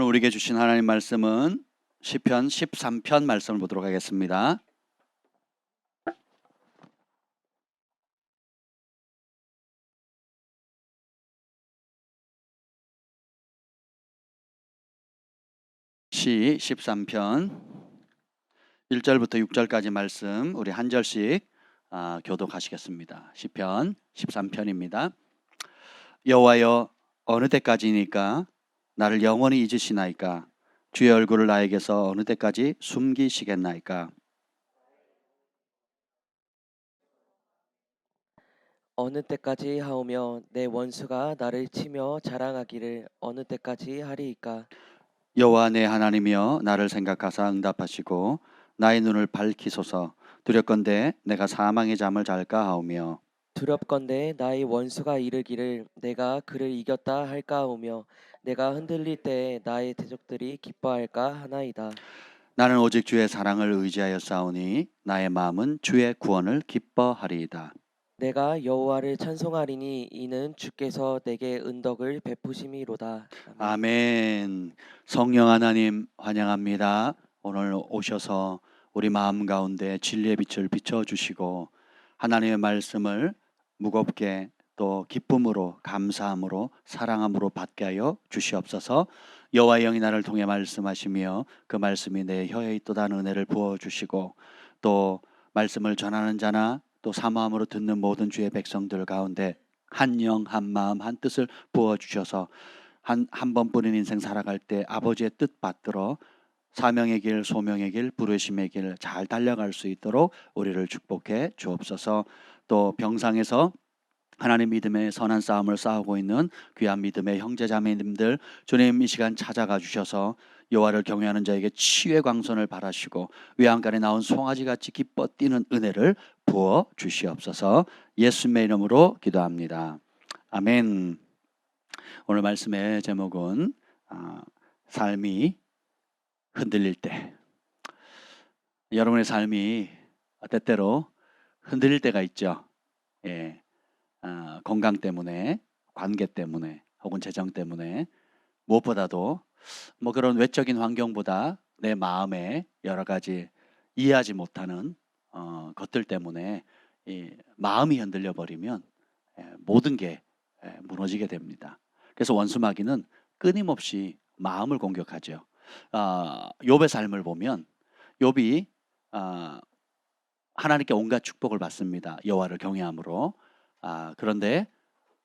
우리에게 주신 하나님 말씀은 시편 13편 말씀을 보도록 하겠습니다. 시 13편 1절부터 6절까지 말씀 우리 한 절씩 교독하시겠습니다. 시편 13편입니다. 여호와여, 어느 때까지니까 나를 영원히 잊으시나이까? 주의 얼굴을 나에게서 어느 때까지 숨기시겠나이까? 어느 때까지 하오며 내 원수가 나를 치며 자랑하기를 어느 때까지 하리이까? 여호와 내 하나님이여, 나를 생각하사 응답하시고 나의 눈을 밝히소서. 두렵건대 내가 사망의 잠을 잘까 하오며, 두렵건대 나의 원수가 이르기를 내가 그를 이겼다 할까 하오며 내가 흔들릴 때에 나의 대적들이 기뻐할까 하나이다. 나는 오직 주의 사랑을 의지하여 싸우니 나의 마음은 주의 구원을 기뻐하리이다. 내가 여호와를 찬송하리니 이는 주께서 내게 은덕을 베푸심이로다. 아멘. 아멘. 성령 하나님 환영합니다. 오늘 오셔서 우리 마음 가운데 진리의 빛을 비춰주시고 하나님의 말씀을 무겁게 또 기쁨으로 감사함으로 사랑함으로 받게 하여 주시옵소서. 여호와의 영이 나를 통해 말씀하시며 그 말씀이 내 혀에 있도다는 은혜를 부어주시고 또 말씀을 전하는 자나 또 사모함으로 듣는 모든 주의 백성들 가운데 한 영, 한 마음, 한 뜻을 부어주셔서 한 번뿐인 인생 살아갈 때 아버지의 뜻 받들어 사명의 길, 소명의 길, 부르심의 길 잘 달려갈 수 있도록 우리를 축복해 주옵소서. 또 병상에서 하나님 믿음의 선한 싸움을 싸우고 있는 귀한 믿음의 형제자매님들, 주님 이 시간 찾아가 주셔서 여호와를 경외하는 자에게 치유의 광선을 바라시고 외양간에 나온 송아지같이 기뻐 뛰는 은혜를 부어 주시옵소서. 예수님의 이름으로 기도합니다. 아멘. 오늘 말씀의 제목은 삶이 흔들릴 때. 여러분의 삶이 때때로 흔들릴 때가 있죠. 예, 건강 때문에, 관계 때문에, 혹은 재정 때문에, 무엇보다도 뭐 그런 외적인 환경보다 내 마음에 여러 가지 이해하지 못하는 것들 때문에 이 마음이 흔들려 버리면 모든 게 무너지게 됩니다. 그래서 원수마귀는 끊임없이 마음을 공격하죠. 욥의 삶을 보면 욥이 하나님께 온갖 축복을 받습니다. 여호와를 경외함으로. 그런데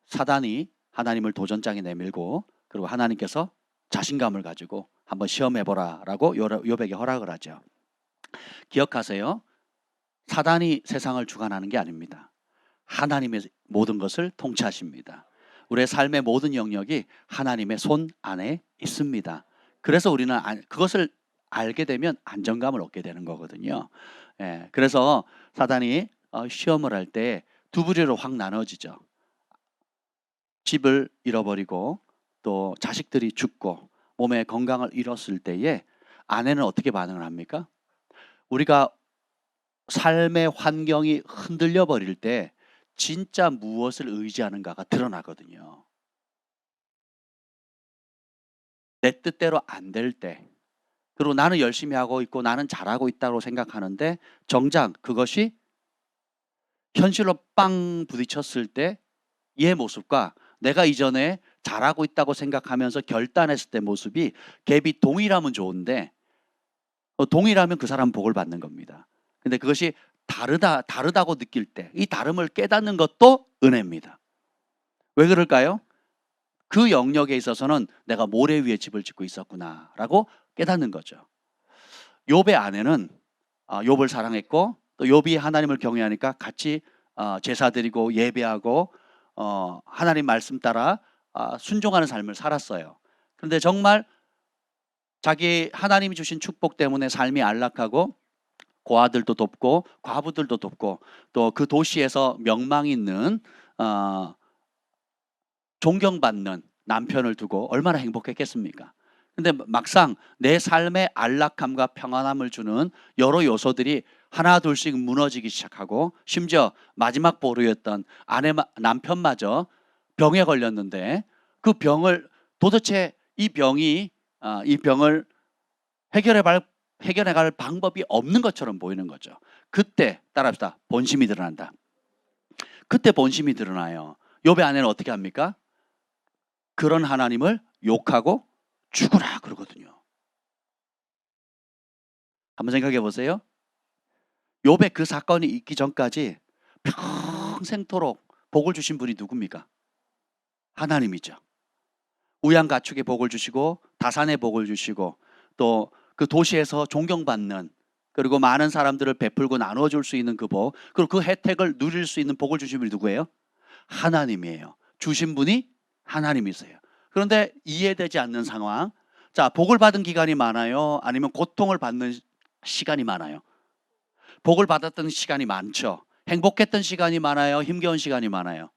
사단이 하나님을 도전장에 내밀고 그리고 하나님께서 자신감을 가지고 한번 시험해보라라고 욥에게 허락을 하죠. 기억하세요. 사단이 세상을 주관하는 게 아닙니다. 하나님의 모든 것을 통치하십니다. 우리의 삶의 모든 영역이 하나님의 손 안에 있습니다. 그래서 우리는 그것을 알게 되면 안정감을 얻게 되는 거거든요. 그래서 사단이 시험을 할 때 두 부류로 확 나눠지죠. 집을 잃어버리고 또 자식들이 죽고 몸의 건강을 잃었을 때에 아내는 어떻게 반응을 합니까? 우리가 삶의 환경이 흔들려 버릴 때 진짜 무엇을 의지하는가가 드러나거든요. 내 뜻대로 안 될 때, 그리고 나는 열심히 하고 있고 나는 잘하고 있다고 생각하는데 정작 그것이 현실로 빵 부딪혔을 때 얘 모습과 내가 이전에 잘하고 있다고 생각하면서 결단했을 때 모습이 갭이 동일하면 좋은데 동일하면 그 사람은 복을 받는 겁니다. 근데 그것이 다르다고 느낄 때 이 다름을 깨닫는 것도 은혜입니다. 왜 그럴까요? 그 영역에 있어서는 내가 모래 위에 집을 짓고 있었구나라고 깨닫는 거죠. 욥의 아내는 욥을 사랑했고 또 욥이 하나님을 경외하니까 같이 제사 드리고 예배하고 하나님 말씀 따라 순종하는 삶을 살았어요. 그런데 정말 자기 하나님이 주신 축복 때문에 삶이 안락하고 고아들도 돕고 과부들도 돕고 또 그 도시에서 명망 있는 존경받는 남편을 두고 얼마나 행복했겠습니까? 근데 막상 내 삶의 안락함과 평안함을 주는 여러 요소들이 하나 둘씩 무너지기 시작하고 심지어 마지막 보루였던 남편마저 병에 걸렸는데 그 병을 도대체 이 병이 이 병을 해결해갈 방법이 없는 것처럼 보이는 거죠. 그때 따라합시다. 본심이 드러난다. 그때 본심이 드러나요. 욥의 아내는 어떻게 합니까? 그런 하나님을 욕하고 죽으라 그러거든요. 한번 생각해 보세요. 욥의 그 사건이 있기 전까지 평생토록 복을 주신 분이 누굽니까? 하나님이죠. 우양가축의 복을 주시고 다산의 복을 주시고 또 그 도시에서 존경받는 그리고 많은 사람들을 베풀고 나눠줄 수 있는 그 복, 그리고 그 혜택을 누릴 수 있는 복을 주신 분이 누구예요? 하나님이에요. 주신 분이 하나님이세요. 그런데 이해되지 않는 상황. 자, 복을 받은 기간이 많아요? 아니면 고통을 받는 시간이 많아요? 복을 받았던 시간이 많죠. 행복했던 시간이 많아요? 힘겨운 시간이 많아요?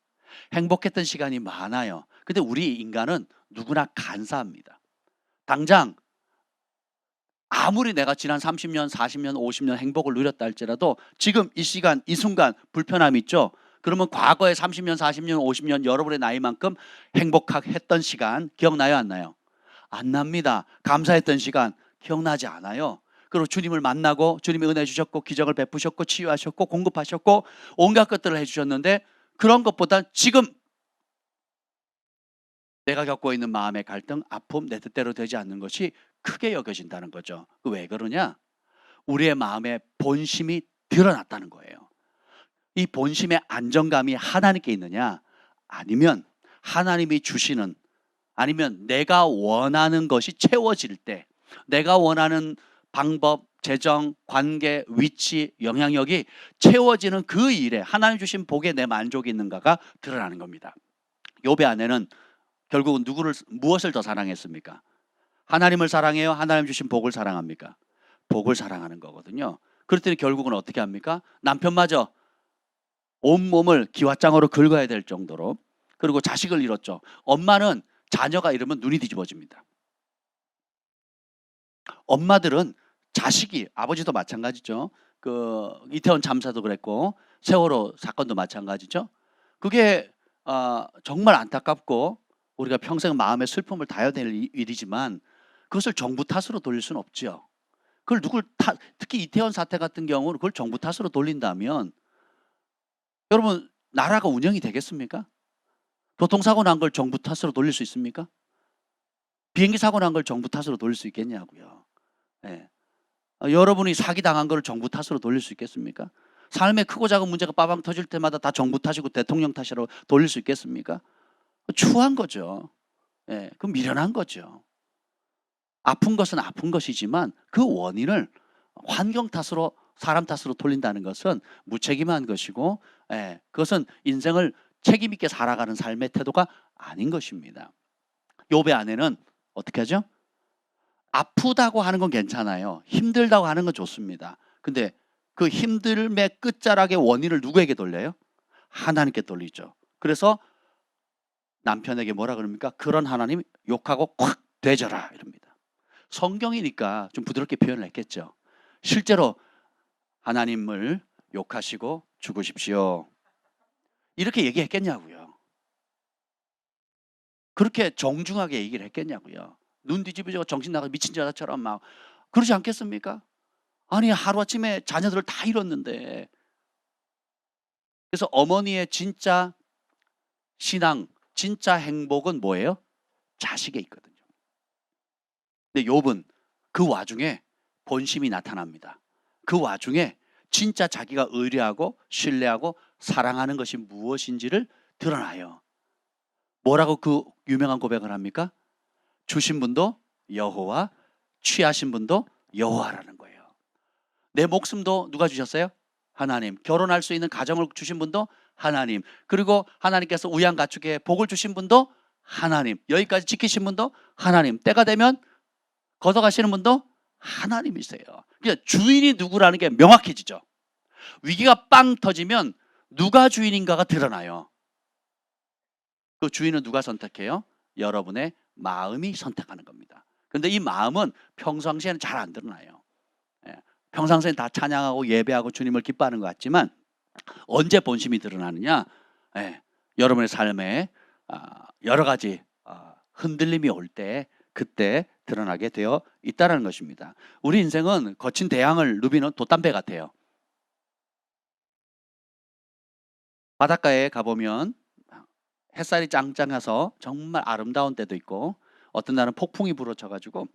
행복했던 시간이 많아요. 근데 우리 인간은 누구나 간사합니다. 당장 아무리 내가 지난 30년, 40년, 50년 행복을 누렸다 할지라도 지금 이 시간, 이 순간 불편함이 있죠. 그러면 과거에 30년, 40년, 50년 여러분의 나이만큼 행복했던 시간 기억나요, 안 나요? 안 납니다. 감사했던 시간 기억나지 않아요. 그리고 주님을 만나고 주님이 은혜 주셨고 기적을 베푸셨고 치유하셨고 공급하셨고 온갖 것들을 해주셨는데 그런 것보다 지금 내가 겪고 있는 마음의 갈등, 아픔, 내 뜻대로 되지 않는 것이 크게 여겨진다는 거죠. 왜 그러냐? 우리의 마음의 본심이 드러났다는 거예요. 이 본심의 안정감이 하나님께 있느냐? 아니면 하나님이 주시는, 아니면 내가 원하는 것이 채워질 때, 내가 원하는 방법, 재정, 관계, 위치, 영향력이 채워지는 그 일에 하나님 주신 복에 내 만족이 있는가가 드러나는 겁니다. 욥의 아내는 결국은 무엇을 더 사랑했습니까? 하나님을 사랑해요? 하나님 주신 복을 사랑합니까? 복을 사랑하는 거거든요. 그랬더니 결국은 어떻게 합니까? 남편마저 온몸을 기왓장으로 긁어야 될 정도로, 그리고 자식을 잃었죠. 엄마는 자녀가 이러면 눈이 뒤집어집니다. 엄마들은 자식이, 아버지도 마찬가지죠. 그 이태원 참사도 그랬고 세월호 사건도 마찬가지죠. 그게 정말 안타깝고 우리가 평생 마음의 슬픔을 다해야 될 일이지만 그것을 정부 탓으로 돌릴 수는 없죠. 그걸 특히 이태원 사태 같은 경우는 그걸 정부 탓으로 돌린다면 여러분 나라가 운영이 되겠습니까? 교통사고 난 걸 정부 탓으로 돌릴 수 있습니까? 비행기 사고 난 걸 정부 탓으로 돌릴 수 있겠냐고요. 네. 여러분이 사기당한 걸 정부 탓으로 돌릴 수 있겠습니까? 삶의 크고 작은 문제가 빠방 터질 때마다 다 정부 탓이고 대통령 탓이라고 돌릴 수 있겠습니까? 추한 거죠. 예, 그 미련한 거죠. 아픈 것은 아픈 것이지만 그 원인을 환경 탓으로, 사람 탓으로 돌린다는 것은 무책임한 것이고, 예, 그것은 인생을 책임 있게 살아가는 삶의 태도가 아닌 것입니다. 욥의 아내는 어떻게 하죠? 아프다고 하는 건 괜찮아요. 힘들다고 하는 건 좋습니다. 근데 그 힘듦의 끝자락의 원인을 누구에게 돌려요? 하나님께 돌리죠. 그래서 남편에게 뭐라 그럽니까? 그런 하나님 욕하고 콱 되져라 이럽니다. 성경이니까 좀 부드럽게 표현을 했겠죠. 실제로 하나님을 욕하시고 죽으십시오 이렇게 얘기했겠냐고요. 그렇게 정중하게 얘기를 했겠냐고요. 눈 뒤집어지고 정신 나가 미친 자처럼 막 그러지 않겠습니까? 아니 하루아침에 자녀들을 다 잃었는데. 그래서 어머니의 진짜 신앙, 진짜 행복은 뭐예요? 자식에 있거든요. 근데 욥은 그 와중에 본심이 나타납니다. 그 와중에 진짜 자기가 의뢰하고 신뢰하고 사랑하는 것이 무엇인지를 드러나요. 뭐라고 그 유명한 고백을 합니까? 주신 분도 여호와, 취하신 분도 여호와라는 거예요. 내 목숨도 누가 주셨어요? 하나님. 결혼할 수 있는 가정을 주신 분도 하나님. 그리고 하나님께서 우양가축에 복을 주신 분도 하나님. 여기까지 지키신 분도 하나님. 때가 되면 걷어가시는 분도 하나님이세요. 그러니까 주인이 누구라는 게 명확해지죠. 위기가 빵 터지면 누가 주인인가가 드러나요. 그 주인은 누가 선택해요? 여러분의 마음이 선택하는 겁니다. 그런데 이 마음은 평상시에는 잘 안 드러나요. 평상시에는 다 찬양하고 예배하고 주님을 기뻐하는 것 같지만 언제 본심이 드러나느냐? 여러분의 삶에 여러 가지 흔들림이 올 때 그때 드러나게 되어 있다는 것입니다. 우리 인생은 거친 대양을 누비는 돛담배 같아요. 바닷가에 가보면 햇살이 짱짱해서 정말 아름다운 때도 있고, 어떤 날은 폭풍이 불어쳐가지고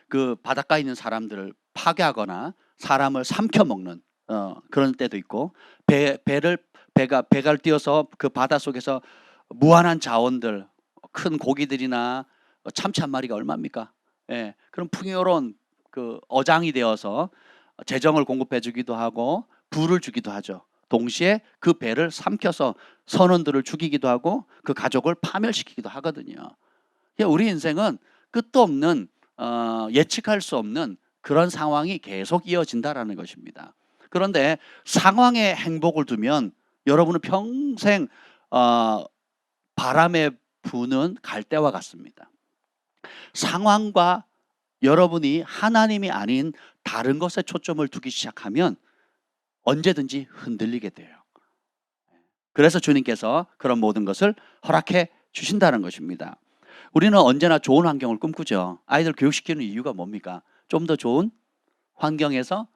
그 바닷가에 있는 사람들을 파괴하거나 사람을 삼켜먹는 그런 때도 있고, 배가 띄어서 그 바닷속에서 무한한 자원들, 큰 고기들이나 참치 한 마리가 얼마입니까? 예, 그런 풍요로운 그 어장이 되어서 재정을 공급해 주기도 하고 부를 주기도 하죠. 동시에 그 배를 삼켜서 선원들을 죽이기도 하고 그 가족을 파멸시키기도 하거든요. 그러니까 우리 인생은 끝도 없는 예측할 수 없는 그런 상황이 계속 이어진다라는 것입니다. 그런데 상황에 행복을 두면 여러분은 평생 바람에 부는 갈대와 같습니다. 상황과 여러분이 하나님이 아닌 다른 것에 초점을 두기 시작하면 언제든지 흔들리게 돼요. 그래서 주님께서 그런 모든 것을 허락해 주신다는 것입니다. 우리는 언제나 좋은 환경을 꿈꾸죠. 아이들 교육시키는 이유가 뭡니까? 좀 더 좋은 환경에서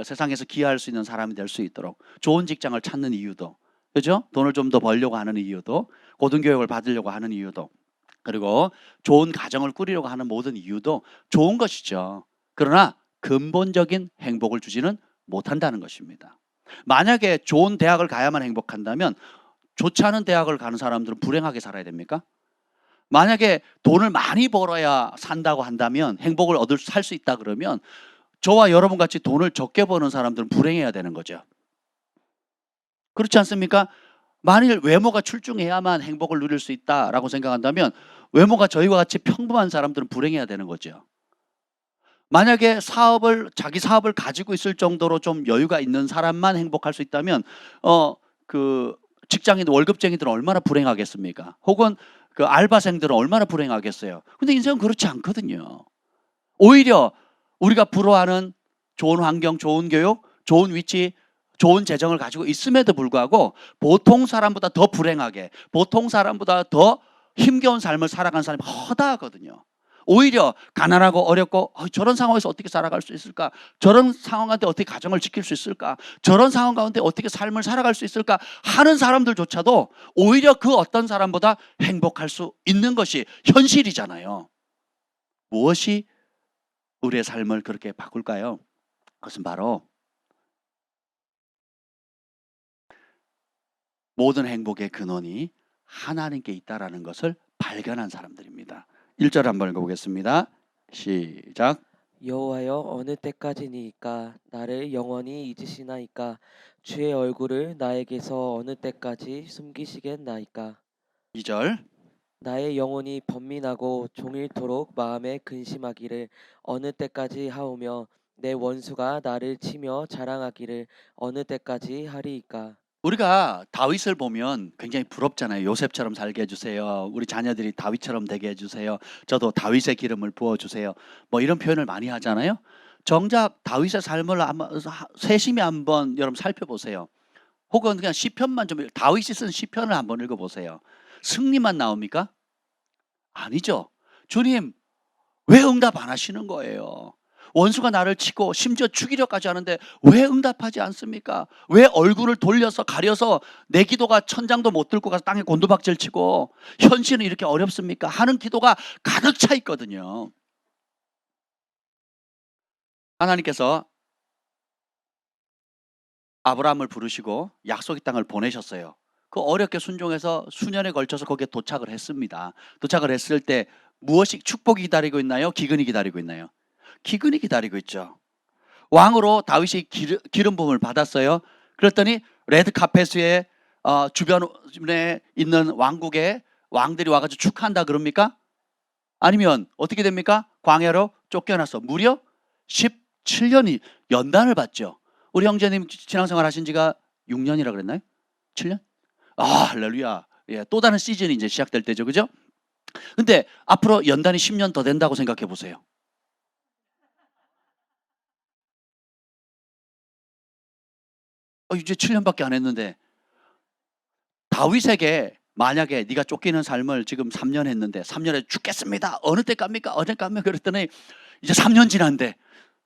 세상에서 기여할 수 있는 사람이 될 수 있도록, 좋은 직장을 찾는 이유도, 그죠? 돈을 좀 더 벌려고 하는 이유도, 고등교육을 받으려고 하는 이유도, 그리고 좋은 가정을 꾸리려고 하는 모든 이유도 좋은 것이죠. 그러나 근본적인 행복을 주지는 못한다는 것입니다. 만약에 좋은 대학을 가야만 행복한다면 좋지 않은 대학을 가는 사람들은 불행하게 살아야 됩니까? 만약에 돈을 많이 벌어야 산다고 한다면, 행복을 살 수 있다 그러면 저와 여러분 같이 돈을 적게 버는 사람들은 불행해야 되는 거죠. 그렇지 않습니까? 만일 외모가 출중해야만 행복을 누릴 수 있다라고 생각한다면 외모가 저희와 같이 평범한 사람들은 불행해야 되는 거죠. 만약에 자기 사업을 가지고 있을 정도로 좀 여유가 있는 사람만 행복할 수 있다면 그 직장인 월급쟁이들은 얼마나 불행하겠습니까? 혹은 그 알바생들은 얼마나 불행하겠어요. 근데 인생은 그렇지 않거든요. 오히려 우리가 부러워하는 좋은 환경, 좋은 교육, 좋은 위치, 좋은 재정을 가지고 있음에도 불구하고 보통 사람보다 더 불행하게, 보통 사람보다 더 힘겨운 삶을 살아가는 사람이 허다하거든요. 오히려 가난하고 어렵고 저런 상황에서 어떻게 살아갈 수 있을까? 저런 상황 가운데 어떻게 가정을 지킬 수 있을까? 저런 상황 가운데 어떻게 삶을 살아갈 수 있을까? 하는 사람들조차도 오히려 그 어떤 사람보다 행복할 수 있는 것이 현실이잖아요. 무엇이 우리의 삶을 그렇게 바꿀까요? 그것은 바로 모든 행복의 근원이 하나님께 있다라는 것을 발견한 사람들입니다. 1절 한번 읽어보겠습니다. 시작. 여호와여 어느 때까지니까 나를 영원히 잊으시나이까 주의 얼굴을 나에게서 어느 때까지 숨기시겠나이까. 2절. 나의 영혼이 번민하고 종일토록 마음에 근심하기를 어느 때까지 하오며 내 원수가 나를 치며 자랑하기를 어느 때까지 하리이까. 우리가 다윗을 보면 굉장히 부럽잖아요. 요셉처럼 살게 해주세요. 우리 자녀들이 다윗처럼 되게 해주세요. 저도 다윗의 기름을 부어주세요. 뭐 이런 표현을 많이 하잖아요. 정작 다윗의 삶을 세심히 한번 여러분 살펴보세요. 혹은 그냥 시편만 좀 다윗이 쓴 시편을 한번 읽어보세요. 승리만 나옵니까? 아니죠. 주님 왜 응답 안 하시는 거예요? 원수가 나를 치고 심지어 죽이려까지 하는데 왜 응답하지 않습니까? 왜 얼굴을 돌려서 가려서 내 기도가 천장도 못 들고 가서 땅에 곤두박질 치고 현실은 이렇게 어렵습니까? 하는 기도가 가득 차 있거든요. 하나님께서 아브라함을 부르시고 약속의 땅을 보내셨어요. 그 어렵게 순종해서 수년에 걸쳐서 거기에 도착을 했습니다. 도착을 했을 때 무엇이 축복이 기다리고 있나요? 기근이 기다리고 있나요? 기근이 기다리고 있죠. 왕으로 다윗이 기름 부음을 받았어요. 그랬더니 레드 카펫 위에 주변에 있는 왕국의 왕들이 와가지고 축하한다 그럽니까? 아니면 어떻게 됩니까? 광야로 쫓겨나서 무려 17년이 연단을 받죠. 우리 형제님 신앙생활 하신 지가 6년이라 그랬나요? 7년? 할렐루야. 예, 또 다른 시즌이 이제 시작될 때죠. 그죠? 근데 앞으로 연단이 10년 더 된다고 생각해 보세요. 이제 7년밖에 안 했는데 다윗에게 만약에 네가 쫓기는 삶을 지금 3년 했는데 3년에 죽겠습니다. 어느 때 갑니까? 어느 때 갑니까? 그랬더니 이제 3년 지났는데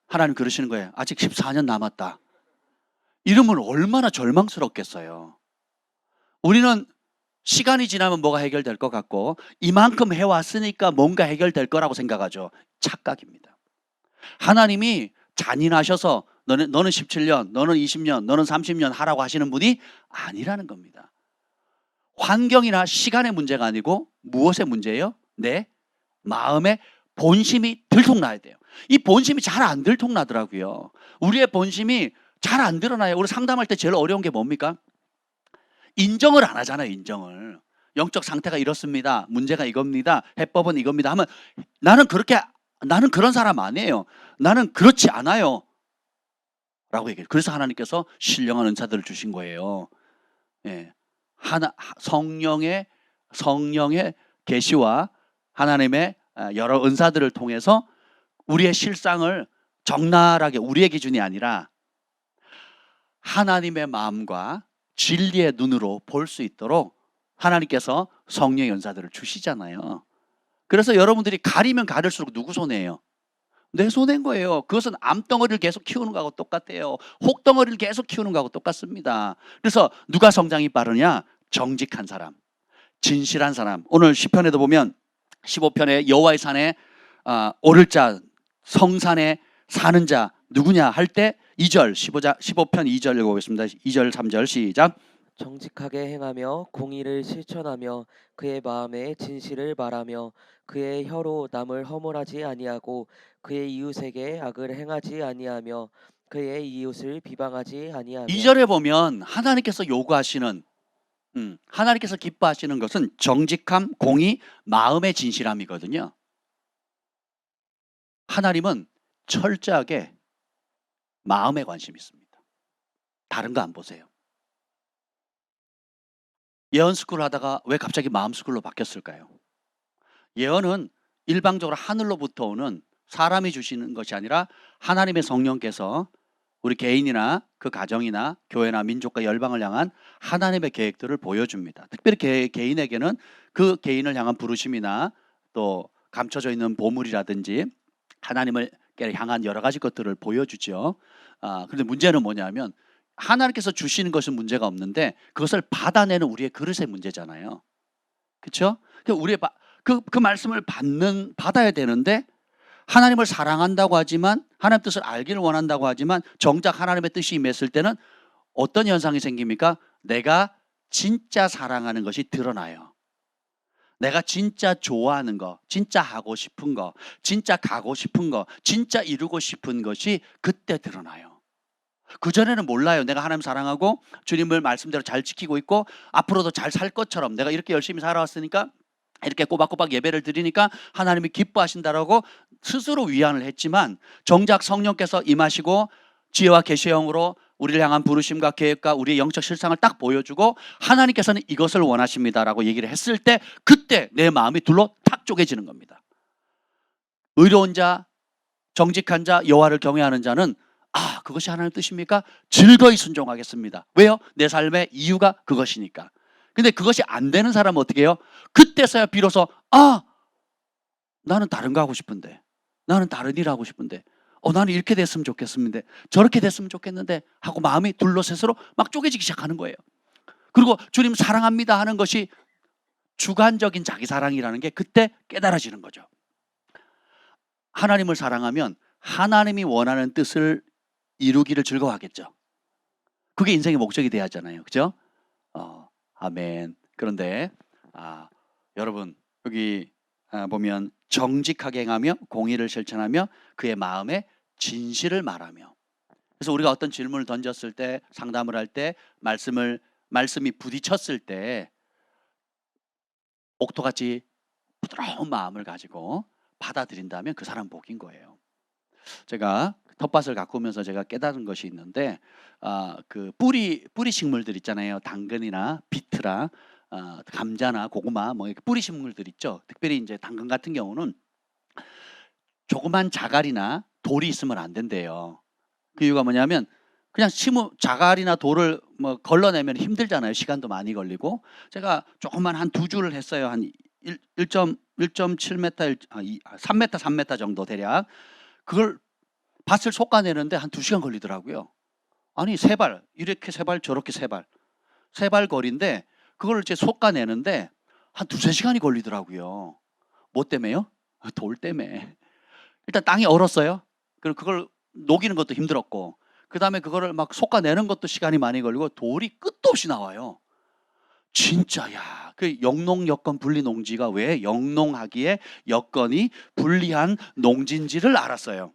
하나님 그러시는 거예요. 아직 14년 남았다. 이러면 얼마나 절망스럽겠어요. 우리는 시간이 지나면 뭐가 해결될 것 같고 이만큼 해왔으니까 뭔가 해결될 거라고 생각하죠. 착각입니다. 하나님이 잔인하셔서 너는 17년, 너는 20년, 너는 30년 하라고 하시는 분이 아니라는 겁니다. 환경이나 시간의 문제가 아니고 무엇의 문제예요? 내 마음의 본심이 들통나야 돼요. 이 본심이 잘 안 들통나더라고요. 우리의 본심이 잘 안 드러나요. 우리 상담할 때 제일 어려운 게 뭡니까? 인정을 안 하잖아요. 인정을. 영적 상태가 이렇습니다. 문제가 이겁니다. 해법은 이겁니다 하면 나는 그런 사람 아니에요. 나는 그렇지 않아요. 라고 얘기해요. 그래서 하나님께서 신령한 은사들을 주신 거예요. 예. 성령의 계시와 하나님의 여러 은사들을 통해서 우리의 실상을 적나라하게 우리의 기준이 아니라 하나님의 마음과 진리의 눈으로 볼 수 있도록 하나님께서 성령의 은사들을 주시잖아요. 그래서 여러분들이 가리면 가릴수록 누구 손해예요? 내 손해인 거예요. 그것은 암덩어리를 계속 키우는 거하고 똑같아요. 혹덩어리를 계속 키우는 거하고 똑같습니다. 그래서 누가 성장이 빠르냐? 정직한 사람, 진실한 사람. 오늘 시편에도 보면 15편에 여호와의 산에 오를 자, 성산에 사는 자 누구냐 할 때 2절 15편 2절 읽어보겠습니다. 2절 3절 시작. 정직하게 행하며 공의를 실천하며 그의 마음에 진실을 말하며 그의 혀로 남을 허물하지 아니하고 그의 이웃에게 악을 행하지 아니하며 그의 이웃을 비방하지 아니하며. 2절에 보면 하나님께서 요구하시는 하나님께서 기뻐하시는 것은 정직함, 공의, 마음의 진실함이거든요. 하나님은 철저하게 마음에 관심이 있습니다. 다른 거 안 보세요. 예언 스쿨 하다가 왜 갑자기 마음 스쿨로 바뀌었을까요? 예언은 일방적으로 하늘로부터 오는 사람이 주시는 것이 아니라 하나님의 성령께서 우리 개인이나 그 가정이나 교회나 민족과 열방을 향한 하나님의 계획들을 보여줍니다. 특별히 개인에게는 그 개인을 향한 부르심이나 또 감춰져 있는 보물이라든지 하나님을 향한 여러 가지 것들을 보여주죠. 그런데 문제는 뭐냐면 하나님께서 주시는 것은 문제가 없는데 그것을 받아내는 우리의 그릇의 문제잖아요. 그렇죠? 그 말씀을 받아야 되는데 하나님을 사랑한다고 하지만 하나님 뜻을 알기를 원한다고 하지만 정작 하나님의 뜻이 임했을 때는 어떤 현상이 생깁니까? 내가 진짜 사랑하는 것이 드러나요. 내가 진짜 좋아하는 거, 진짜 하고 싶은 거, 진짜 가고 싶은 거, 진짜 이루고 싶은 것이 그때 드러나요. 그전에는 몰라요. 내가 하나님 사랑하고 주님을 말씀대로 잘 지키고 있고 앞으로도 잘 살 것처럼 내가 이렇게 열심히 살아왔으니까 이렇게 꼬박꼬박 예배를 드리니까 하나님이 기뻐하신다라고 스스로 위안을 했지만 정작 성령께서 임하시고 지혜와 계시의 영으로 우리를 향한 부르심과 계획과 우리의 영적 실상을 딱 보여주고 하나님께서는 이것을 원하십니다라고 얘기를 했을 때 그때 내 마음이 둘로 탁 쪼개지는 겁니다. 의로운 자, 정직한 자, 여호와를 경외하는 자는 그것이 하나님의 뜻입니까? 즐거이 순종하겠습니다. 왜요? 내 삶의 이유가 그것이니까. 근데 그것이 안 되는 사람은 어떻게 해요? 그때서야 비로소 나는 다른 거 하고 싶은데, 나는 다른 일 하고 싶은데, 나는 이렇게 됐으면 좋겠는데, 저렇게 됐으면 좋겠는데 하고 마음이 둘러셋으로 막 쪼개지기 시작하는 거예요. 그리고 주님 사랑합니다 하는 것이 주관적인 자기 사랑이라는 게 그때 깨달아지는 거죠. 하나님을 사랑하면 하나님이 원하는 뜻을 이루기를 즐거워하겠죠. 그게 인생의 목적이 돼야 하잖아요. 그죠? 아멘. 그런데 여러분 여기 보면 정직하게 행하며 공의를 실천하며 그의 마음에 진실을 말하며. 그래서 우리가 어떤 질문을 던졌을 때 상담을 할 때 말씀이 부딪혔을 때 옥토같이 부드러운 마음을 가지고 받아들인다면 그 사람 복인 거예요. 제가 텃밭을 가꾸면서 제가 깨달은 것이 있는데 그 뿌리 식물들 있잖아요. 당근이나 비트라 감자나 고구마 뭐 이렇게 뿌리 식물들 있죠. 특별히 이제 당근 같은 경우는 조그만 자갈이나 돌이 있으면 안 된대요. 그 이유가 뭐냐면 그냥 자갈이나 돌을 뭐 걸러내면 힘들잖아요. 시간도 많이 걸리고. 제가 조금만 한 2주를 했어요. 한 1.7m, 3m, 3m 정도 대략. 그걸 밭을 솎아내는데 한 2시간 걸리더라고요. 아니, 이렇게 세 발, 저렇게 세 발 거리인데 그걸 이제 솎아내는데 한 2-3시간이 걸리더라고요. 뭐 때문에요? 돌 때문에. 일단 땅이 얼었어요. 그리고 그걸 녹이는 것도 힘들었고, 그 다음에 그거를 막 솎아내는 것도 시간이 많이 걸리고, 돌이 끝도 없이 나와요. 진짜, 야, 그 영농 여건 분리 농지가 왜 영농하기에 여건이 불리한 농지인지를 알았어요.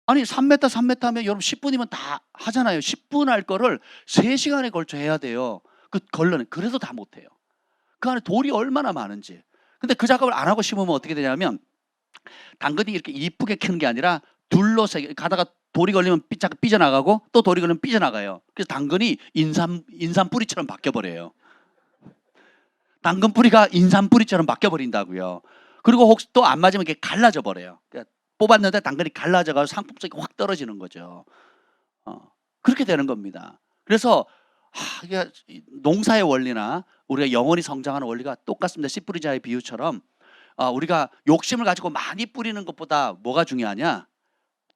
아니, 3m, 3m 하면 여러분 10분이면 다 하잖아요. 10분 할 거를 3시간에 걸쳐 해야 돼요. 그래도 다 못해요. 그 안에 돌이 얼마나 많은지. 근데 그 작업을 안 하고 심으면 어떻게 되냐면, 당근이 이렇게 이쁘게 캐는 게 아니라 둘러세게 가다가 돌이 걸리면 삐져나가고, 또 돌이 걸리면 삐져나가요. 그래서 당근이 인삼 뿌리처럼 바뀌어버려요. 당근 뿌리가 인삼 뿌리처럼 바뀌어버린다고요. 그리고 혹시 또 안 맞으면 이게 갈라져 버려요. 그러니까 뽑았는데 당근이 갈라져가지고 상품성이 확 떨어지는 거죠. 그렇게 되는 겁니다. 그래서 이게 농사의 원리나 우리가 영원히 성장하는 원리가 똑같습니다. 씨 뿌리자의 비유처럼 우리가 욕심을 가지고 많이 뿌리는 것보다 뭐가 중요하냐?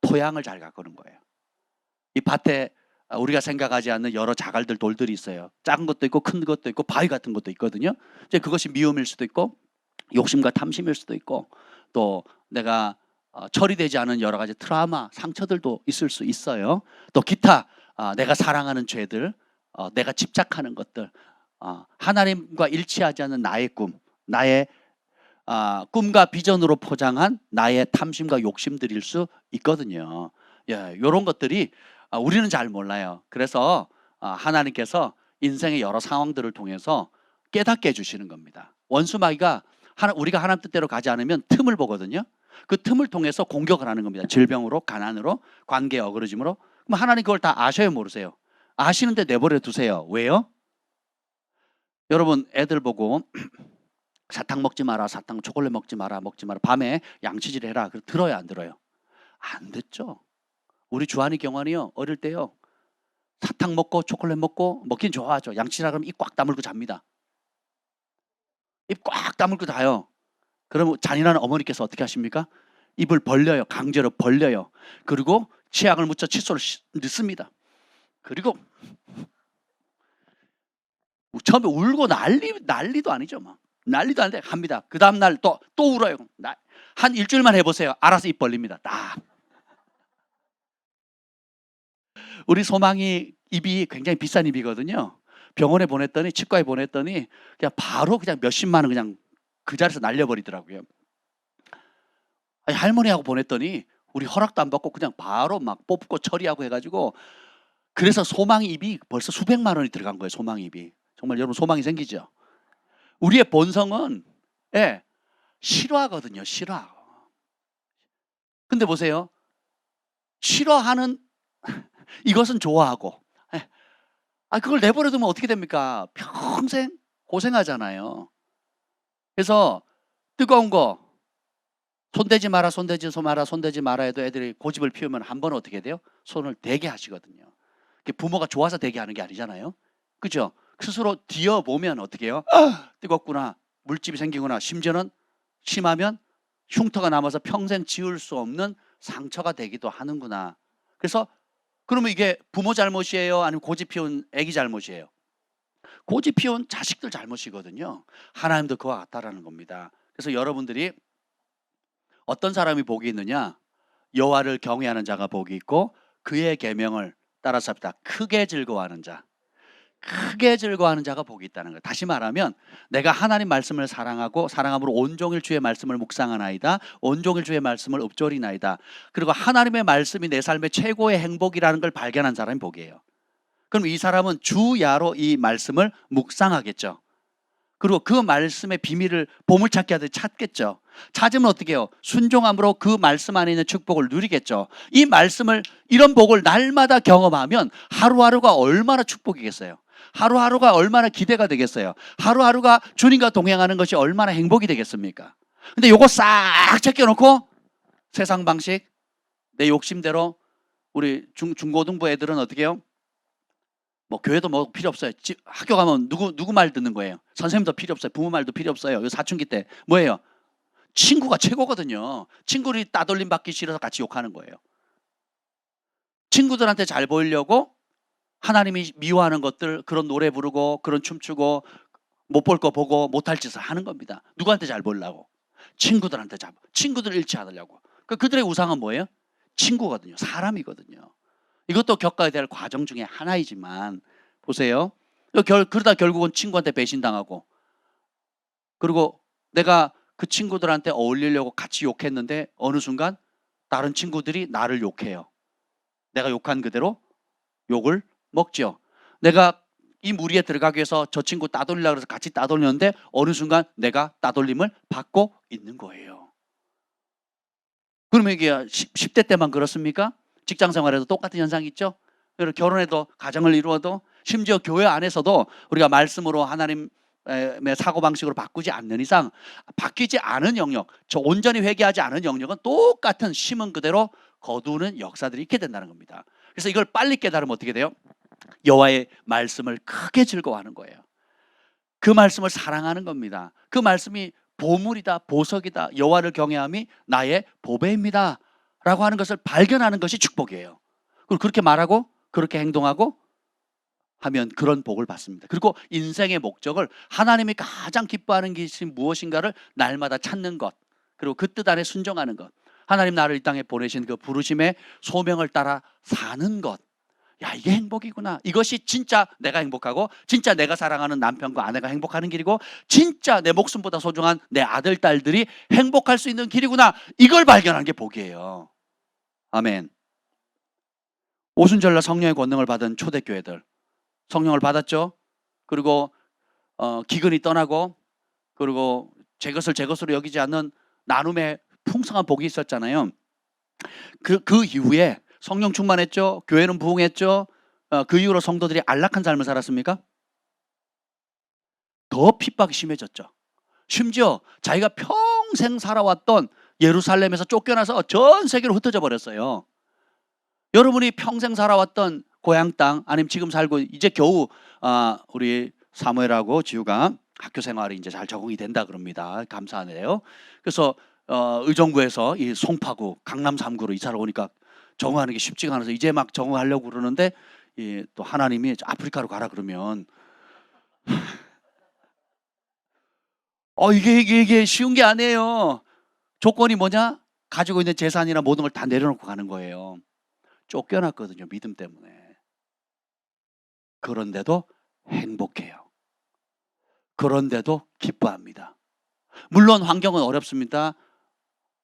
토양을 잘 가꾸는 거예요. 이 밭에 우리가 생각하지 않는 여러 자갈들, 돌들이 있어요. 작은 것도 있고 큰 것도 있고 바위 같은 것도 있거든요. 이제 그것이 미움일 수도 있고 욕심과 탐심일 수도 있고, 또 내가 처리되지 않은 여러 가지 트라우마, 상처들도 있을 수 있어요. 또 기타 내가 사랑하는 죄들, 내가 집착하는 것들, 하나님과 일치하지 않는 나의 나의 꿈과 비전으로 포장한 나의 탐심과 욕심들일 수 있거든요. 예, 이런 것들이 우리는 잘 몰라요. 그래서 하나님께서 인생의 여러 상황들을 통해서 깨닫게 해주시는 겁니다. 원수마귀가 우리가 하나님 뜻대로 가지 않으면 틈을 보거든요. 그 틈을 통해서 공격을 하는 겁니다. 질병으로, 가난으로, 관계에 어그러짐으로. 그럼 하나님 그걸 다 아셔요, 모르세요? 아시는데 내버려 두세요. 왜요? 여러분, 애들 보고 사탕 먹지 마라, 초콜릿 먹지 마라, 밤에 양치질 해라. 그걸 들어요, 안 들어요? 안 듣죠. 우리 주한이 경환이요, 어릴 때요, 사탕 먹고 초콜릿 먹긴 좋아하죠. 양치라 그러면 입 꽉 다물고 잡니다. 입 꽉 다물고 자요. 그러면 잔인한 어머니께서 어떻게 하십니까? 입을 벌려요. 강제로 벌려요. 그리고 치약을 묻혀 칫솔을 넣습니다. 그리고 처음에 울고 난리도 아니죠. 막 난리도 아닌데 합니다. 그 다음날 또 울어요. 한 일주일만 해보세요. 알아서 입 벌립니다. 딱. 우리 소망이 입이 굉장히 비싼 입이거든요. 병원에 보냈더니, 치과에 보냈더니 그냥 바로 그냥 몇십만 원 그냥 그 자리에서 날려버리더라고요. 아니, 할머니하고 보냈더니 우리 허락도 안 받고 그냥 바로 막 뽑고 처리하고 해가지고, 그래서 소망 입이 벌써 수백만 원이 들어간 거예요. 소망 입이. 정말 여러분 소망이 생기죠. 우리의 본성은 싫어하거든요. 싫어. 근데 보세요. 싫어하는 이것은 좋아하고, 그걸 내버려두면 어떻게 됩니까? 평생 고생하잖아요. 그래서 뜨거운 거 손대지 마라 해도 애들이 고집을 피우면 한 번은 어떻게 돼요? 손을 대게 하시거든요. 부모가 좋아서 대게 하는 게 아니잖아요. 그죠? 스스로 뒤어보면 어떻게 해요? 뜨겁구나, 물집이 생기구나, 심지어는 심하면 흉터가 남아서 평생 지울 수 없는 상처가 되기도 하는구나. 그래서 그러면 이게 부모 잘못이에요? 아니면 고집 피운 애기 잘못이에요? 고집 피운 자식들 잘못이거든요. 하나님도 그와 같다라는 겁니다. 그래서 여러분들이 어떤 사람이 복이 있느냐? 여호와를 경외하는 자가 복이 있고 그의 계명을 따라 삽니다. 크게 즐거워하는 자가 복이 있다는 거예요. 다시 말하면 내가 하나님 말씀을 사랑함으로 온종일 주의 말씀을 묵상하나이다. 온종일 주의 말씀을 읊조리나이다. 그리고 하나님의 말씀이 내 삶의 최고의 행복이라는 걸 발견한 사람이 복이에요. 그럼 이 사람은 주야로 이 말씀을 묵상하겠죠. 그리고 그 말씀의 비밀을 보물찾기 하듯이 찾겠죠. 찾으면 어떻게 해요? 순종함으로 그 말씀 안에 있는 축복을 누리겠죠. 이 말씀을, 이런 복을 날마다 경험하면 하루하루가 얼마나 축복이겠어요. 하루하루가 얼마나 기대가 되겠어요. 하루하루가 주님과 동행하는 것이 얼마나 행복이 되겠습니까? 근데 요거 싹 제껴놓고 세상 방식, 내 욕심대로 우리 중고등부 애들은 어떻게 해요? 뭐 교회도 뭐 필요 없어요. 학교 가면 누구 말 듣는 거예요? 선생님도 필요 없어요. 부모 말도 필요 없어요. 사춘기 때 뭐예요? 친구가 최고거든요. 친구들이 따돌림 받기 싫어서 같이 욕하는 거예요. 친구들한테 잘 보이려고 하나님이 미워하는 것들, 그런 노래 부르고 그런 춤추고 못 볼 거 보고 못할 짓을 하는 겁니다. 누구한테 잘 보이려고? 친구들한테 친구들 잃지 않으려고. 그들의 우상은 뭐예요? 친구거든요. 사람이거든요. 이것도 겪어야 될 과정 중에 하나이지만 보세요. 그러다 결국은 친구한테 배신당하고, 그리고 내가 그 친구들한테 어울리려고 같이 욕했는데 어느 순간 다른 친구들이 나를 욕해요. 내가 욕한 그대로 욕을 먹죠. 내가 이 무리에 들어가기 위해서 저 친구 따돌리려고 해서 같이 따돌렸는데 어느 순간 내가 따돌림을 받고 있는 거예요. 그러면 이게 10대 때만 그렇습니까? 직장 생활에도 똑같은 현상이 있죠. 그리고 결혼해도, 가정을 이루어도, 심지어 교회 안에서도 우리가 말씀으로 하나님의 사고방식으로 바꾸지 않는 이상, 바뀌지 않은 영역, 저 온전히 회개하지 않은 영역은 똑같은 심은 그대로 거두는 역사들이 있게 된다는 겁니다. 그래서 이걸 빨리 깨달으면 어떻게 돼요? 여호와의 말씀을 크게 즐거워하는 거예요. 그 말씀을 사랑하는 겁니다. 그 말씀이 보물이다, 보석이다, 여호와를 경외함이 나의 보배입니다 라고 하는 것을 발견하는 것이 축복이에요. 그리고 그렇게 말하고 그렇게 행동하고 하면 그런 복을 받습니다. 그리고 인생의 목적을, 하나님이 가장 기뻐하는 것이 무엇인가를 날마다 찾는 것, 그리고 그 뜻 안에 순종하는 것, 하나님 나를 이 땅에 보내신 그 부르심의 소명을 따라 사는 것, 야, 이게 행복이구나. 이것이 진짜 내가 행복하고, 진짜 내가 사랑하는 남편과 아내가 행복하는 길이고, 진짜 내 목숨보다 소중한 내 아들, 딸들이 행복할 수 있는 길이구나. 이걸 발견하는 게 복이에요. 아멘. 오순절날 성령의 권능을 받은 초대교회들, 성령을 받았죠. 그리고 기근이 떠나고, 그리고 제 것을 제 것으로 여기지 않는 나눔의 풍성한 복이 있었잖아요. 그 이후에 성령 충만했죠. 교회는 부흥했죠. 그 이후로 성도들이 안락한 삶을 살았습니까? 더 핍박이 심해졌죠. 심지어 자기가 평생 살아왔던 예루살렘에서 쫓겨나서 전 세계로 흩어져 버렸어요. 여러분이 평생 살아왔던 고향 땅, 아니면 지금 살고 이제 겨우 우리 사무엘하고 지우가 학교 생활이 이제 잘 적응이 된다 그럽니다. 감사하네요. 그래서 의정부에서 이 송파구, 강남 3구로 이사를 오니까 적응하는 게 쉽지가 않아서 이제 막 적응하려고 그러는데, 또 하나님이 아프리카로 가라 그러면 이게 쉬운 게 아니에요. 조건이 뭐냐? 가지고 있는 재산이나 모든 걸 다 내려놓고 가는 거예요. 쫓겨났거든요, 믿음 때문에. 그런데도 행복해요. 그런데도 기뻐합니다. 물론 환경은 어렵습니다.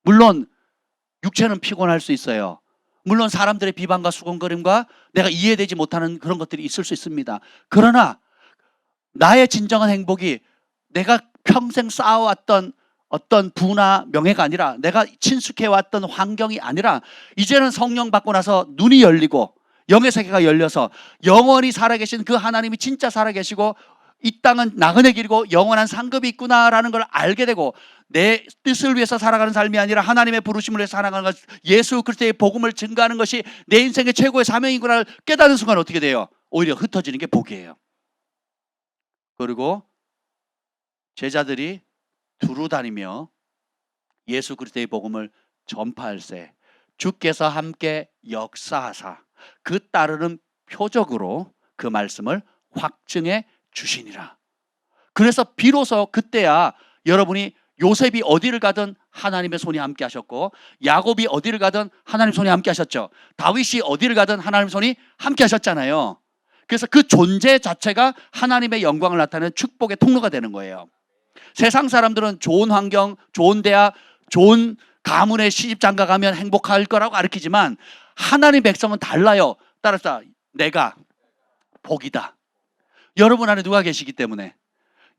물론 육체는 피곤할 수 있어요. 물론 사람들의 비방과 수군거림과 내가 이해되지 못하는 그런 것들이 있을 수 있습니다. 그러나 나의 진정한 행복이 내가 평생 쌓아왔던 어떤 부나 명예가 아니라, 내가 친숙해왔던 환경이 아니라, 이제는 성령 받고 나서 눈이 열리고 영의 세계가 열려서 영원히 살아계신 그 하나님이 진짜 살아계시고 이 땅은 나그네 길이고 영원한 상급이 있구나라는 걸 알게 되고, 내 뜻을 위해서 살아가는 삶이 아니라 하나님의 부르심을 위해서 살아가는 것, 예수 그리스도의 복음을 증거하는 것이 내 인생의 최고의 사명이구나를 깨닫는 순간 어떻게 돼요? 오히려 흩어지는 게 복이에요. 그리고 제자들이 두루 다니며 예수 그리스도의 복음을 전파할세 주께서 함께 역사하사 그 따르는 표적으로 그 말씀을 확증해 주시니라. 그래서 비로소 그때야 여러분이 요셉이 어디를 가든 하나님의 손이 함께 하셨고, 야곱이 어디를 가든 하나님 손이 함께 하셨죠. 다윗이 어디를 가든 하나님 손이 함께 하셨잖아요. 그래서 그 존재 자체가 하나님의 영광을 나타내는 축복의 통로가 되는 거예요. 세상 사람들은 좋은 환경, 좋은 대학, 좋은 가문에 시집 장가 가면 행복할 거라고 가르치지만 하나님 백성은 달라요. 따라서 내가 복이다. 여러분 안에 누가 계시기 때문에?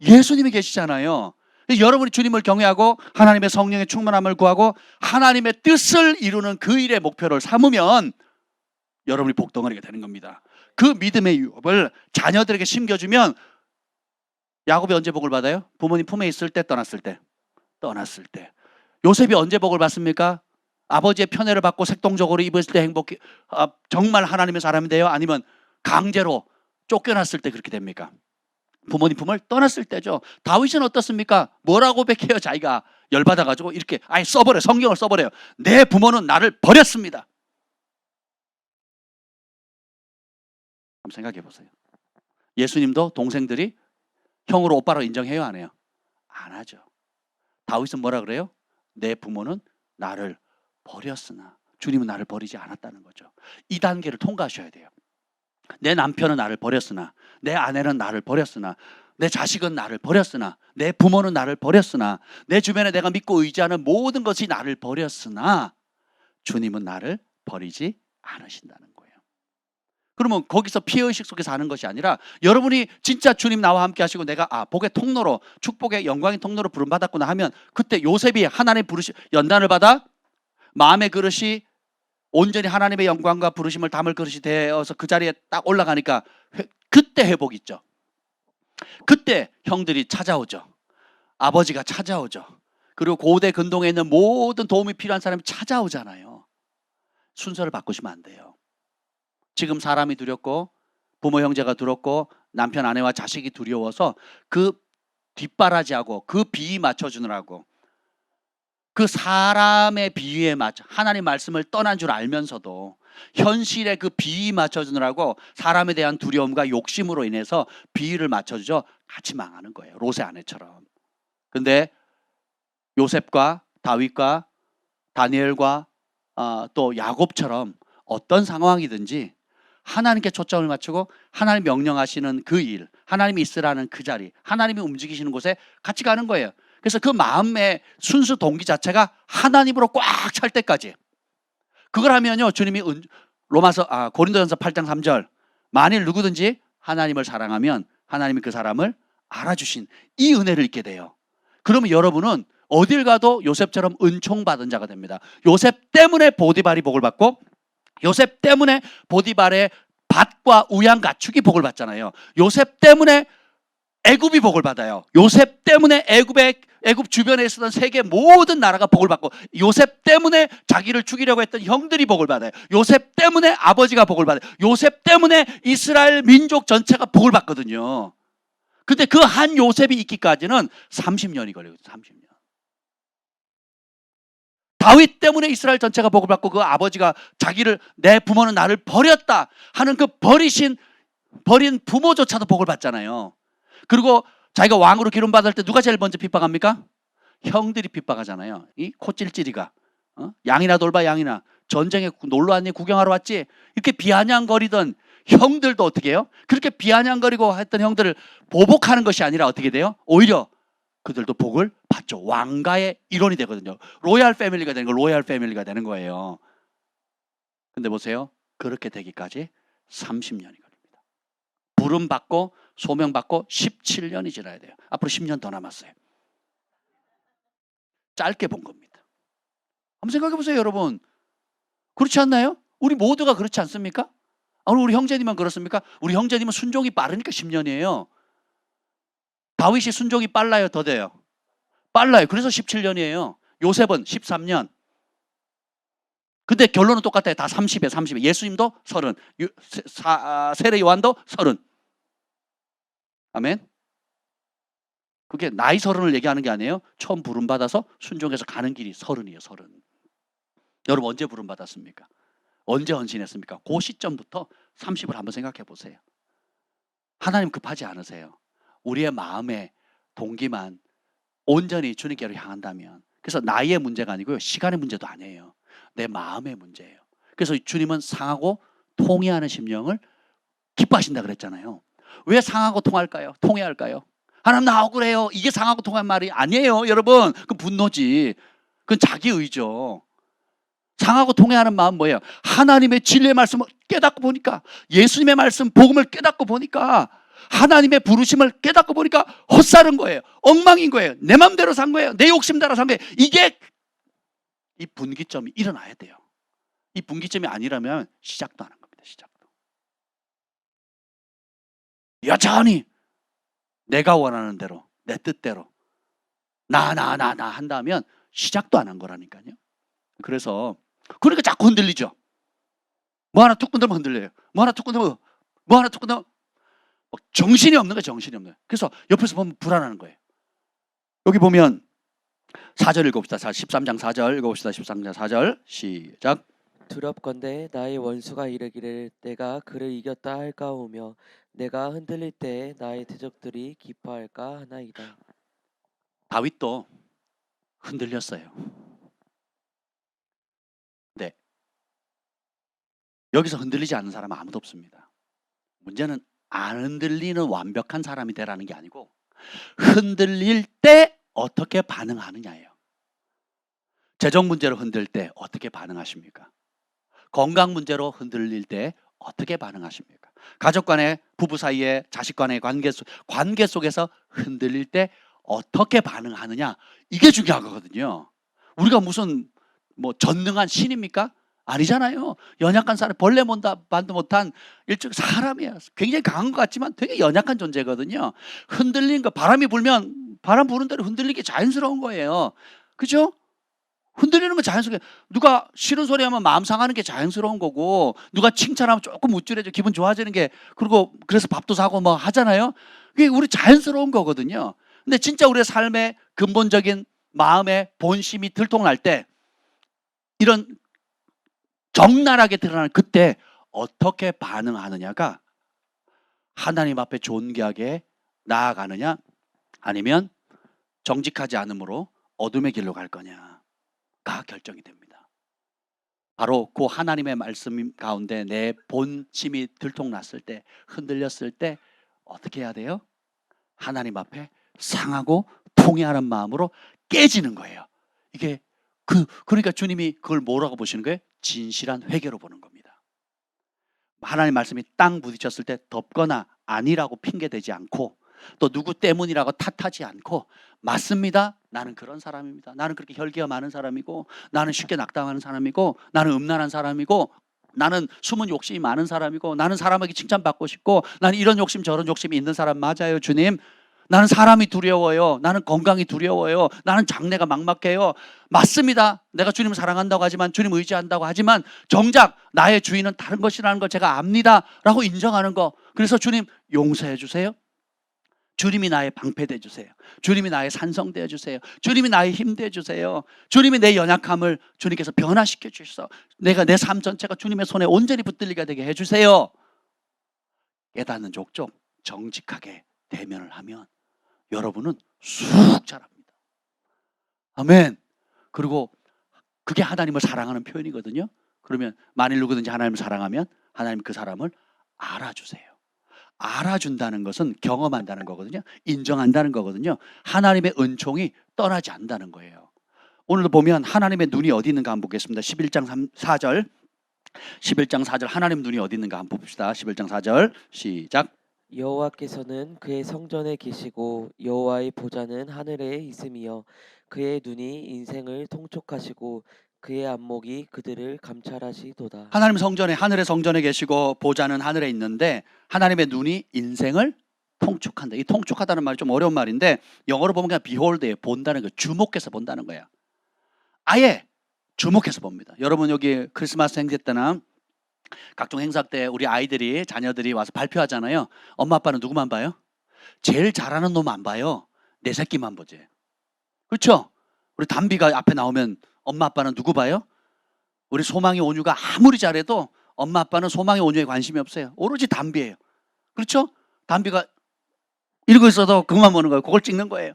예수님이 계시잖아요. 여러분이 주님을 경외하고 하나님의 성령의 충만함을 구하고 하나님의 뜻을 이루는 그 일의 목표를 삼으면 여러분이 복덩어리가 되는 겁니다. 그 믿음의 유업을 자녀들에게 심겨주면, 야곱이 언제 복을 받아요? 부모님 품에 있을 때, 떠났을 때? 떠났을 때. 요셉이 언제 복을 받습니까? 아버지의 편애를 받고 색동적으로 입었을 때 행복해, 정말 하나님의 사람이 돼요? 아니면 강제로 쫓겨났을 때 그렇게 됩니까? 부모님 품을 떠났을 때죠. 다윗은 어떻습니까? 뭐라고 고백해요? 자기가 열받아가지고 이렇게 아예 써버려요. 성경을 써버려요. 내 부모는 나를 버렸습니다. 한번 생각해 보세요. 예수님도 동생들이 형으로 오빠로 인정해요? 안 해요? 안 하죠. 다윗은 뭐라 그래요? 내 부모는 나를 버렸으나 주님은 나를 버리지 않았다는 거죠. 이 단계를 통과하셔야 돼요. 내 남편은 나를 버렸으나, 내 아내는 나를 버렸으나, 내 자식은 나를 버렸으나, 내 부모는 나를 버렸으나, 내 주변에 내가 믿고 의지하는 모든 것이 나를 버렸으나 주님은 나를 버리지 않으신다는 거예요. 그러면 거기서 피해의식 속에서 하는 것이 아니라 여러분이 진짜 주님 나와 함께 하시고 내가 복의 통로로, 축복의 영광의 통로로 부름받았구나 하면 그때 요셉이 하나님 부르시 연단을 받아 마음의 그릇이 온전히 하나님의 영광과 부르심을 담을 그릇이 되어서 그 자리에 딱 올라가니까 그때 회복이 있죠. 그때 형들이 찾아오죠. 아버지가 찾아오죠. 그리고 고대 근동에 있는 모든 도움이 필요한 사람이 찾아오잖아요. 순서를 바꾸시면 안 돼요. 지금 사람이 두렵고 부모 형제가 두렵고 남편 아내와 자식이 두려워서 그 뒷바라지하고 그 비위 맞춰주느라고 그 사람의 비위에 맞춰 하나님 말씀을 떠난 줄 알면서도 현실의 그 비위 맞춰주느라고 사람에 대한 두려움과 욕심으로 인해서 비위를 맞춰주죠. 같이 망하는 거예요. 롯의 아내처럼. 근데 요셉과 다윗과 다니엘과 또 야곱처럼 어떤 상황이든지 하나님께 초점을 맞추고 하나님 명령하시는 그 일, 하나님이 있으라는 그 자리, 하나님이 움직이시는 곳에 같이 가는 거예요. 그래서 그 마음의 순수 동기 자체가 하나님으로 꽉 찰 때까지. 그걸 하면요, 주님이 고린도전서 8장 3절 만일 누구든지 하나님을 사랑하면 하나님이 그 사람을 알아주신 이 은혜를 잊게 돼요. 그러면 여러분은 어딜 가도 요셉처럼 은총받은 자가 됩니다. 요셉 때문에 보디발이 복을 받고 요셉 때문에 보디발의 밭과 우양 가축이 복을 받잖아요. 요셉 때문에 애굽이 복을 받아요. 요셉 때문에 애굽 주변에 있었던 세계 모든 나라가 복을 받고 요셉 때문에 자기를 죽이려고 했던 형들이 복을 받아요. 요셉 때문에 아버지가 복을 받아요. 요셉 때문에 이스라엘 민족 전체가 복을 받거든요. 근데 그 한 요셉이 있기까지는 30년이 걸려요. 30년. 다윗 때문에 이스라엘 전체가 복을 받고 그 아버지가 자기를 내 부모는 나를 버렸다 하는 그 버린 부모조차도 복을 받잖아요. 그리고 자기가 왕으로 기름 받을 때 누가 제일 먼저 핍박합니까? 형들이 핍박하잖아요. 이 코찔찔이가 양이나 돌봐 양이나 전쟁에 놀러 왔니 구경하러 왔지 이렇게 비아냥거리던 형들도 어떻게 해요? 그렇게 비아냥거리고 했던 형들을 보복하는 것이 아니라 어떻게 돼요? 오히려 그들도 복을 받죠. 왕가의 일원이 되거든요. 로얄 패밀리가 되는 거, 로얄 패밀리가 되는 거예요. 근데 보세요. 그렇게 되기까지 30년이 걸립니다. 부름 받고 소명 받고 17년이 지나야 돼요. 앞으로 10년 더 남았어요. 짧게 본 겁니다. 한번 생각해 보세요, 여러분. 그렇지 않나요? 우리 모두가 그렇지 않습니까? 우리 형제님은 그렇습니까? 우리 형제님은 순종이 빠르니까 10년이에요. 다윗이 순종이 빨라요, 더뎌요? 빨라요. 그래서 17년이에요. 요셉은 13년. 근데 결론은 똑같아요. 다 30에 30에. 예수님도 30. 세례 요한도 30. 아멘. 그게 나이 30을 얘기하는 게 아니에요. 처음 부름받아서 순종해서 가는 길이 30이에요. 30. 여러분 언제 부름받았습니까? 언제 헌신했습니까? 그 시점부터 30을 한번 생각해 보세요. 하나님 급하지 않으세요. 우리의 마음의 동기만 온전히 주님께로 향한다면, 그래서 나이의 문제가 아니고요, 시간의 문제도 아니에요. 내 마음의 문제예요. 그래서 주님은 상하고 통해하는 심령을 기뻐하신다 그랬잖아요. 왜 상하고 통해할까요? 하나님 나 억울해요. 이게 상하고 통한 말이 아니에요, 여러분. 그건 분노지. 그건 자기 의죠. 상하고 통해하는 마음 뭐예요? 하나님의 진리의 말씀을 깨닫고 보니까, 예수님의 말씀 복음을 깨닫고 보니까, 하나님의 부르심을 깨닫고 보니까 헛살은 거예요. 엉망인 거예요. 내 마음대로 산 거예요. 내 욕심 따라 산 거예요. 이게 이 분기점이 일어나야 돼요. 이 분기점이 아니라면 시작도 안 한 겁니다. 시작도. 여전히 내가 원하는 대로, 내 뜻대로 나 한다면 시작도 안 한 거라니까요. 그래서 그러니까 자꾸 흔들리죠. 뭐 하나 툭 건드면 흔들려요. 뭐 하나 툭 건드면 뭐 하나 툭 건드면 정신이 없는 거예요. 정신이 없는 거예요. 그래서 옆에서 보면 불안하는 거예요. 여기 보면 4절 읽어봅시다. 13장 4절 읽어봅시다. 13장 4절 시작. 두렵건대 나의 원수가 이르기를 내가 그를 이겼다 할까오며 내가 흔들릴 때 나의 대적들이 기뻐할까 하나이다. 다윗도 흔들렸어요. 네. 여기서 흔들리지 않는 사람은 아무도 없습니다. 문제는 안 흔들리는 완벽한 사람이 되라는 게 아니고 흔들릴 때 어떻게 반응하느냐예요. 재정 문제로 흔들 때 어떻게 반응하십니까? 건강 문제로 흔들릴 때 어떻게 반응하십니까? 가족 간의, 부부 사이에, 자식 간의 관계 속에서 흔들릴 때 어떻게 반응하느냐, 이게 중요한 거거든요. 우리가 무슨 뭐 전능한 신입니까? 아니잖아요. 연약한 사람, 벌레 만도 못한 일종 사람이에요. 굉장히 강한 것 같지만 되게 연약한 존재거든요. 흔들린 거, 바람이 불면 바람 부는 대로 흔들리기 자연스러운 거예요. 그죠? 흔들리는 건 자연스럽게, 누가 싫은 소리 하면 마음 상하는 게 자연스러운 거고, 누가 칭찬하면 조금 우쭐해져 기분 좋아지는 게, 그리고 그래서 밥도 사고 뭐 하잖아요. 그게 우리 자연스러운 거거든요. 근데 진짜 우리의 삶의 근본적인 마음의 본심이 들통날 때, 이런 적나라하게 드러나는 그때 어떻게 반응하느냐가 하나님 앞에 존귀하게 나아가느냐, 아니면 정직하지 않으므로 어둠의 길로 갈 거냐가 결정이 됩니다. 바로 그 하나님의 말씀 가운데 내 본심이 들통났을 때, 흔들렸을 때 어떻게 해야 돼요? 하나님 앞에 상하고 통회하는 마음으로 깨지는 거예요. 이게 그러니까 주님이 그걸 뭐라고 보시는 거예요? 진실한 회개로 보는 겁니다. 하나님 말씀이 땅 부딪혔을 때 덮거나 아니라고 핑계대지 않고, 또 누구 때문이라고 탓하지 않고, 맞습니다. 나는 그런 사람입니다. 나는 그렇게 혈기가 많은 사람이고, 나는 쉽게 낙담하는 사람이고, 나는 음란한 사람이고, 나는 숨은 욕심이 많은 사람이고, 나는 사람에게 칭찬받고 싶고, 나는 이런 욕심 저런 욕심이 있는 사람 맞아요, 주님. 나는 사람이 두려워요. 나는 건강이 두려워요. 나는 장래가 막막해요. 맞습니다. 내가 주님을 사랑한다고 하지만, 주님 의지한다고 하지만, 정작 나의 주인은 다른 것이라는 걸 제가 압니다 라고 인정하는 거. 그래서 주님 용서해 주세요. 주님이 나의 방패 되어주세요. 주님이 나의 산성 되어주세요. 주님이 나의 힘 되어주세요. 주님이 내 연약함을 주님께서 변화시켜 주셔서 내가 내 삶 전체가 주님의 손에 온전히 붙들리게 되게 해주세요. 깨닫는 족족 정직하게 대면을 하면 여러분은 쑥 자랍니다. 아멘. 그리고 그게 하나님을 사랑하는 표현이거든요. 그러면 만일 누구든지 하나님을 사랑하면 하나님 그 사람을 알아주세요. 알아준다는 것은 경험한다는 거거든요. 인정한다는 거거든요. 하나님의 은총이 떠나지 않는다는 거예요. 오늘도 보면 하나님의 눈이 어디 있는가 한번 보겠습니다. 11장 4절 11장 4절 하나님 눈이 어디 있는가 한번 봅시다. 11장 4절 시작. 여호와께서는 그의 성전에 계시고 여호와의 보좌는 하늘에 있음이여 그의 눈이 인생을 통촉하시고 그의 안목이 그들을 감찰하시도다. 하나님 성전에, 하늘의 성전에 계시고 보좌는 하늘에 있는데 하나님의 눈이 인생을 통촉한다. 이 통촉하다는 말이 좀 어려운 말인데 영어로 보면 그냥 behold예요. 본다는 거, 주목해서 본다는 거야. 아예 주목해서 봅니다. 여러분 여기 크리스마스 행사 때나 각종 행사 때 우리 아이들이, 자녀들이 와서 발표하잖아요. 엄마 아빠는 누구만 봐요? 제일 잘하는 놈 안 봐요. 내 새끼만 보지. 그렇죠? 우리 담비가 앞에 나오면 엄마 아빠는 누구 봐요? 우리 소망이 온유가 아무리 잘해도 엄마 아빠는 소망이 온유에 관심이 없어요. 오로지 담비예요. 그렇죠? 담비가 이러고 있어도 그만 보는 거예요. 그걸 찍는 거예요.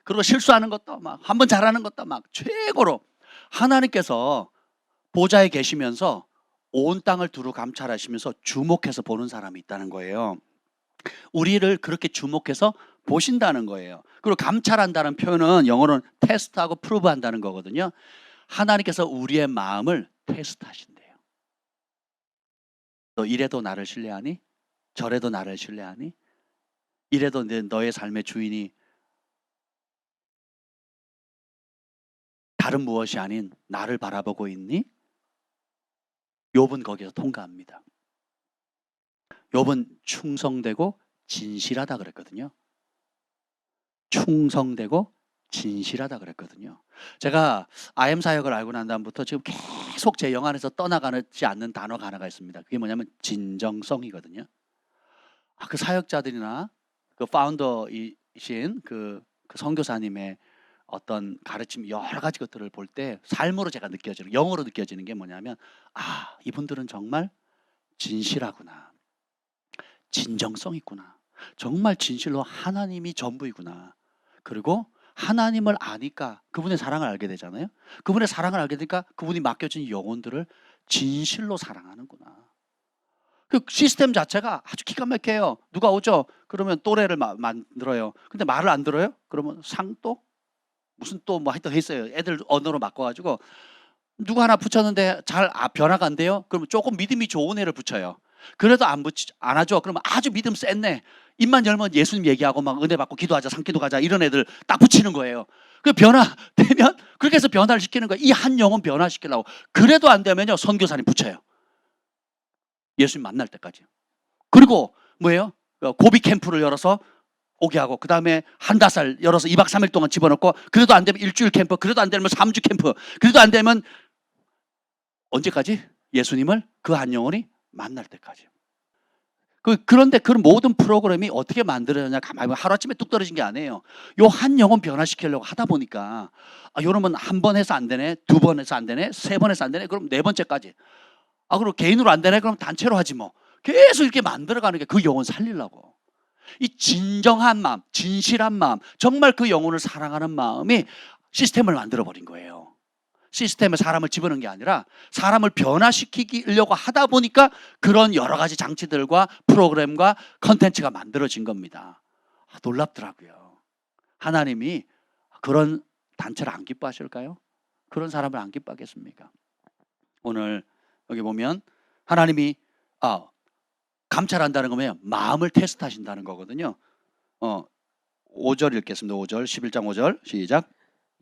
그리고 실수하는 것도 막, 한번 잘하는 것도 막 최고로. 하나님께서 보좌에 계시면서 온 땅을 두루 감찰하시면서 주목해서 보는 사람이 있다는 거예요. 우리를 그렇게 주목해서 보신다는 거예요. 그리고 감찰한다는 표현은 영어로는 테스트하고 프루브한다는 거거든요. 하나님께서 우리의 마음을 테스트하신대요. 너 이래도 나를 신뢰하니? 저래도 나를 신뢰하니? 이래도 너의 삶의 주인이 다른 무엇이 아닌 나를 바라보고 있니? 욥은 거기서 통과합니다. 욥은 충성되고 진실하다 그랬거든요. 충성되고 진실하다 그랬거든요. 제가 IM 사역을 알고 난 다음부터 지금 계속 제 영 안에서 떠나가지 않는 단어가 하나가 있습니다. 그게 뭐냐면 진정성이거든요. 그 사역자들이나 그 파운더이신 그 선교사님의 어떤 가르침 여러 가지 것들을 볼 때 삶으로 제가 느껴지는, 영어로 느껴지는 게 뭐냐면, 이분들은 정말 진실하구나. 진정성 있구나. 정말 진실로 하나님이 전부이구나. 그리고 하나님을 아니까 그분의 사랑을 알게 되잖아요. 그분의 사랑을 알게 되니까 그분이 맡겨진 영혼들을 진실로 사랑하는구나. 그 시스템 자체가 아주 기가 막혀요. 누가 오죠? 그러면 또래를 만들어요. 근데 말을 안 들어요? 그러면 상또? 무슨 또 뭐 하여튼 했어요. 애들 언어로 바꿔가지고 누구 하나 붙였는데 잘 변화가 안 돼요? 그러면 조금 믿음이 좋은 애를 붙여요. 그래도 안 하죠. 그러면 아주 믿음 센네. 입만 열면 예수님 얘기하고 막 은혜 받고 기도하자, 상기도 가자 이런 애들 딱 붙이는 거예요. 그 변화되면 그렇게 해서 변화를 시키는 거예요. 이 한 영혼 변화시키려고. 그래도 안 되면요 선교사님 붙여요. 예수님 만날 때까지. 그리고 뭐예요? 고비 캠프를 열어서 오게 하고 그 다음에 한다살 열어서 2박 3일 동안 집어넣고 그래도 안 되면 일주일 캠프, 그래도 안 되면 3주 캠프, 그래도 안 되면 언제까지? 예수님을 그 한 영혼이 만날 때까지. 그런데 그런 모든 프로그램이 어떻게 만들어졌냐? 가만히 보면 하루아침에 뚝 떨어진 게 아니에요. 요 한 영혼 변화시키려고 하다 보니까 요러면 한 번 해서 안 되네, 두 번 해서 안 되네, 세 번 해서 안 되네, 그럼 네 번째까지. 그리고 개인으로 안 되네, 그럼 단체로 하지 뭐. 계속 이렇게 만들어가는 게 그 영혼 살리려고. 이 진정한 마음, 진실한 마음, 정말 그 영혼을 사랑하는 마음이 시스템을 만들어버린 거예요. 시스템에 사람을 집어넣은 게 아니라 사람을 변화시키려고 하다 보니까 그런 여러 가지 장치들과 프로그램과 컨텐츠가 만들어진 겁니다. 놀랍더라고요. 하나님이 그런 단체를 안 기뻐하실까요? 그런 사람을 안 기뻐하겠습니까? 오늘 여기 보면 하나님이 감찰한다는 거면 마음을 테스트하신다는 거거든요. 5절 읽겠습니다. 5절, 11장 5절 시작.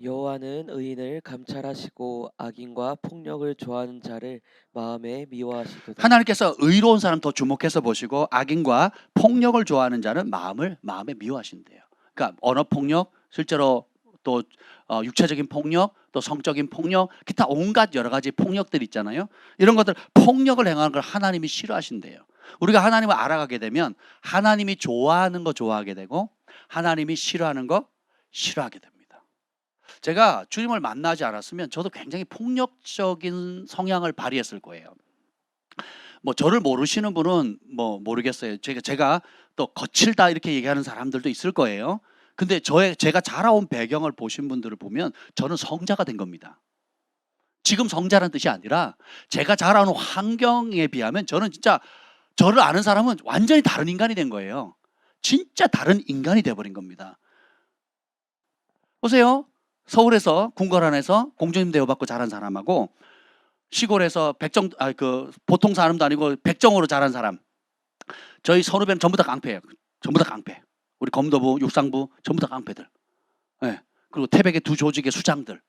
여호와는 의인을 감찰하시고 악인과 폭력을 좋아하는 자를 마음에 미워하시도다. 하나님께서 의로운 사람 더 주목해서 보시고 악인과 폭력을 좋아하는 자는 마음에 미워하신대요. 그러니까 언어 폭력, 실제로 또 육체적인 폭력, 또 성적인 폭력, 기타 온갖 여러 가지 폭력들 있잖아요. 이런 것들 폭력을 행하는 걸 하나님이 싫어하신대요. 우리가 하나님을 알아가게 되면 하나님이 좋아하는 거 좋아하게 되고 하나님이 싫어하는 거 싫어하게 됩니다. 제가 주님을 만나지 않았으면 저도 굉장히 폭력적인 성향을 발휘했을 거예요. 뭐 저를 모르시는 분은 뭐 모르겠어요. 제가 또 거칠다 이렇게 얘기하는 사람들도 있을 거예요. 근데 제가 자라온 배경을 보신 분들을 보면 저는 성자가 된 겁니다. 지금 성자라는 뜻이 아니라 제가 자라온 환경에 비하면 저는 진짜 저를 아는 사람은 완전히 다른 인간이 된 거예요. 진짜 다른 인간이 돼버린 겁니다. 보세요. 서울에서 궁궐안에서 공주님 대우받고 자란 사람하고 시골에서 보통 사람도 아니고 백정으로 자란 사람. 저희 선후배는 전부 다 깡패예요. 전부 다 깡패. 우리 검도부, 육상부 전부 다 깡패들. 네. 그리고 태백의 두 조직의 수장들.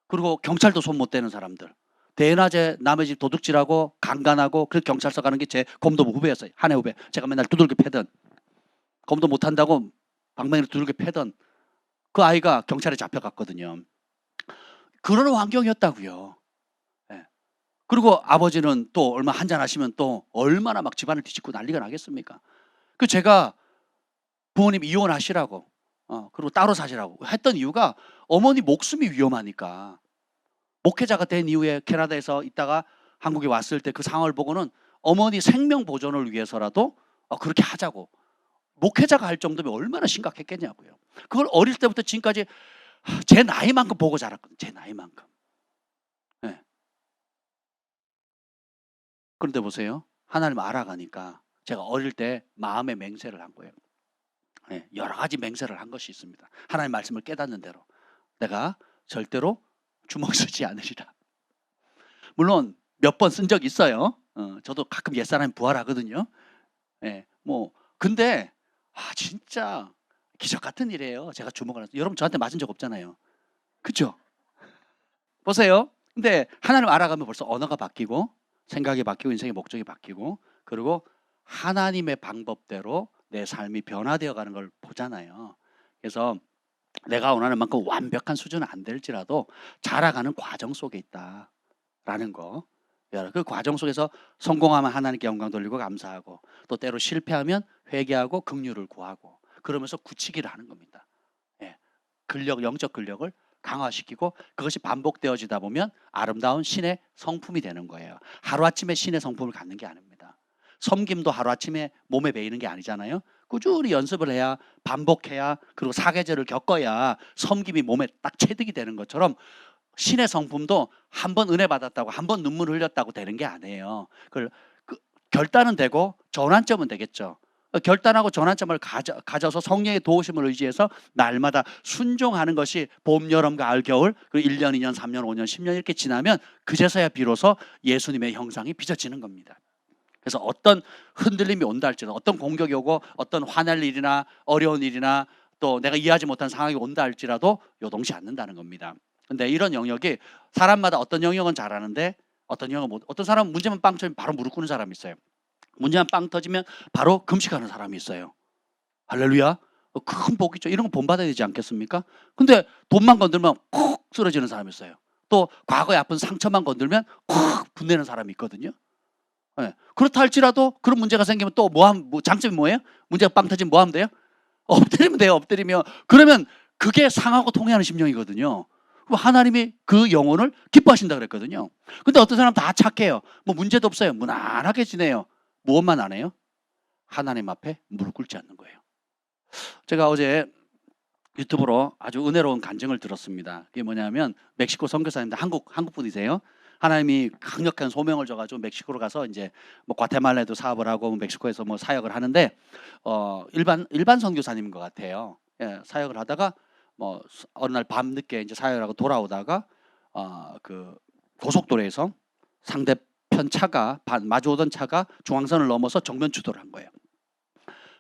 그리고 경찰도 손 못 대는 사람들. 대낮에 남의 집 도둑질하고 강간하고 그 경찰서 가는 게 제 검도부 후배였어요. 한 해 후배. 제가 맨날 두들겨 패던. 검도 못한다고 방망이로 두들겨 패던 그 아이가 경찰에 잡혀갔거든요. 그런 환경이었다고요. 네. 그리고 아버지는 또 얼마 한잔 하시면 또 얼마나 막 집안을 뒤집고 난리가 나겠습니까? 제가 부모님 이혼하시라고 그리고 따로 사시라고 했던 이유가 어머니 목숨이 위험하니까. 목회자가 된 이후에 캐나다에서 있다가 한국에 왔을 때 그 상황을 보고는 어머니 생명 보존을 위해서라도 그렇게 하자고. 목회자가 할 정도면 얼마나 심각했겠냐고요. 그걸 어릴 때부터 지금까지 제 나이만큼 보고 자랐거든요. 제 나이만큼. 네. 그런데 보세요. 하나님 알아가니까 제가 어릴 때 마음의 맹세를 한 거예요. 네. 여러 가지 맹세를 한 것이 있습니다. 하나님 말씀을 깨닫는 대로 내가 절대로 주먹 쓰지 않으리라. 물론 몇 번 쓴 적 있어요. 저도 가끔 옛사람이 부활하거든요. 네. 근데 진짜 기적 같은 일이에요. 제가 주먹을 해서. 여러분 저한테 맞은 적 없잖아요. 그렇죠? 보세요. 근데 하나님 알아가면 벌써 언어가 바뀌고 생각이 바뀌고 인생의 목적이 바뀌고 그리고 하나님의 방법대로 내 삶이 변화되어 가는 걸 보잖아요. 그래서 내가 원하는 만큼 완벽한 수준은 안 될지라도 자라가는 과정 속에 있다라는 거. 그 과정 속에서 성공하면 하나님께 영광 돌리고 감사하고, 또 때로 실패하면 회개하고 긍휼을 구하고, 그러면서 굳히기를 하는 겁니다. 예. 영적 근력을 강화시키고, 그것이 반복되어지다 보면 아름다운 신의 성품이 되는 거예요. 하루아침에 신의 성품을 갖는 게 아닙니다. 섬김도 하루아침에 몸에 배이는 게 아니잖아요. 꾸준히 연습을 해야, 반복해야, 그리고 사계절을 겪어야 섬김이 몸에 딱 체득이 되는 것처럼, 신의 성품도 한 번 은혜 받았다고, 한 번 눈물 흘렸다고 되는 게 아니에요. 결단은 되고 전환점은 되겠죠. 결단하고 전환점을 가져서 성령의 도우심을 의지해서 날마다 순종하는 것이 봄, 여름, 가을, 겨울, 그리고 1년, 2년, 3년, 5년, 10년 이렇게 지나면 그제서야 비로소 예수님의 형상이 빚어지는 겁니다. 그래서 어떤 흔들림이 온다 할지라도, 어떤 공격이 오고 어떤 화날 일이나 어려운 일이나 또 내가 이해하지 못한 상황이 온다 할지라도 요동치 않는다는 겁니다. 근데 이런 영역이 사람마다 어떤 영역은 잘하는데 어떤 영역은 못. 어떤 사람은 문제만 빵 터지면 바로 무릎 꿇는 사람이 있어요. 문제만 빵 터지면 바로 금식하는 사람이 있어요. 할렐루야. 큰 복이죠. 이런 거 본받아야 되지 않겠습니까? 근데 돈만 건들면 콕 쓰러지는 사람이 있어요. 또 과거에 아픈 상처만 건들면 콕 분내는 사람이 있거든요. 네. 그렇다 할지라도 그런 문제가 생기면 또 장점이 뭐예요? 문제가 빵 터지면 뭐 하면 돼요? 엎드리면 돼요. 엎드리면. 그러면 그게 상하고 통해하는 심령이거든요. 하나님이 그 영혼을 기뻐하신다 그랬거든요. 근데 어떤 사람 다 착해요. 뭐 문제도 없어요. 무난하게 지내요. 무엇만 안 해요? 하나님 앞에 무릎 꿇지 않는 거예요. 제가 어제 유튜브로 아주 은혜로운 간증을 들었습니다. 그게 뭐냐면, 멕시코 선교사님들, 한국 분이세요. 하나님이 강력한 소명을 줘가지고 멕시코로 가서 이제 뭐 과테말라에도 사업을 하고 멕시코에서 뭐 사역을 하는데, 일반 선교사님인 것 같아요. 예, 사역을 하다가 뭐 어느 날 밤 늦게 이제 사역을 하고 돌아오다가 그 고속도로에서 상대편 차가 마주오던 차가 중앙선을 넘어서 정면 추돌을 한 거예요.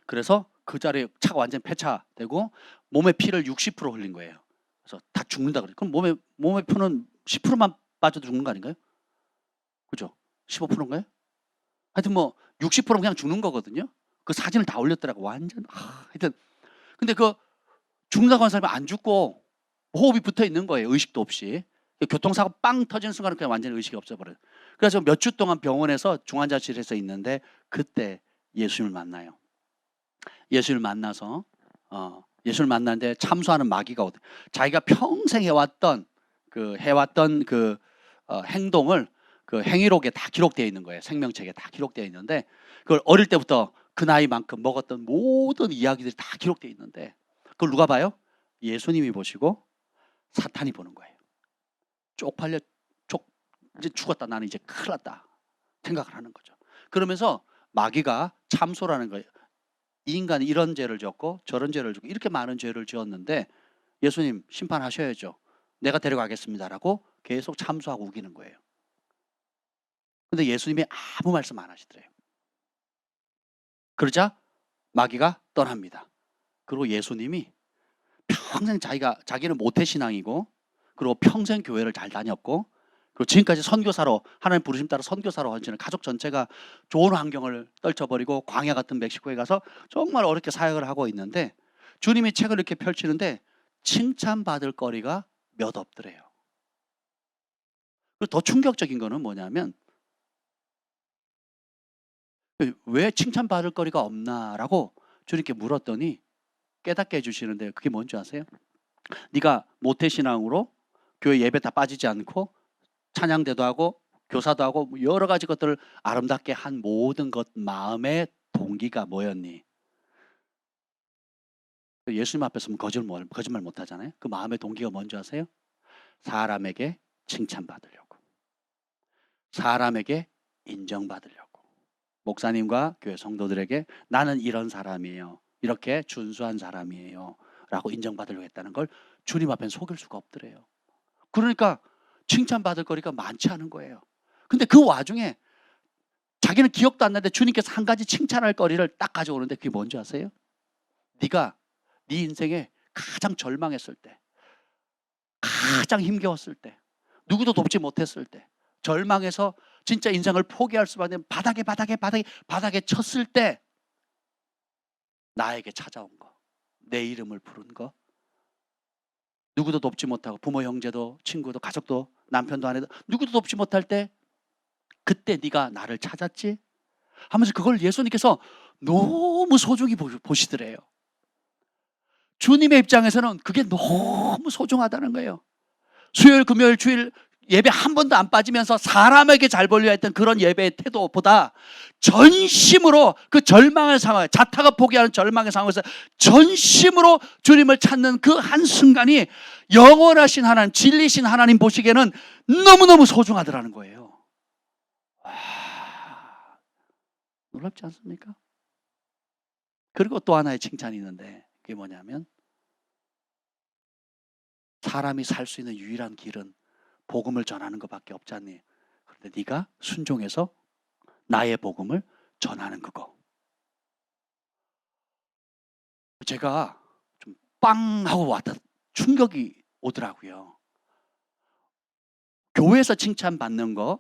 그래서 그 자리에 차가 완전 폐차되고 몸에 피를 60% 흘린 거예요. 그래서 다 죽는다 그래. 그럼 몸에 피는 10%만 빠져도 죽는 거 아닌가요? 그죠? 15%인가요? 하여튼 뭐 60%는 그냥 죽는 거거든요. 그 사진을 다 올렸더라고. 완전 하여튼. 근데 그 죽는다고 하는 사람이 안 죽고 호흡이 붙어 있는 거예요. 의식도 없이. 교통사고 빵 터지는 순간은 그냥 완전히 의식이 없어버려요. 그래서 몇 주 동안 병원에서 중환자실에서 있는데, 그때 예수님을 만나요. 예수를 만나서 예수를 만났는데 참소하는 마귀가 오대. 자기가 평생 해왔던 그 행동을 그 행위록에 다 기록되어 있는 거예요. 생명책에 다 기록되어 있는데, 그걸 어릴 때부터 그 나이만큼 먹었던 모든 이야기들이 다 기록되어 있는데, 그걸 누가 봐요? 예수님이 보시고 사탄이 보는 거예요. 쪽팔려, 이제 죽었다, 나는 이제 큰일 났다 생각을 하는 거죠. 그러면서 마귀가 참소라는 거예요. 이 인간이 이런 죄를 지었고 저런 죄를 지고 이렇게 많은 죄를 지었는데 예수님 심판하셔야죠. 내가 데려가겠습니다라고 계속 참소하고 우기는 거예요. 근데 예수님이 아무 말씀 안 하시더래요. 그러자 마귀가 떠납니다. 그리고 예수님이 평생 자기는 모태신앙이고, 그리고 평생 교회를 잘 다녔고, 그리고 지금까지 선교사로, 하나님 부르심 따라 선교사로 헌신을, 가족 전체가 좋은 환경을 떨쳐버리고 광야 같은 멕시코에 가서 정말 어렵게 사역을 하고 있는데, 주님이 책을 이렇게 펼치는데 칭찬받을 거리가 몇 없더래요. 그리고 더 충격적인 거는 뭐냐면, 왜 칭찬받을 거리가 없나라고 주님께 물었더니 깨닫게 해주시는데, 그게 뭔지 아세요? 네가 모태신앙으로 교회 예배 다 빠지지 않고 찬양대도 하고 교사도 하고 여러 가지 것들을 아름답게 한 모든 것 마음의 동기가 뭐였니? 예수님 앞에서는 거짓말 못 하잖아요. 그 마음의 동기가 뭔지 아세요? 사람에게 칭찬받으려고, 사람에게 인정받으려고, 목사님과 교회 성도들에게 나는 이런 사람이에요, 이렇게 준수한 사람이에요 라고 인정받으려고 했다는 걸 주님 앞엔 속일 수가 없더래요. 그러니까 칭찬받을 거리가 많지 않은 거예요. 근데 그 와중에 자기는 기억도 안 나는데 주님께서 한 가지 칭찬할 거리를 딱 가져오는데, 그게 뭔지 아세요? 네가 네 인생에 가장 절망했을 때, 가장 힘겨웠을 때, 누구도 돕지 못했을 때, 절망해서 진짜 인생을 포기할 수밖에 없는 바닥에 쳤을 때 나에게 찾아온 거, 내 이름을 부른 거, 누구도 돕지 못하고 부모, 형제도, 친구도, 가족도, 남편도, 아내도 누구도 돕지 못할 때 그때 네가 나를 찾았지? 하면서 그걸 예수님께서 너무 소중히 보시더래요. 주님의 입장에서는 그게 너무 소중하다는 거예요. 수요일, 금요일, 주일 예배 한 번도 안 빠지면서 사람에게 잘 보려고 했던 그런 예배의 태도보다 전심으로 그 절망의 상황, 자타가 포기하는 절망의 상황에서 전심으로 주님을 찾는 그 한순간이 영원하신 하나님, 진리신 하나님 보시기에는 너무너무 소중하더라는 거예요. 와, 놀랍지 않습니까? 그리고 또 하나의 칭찬이 있는데 그게 뭐냐면 사람이 살 수 있는 유일한 길은 복음을 전하는 것밖에 없잖니. 그런데 네가 순종해서 나의 복음을 전하는 그거. 제가 좀 빵 하고 왔다 충격이 오더라고요. 교회에서 칭찬받는 거,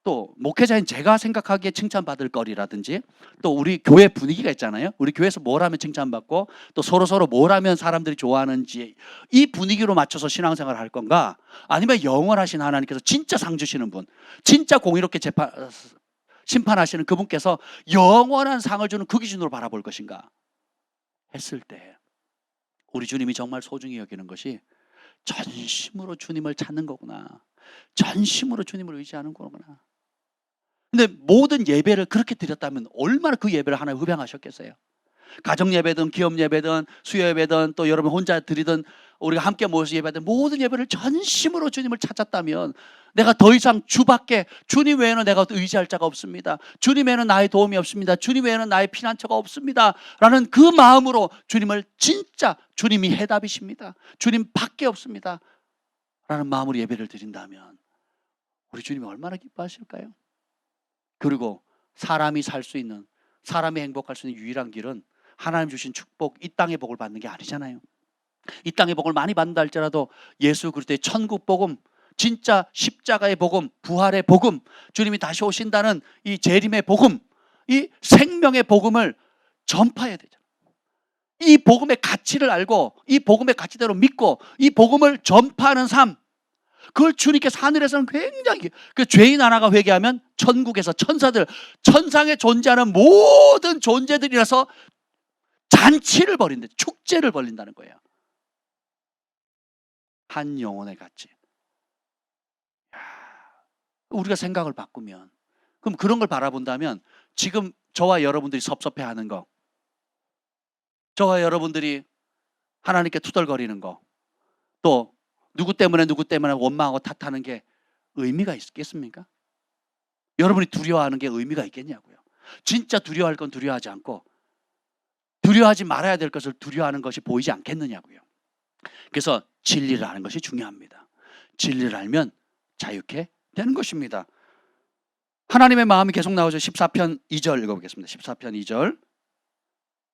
또 목회자인 제가 생각하기에 칭찬받을 거리라든지, 또 우리 교회 분위기가 있잖아요. 우리 교회에서 뭘 하면 칭찬받고 또 서로 뭘 하면 사람들이 좋아하는지, 이 분위기로 맞춰서 신앙생활을 할 건가, 아니면 영원하신 하나님께서 진짜 상 주시는 분, 진짜 공의롭게 심판하시는 그분께서 영원한 상을 주는 그 기준으로 바라볼 것인가 했을 때 우리 주님이 정말 소중히 여기는 것이 전심으로 주님을 찾는 거구나, 전심으로 주님을 의지하는 거구나. 근데 모든 예배를 그렇게 드렸다면 얼마나 그 예배를 하나님 흡양하셨겠어요. 가정 예배든 기업 예배든 수요 예배든 또 여러분 혼자 드리든 우리가 함께 모여서 예배하든 모든 예배를 전심으로 주님을 찾았다면 내가 더 이상 주밖에, 주님 외에는 내가 의지할 자가 없습니다, 주님 외에는 나의 도움이 없습니다, 주님 외에는 나의 피난처가 없습니다 라는 그 마음으로 주님을 진짜 주님이 해답이십니다, 주님 밖에 없습니다 라는 마음으로 예배를 드린다면 우리 주님이 얼마나 기뻐하실까요? 그리고 사람이 살 수 있는, 사람이 행복할 수 있는 유일한 길은 하나님 주신 축복, 이 땅의 복을 받는 게 아니잖아요. 이 땅의 복을 많이 받는다 할지라도 예수 그리스도의 천국 복음, 진짜 십자가의 복음, 부활의 복음, 주님이 다시 오신다는 이 재림의 복음, 이 생명의 복음을 전파해야 되잖아요. 이 복음의 가치를 알고 이 복음의 가치대로 믿고 이 복음을 전파하는 삶, 그걸 주님께서 하늘에서는 굉장히, 그 죄인 하나가 회개하면 천국에서 천사들, 천상에 존재하는 모든 존재들이라서 잔치를 벌인다, 축제를 벌린다는 거예요. 한 영혼의 가치. 우리가 생각을 바꾸면, 그럼 그런 걸 바라본다면 지금 저와 여러분들이 섭섭해하는 거, 저와 여러분들이 하나님께 투덜거리는 거, 또 누구 때문에 원망하고 탓하는 게 의미가 있겠습니까? 여러분이 두려워하는 게 의미가 있겠냐고요. 진짜 두려워할 건 두려워하지 않고 두려워하지 말아야 될 것을 두려워하는 것이 보이지 않겠느냐고요. 그래서 진리를 아는 것이 중요합니다. 진리를 알면 자유케 되는 것입니다. 하나님의 마음이 계속 나오죠. 14편 2절 읽어보겠습니다. 14편 2절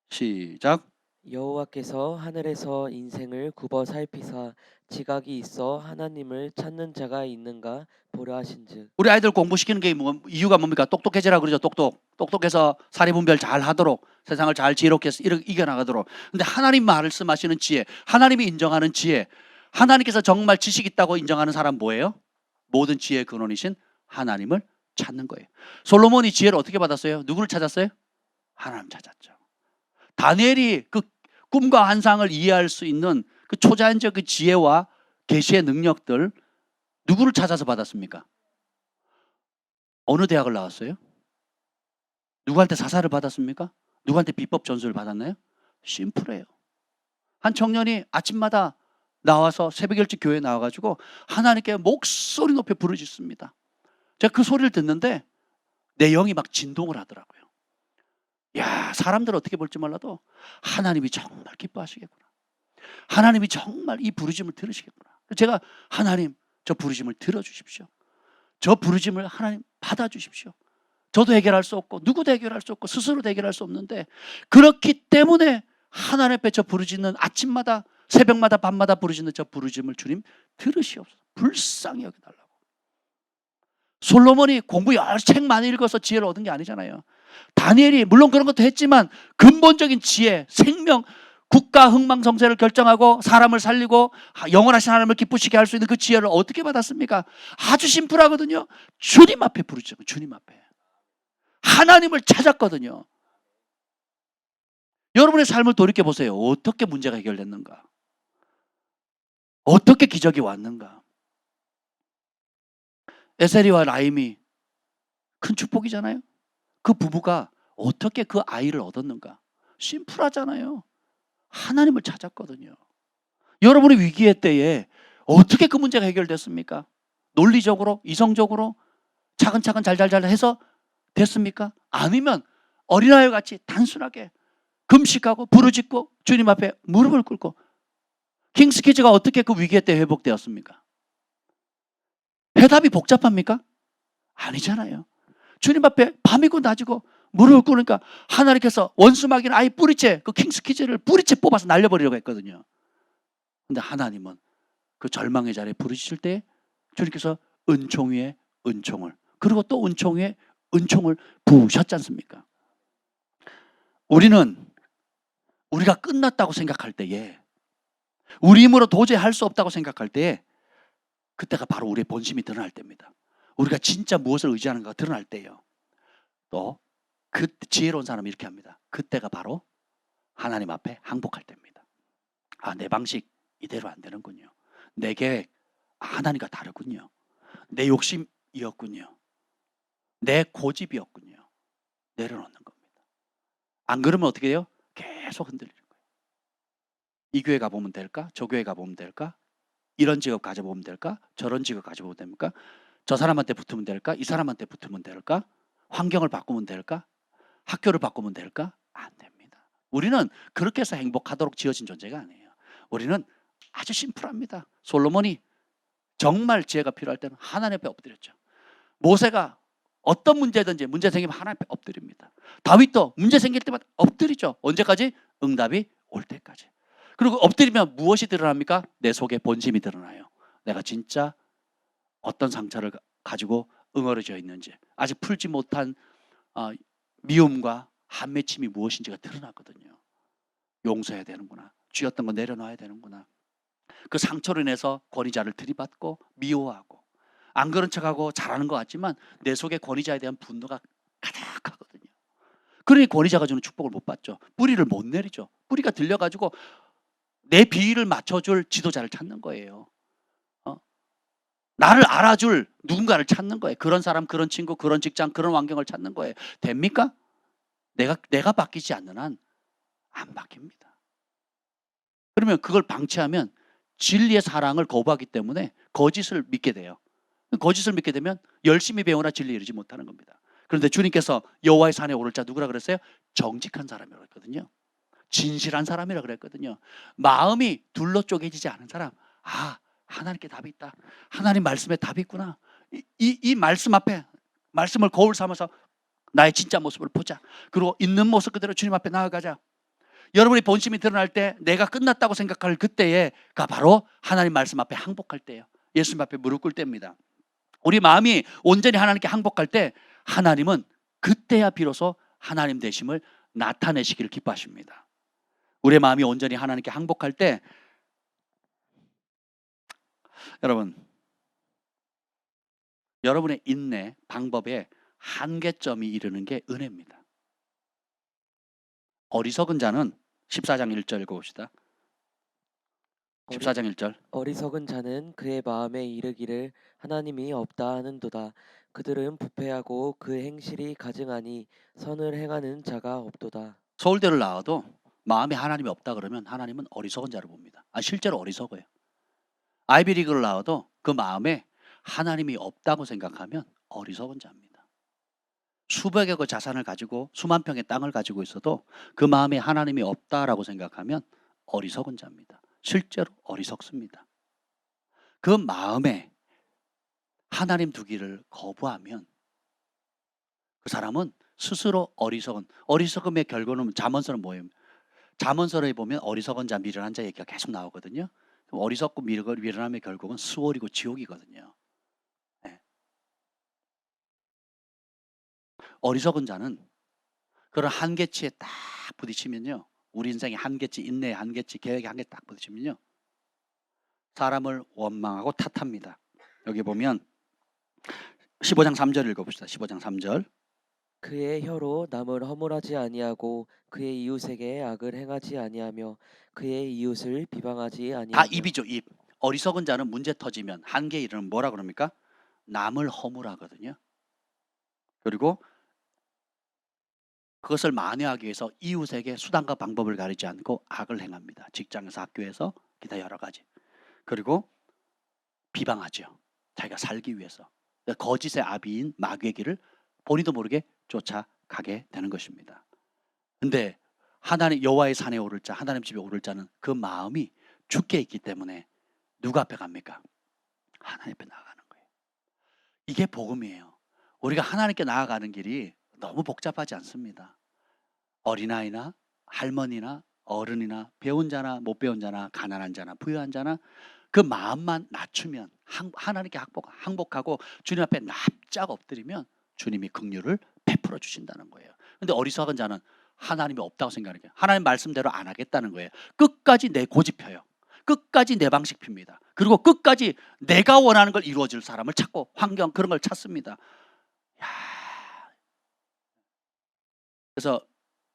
시작. 여호와께서 하늘에서 인생을 굽어 살피사 지각이 있어 하나님을 찾는 자가 있는가 보려 하신즉. 우리 아이들 공부시키는 게 이유가 뭡니까? 똑똑해지라 그러죠. 똑똑해서 사리분별 잘 하도록, 세상을 잘 지혜롭게 이겨나가도록. 근데 하나님 말씀하시는 지혜, 하나님이 인정하는 지혜, 하나님께서 정말 지식 있다고 인정하는 사람 뭐예요? 모든 지혜의 근원이신 하나님을 찾는 거예요. 솔로몬이 지혜를 어떻게 받았어요? 누구를 찾았어요? 하나님 찾았죠. 다니엘이 그 꿈과 환상을 이해할 수 있는 그 초자연적 그 지혜와 계시의 능력들 누구를 찾아서 받았습니까? 어느 대학을 나왔어요? 누구한테 사사를 받았습니까? 누구한테 비법 전수를 받았나요? 심플해요. 한 청년이 아침마다 나와서 새벽 일찍 교회에 나와가지고 하나님께 목소리 높여 부르짖습니다. 제가 그 소리를 듣는데 내 영이 막 진동을 하더라고요. 야, 사람들 어떻게 볼지 몰라도 하나님이 정말 기뻐하시겠구나, 하나님이 정말 이 부르짖음을 들으시겠구나. 제가 하나님, 저 부르짖음을 들어주십시오, 저 부르짖음을 하나님 받아주십시오. 저도 해결할 수 없고 누구도 해결할 수 없고 스스로도 해결할 수 없는데 그렇기 때문에 하나님 앞에 저 부르짖는, 아침마다 새벽마다 밤마다 부르짖는 저 부르짖음을 주님 들으시옵소서. 불쌍히 여겨달라고. 솔로몬이 공부 책 많이 읽어서 지혜를 얻은 게 아니잖아요. 다니엘이 물론 그런 것도 했지만 근본적인 지혜, 생명, 국가 흥망성쇠를 결정하고 사람을 살리고 영원하신 하나님을 기쁘시게 할 수 있는 그 지혜를 어떻게 받았습니까? 아주 심플하거든요. 주님 앞에 부르죠. 주님 앞에. 하나님을 찾았거든요. 여러분의 삶을 돌이켜보세요. 어떻게 문제가 해결됐는가? 어떻게 기적이 왔는가? 에셀이와 라임이 큰 축복이잖아요. 그 부부가 어떻게 그 아이를 얻었는가? 심플하잖아요. 하나님을 찾았거든요. 여러분의 위기의 때에 어떻게 그 문제가 해결됐습니까? 논리적으로, 이성적으로 차근차근 잘잘잘 해서 됐습니까? 아니면 어린아이 같이 단순하게 금식하고 부르짖고 주님 앞에 무릎을 꿇고 킹스키즈가 어떻게 그 위기의 때 회복되었습니까? 해답이 복잡합니까? 아니잖아요. 주님 앞에 밤이고 낮이고 무릎을 꿇으니까 하나님께서 원수막인 아이 뿌리째 그 킹스키즈를 뿌리째 뽑아서 날려버리려고 했거든요. 근데 하나님은 그 절망의 자리에 부르짖을 때 주님께서 은총 위에 은총을 그리고 또 은총 위에 은총을 부으셨지 않습니까? 우리는 우리가 끝났다고 생각할 때에 우리 힘으로 도저히 할 수 없다고 생각할 때에 그때가 바로 우리의 본심이 드러날 때입니다. 우리가 진짜 무엇을 의지하는가 드러날 때예요. 또 그 지혜로운 사람이 이렇게 합니다. 그때가 바로 하나님 앞에 항복할 때입니다. 아, 내 방식 이대로 안 되는군요. 내 계획 하나님과 다르군요. 내 욕심이었군요. 내 고집이었군요. 내려놓는 겁니다. 안 그러면 어떻게 돼요? 계속 흔들리는 거예요. 이 교회 가보면 될까? 저 교회 가보면 될까? 이런 직업 가져보면 될까? 저런 직업 가져보면 됩니까? 저 사람한테 붙으면 될까? 이 사람한테 붙으면 될까? 환경을 바꾸면 될까? 학교를 바꾸면 될까? 안 됩니다. 우리는 그렇게 해서 행복하도록 지어진 존재가 아니에요. 우리는 아주 심플합니다. 솔로몬이 정말 지혜가 필요할 때는 하나님 앞에 엎드렸죠. 모세가 어떤 문제든지 문제 생기면 하나님 앞에 엎드립니다. 다윗도 문제 생길 때마다 엎드리죠. 언제까지? 응답이 올 때까지. 그리고 엎드리면 무엇이 드러납니까? 내 속에 본심이 드러나요. 내가 진짜 어떤 상처를 가지고 응어려져 있는지 아직 풀지 못한 미움과 한맺힘이 무엇인지가 드러나거든요. 용서해야 되는구나. 쥐었던 거 내려놔야 되는구나. 그 상처로 인해서 권위자를 들이받고 미워하고 안 그런 척하고 잘하는 것 같지만 내 속에 권위자에 대한 분노가 가득하거든요. 그러니 권위자가 주는 축복을 못 받죠. 뿌리를 못 내리죠. 뿌리가 들려가지고 내 비위를 맞춰줄 지도자를 찾는 거예요. 나를 알아줄 누군가를 찾는 거예요. 그런 사람, 그런 친구, 그런 직장, 그런 환경을 찾는 거예요. 됩니까? 내가 바뀌지 않는 한 안 바뀝니다. 그러면 그걸 방치하면 진리의 사랑을 거부하기 때문에 거짓을 믿게 돼요. 거짓을 믿게 되면 열심히 배우나 진리에 이르지 못하는 겁니다. 그런데 주님께서 여호와의 산에 오를 자 누구라 그랬어요? 정직한 사람이라고 했거든요. 진실한 사람이라고 그랬거든요. 마음이 둘러 쪼개지지 않은 사람. 아, 하나님께 답이 있다. 하나님 말씀에 답이 있구나. 이 말씀 앞에 말씀을 거울 삼아서 나의 진짜 모습을 보자. 그리고 있는 모습 그대로 주님 앞에 나아가자. 여러분의 본심이 드러날 때 내가 끝났다고 생각할 그때가 바로 하나님 말씀 앞에 항복할 때예요. 예수님 앞에 무릎 꿇을 때입니다. 우리 마음이 온전히 하나님께 항복할 때 하나님은 그때야 비로소 하나님 되심을 나타내시기를 기뻐하십니다. 우리의 마음이 온전히 하나님께 항복할 때 여러분의 인내 방법에 한계점이 이르는 게 은혜입니다. 어리석은 자는 14장 1절 읽어봅시다. 14장 1절. 어리석은 자는 그의 마음에 이르기를 하나님이 없다 하는도다. 그들은 부패하고 그 행실이 가증하니 선을 행하는 자가 없도다. 서울대를 나와도 마음에 하나님이 없다 그러면 하나님은 어리석은 자를 봅니다. 실제로 어리석어요. 아이비리그를 나와도 그 마음에 하나님이 없다고 생각하면 어리석은 자입니다. 수백억의 그 자산을 가지고 수만 평의 땅을 가지고 있어도 그 마음에 하나님이 없다라고 생각하면 어리석은 자입니다. 실제로 어리석습니다. 그 마음에 하나님 두기를 거부하면 그 사람은 스스로 어리석음의 결과는 잠언서는 뭐예요? 잠언서에 보면 어리석은 자 미련한 자 얘기가 계속 나오거든요. 어리석고 미련함의 결국은 수월이고 지옥이거든요. 네. 어리석은 자는 그런 한계치에 딱 부딪히면요 우리 인생에 한계치, 인내에 한계치, 계획에 한계 딱 부딪히면요, 사람을 원망하고 탓합니다. 여기 보면 15장 3절 읽어봅시다. 15장 3절. 그의 혀로 남을 허물하지 아니하고 그의 이웃에게 악을 행하지 아니하며 그의 이웃을 비방하지 다 아니하며. 입이죠, 입. 어리석은 자는 문제 터지면 한계에 이르면 뭐라 그럽니까? 남을 허물하거든요. 그리고 그것을 만회하기 위해서 이웃에게 수단과 방법을 가리지 않고 악을 행합니다. 직장에서, 학교에서, 기타 여러 가지. 그리고 비방하죠. 자기가 살기 위해서. 거짓의 아비인 마귀의 길을 본인도 모르게 쫓아가게 되는 것입니다. 근데 하나님 여호와의 산에 오를 자, 하나님 집에 오를 자는 그 마음이 주께 있기 때문에 누가 앞에 갑니까? 하나님 앞에 나아가는 거예요. 이게 복음이에요. 우리가 하나님께 나아가는 길이 너무 복잡하지 않습니다. 어린아이나 할머니나 어른이나 배운 자나 못 배운 자나 가난한 자나 부유한 자나 그 마음만 낮추면, 하나님께 항복하고 주님 앞에 납작 엎드리면 주님이 긍휼을 베풀어 주신다는 거예요. 근데 어리석은 자는 하나님이 없다고 생각하는 거예요. 하나님 말씀대로 안 하겠다는 거예요. 끝까지 고집펴요. 끝까지 내 방식 핍니다. 그리고 끝까지 내가 원하는 걸 이루어질 사람을 찾고 환경 그런 걸 찾습니다. 야. 그래서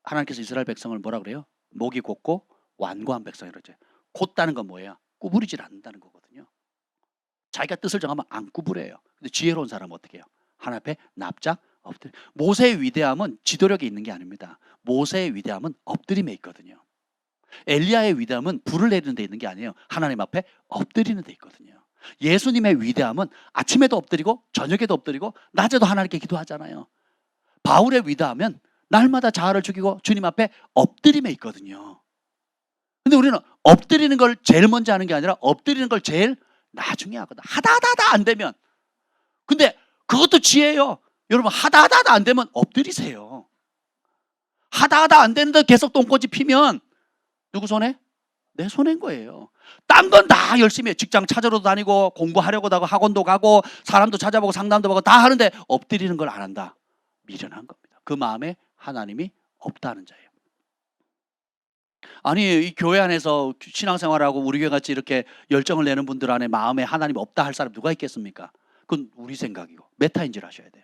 하나님께서 이스라엘 백성을 뭐라 그래요? 목이 곧고 완고한 백성이라죠. 곧다는 건 뭐예요? 구부리질 않는다는 거거든요. 자기가 뜻을 정하면 안 구부려요. 근데 지혜로운 사람은 어떻게 해요? 하나님 앞에 납작 엎드려. 모세의 위대함은 지도력에 있는 게 아닙니다. 모세의 위대함은 엎드림에 있거든요. 엘리야의 위대함은 불을 내리는 데 있는 게 아니에요. 하나님 앞에 엎드리는 데 있거든요. 예수님의 위대함은 아침에도 엎드리고 저녁에도 엎드리고 낮에도 하나님께 기도하잖아요. 바울의 위대함은 날마다 자아를 죽이고 주님 앞에 엎드림에 있거든요. 근데 우리는 엎드리는 걸 제일 먼저 하는 게 아니라 엎드리는 걸 제일 나중에 하거든. 하다 안 되면. 근데 그것도 지혜예요. 여러분, 하다 안 되면 엎드리세요. 하다 안 되는데 계속 똥꼬집 피면 누구 손해? 내 손해인 거예요. 딴 건 다 열심히 해. 직장 찾으러 다니고 공부하려고 하고 학원도 가고 사람도 찾아보고 상담도 하고 다 하는데 엎드리는 걸 안 한다. 미련한 겁니다. 그 마음에 하나님이 없다는 자예요. 아니, 이 교회 안에서 신앙생활하고 우리 교회 같이 이렇게 열정을 내는 분들 안에 마음에 하나님이 없다 할 사람 누가 있겠습니까? 그건 우리 생각이고 메타인지를 하셔야 돼요.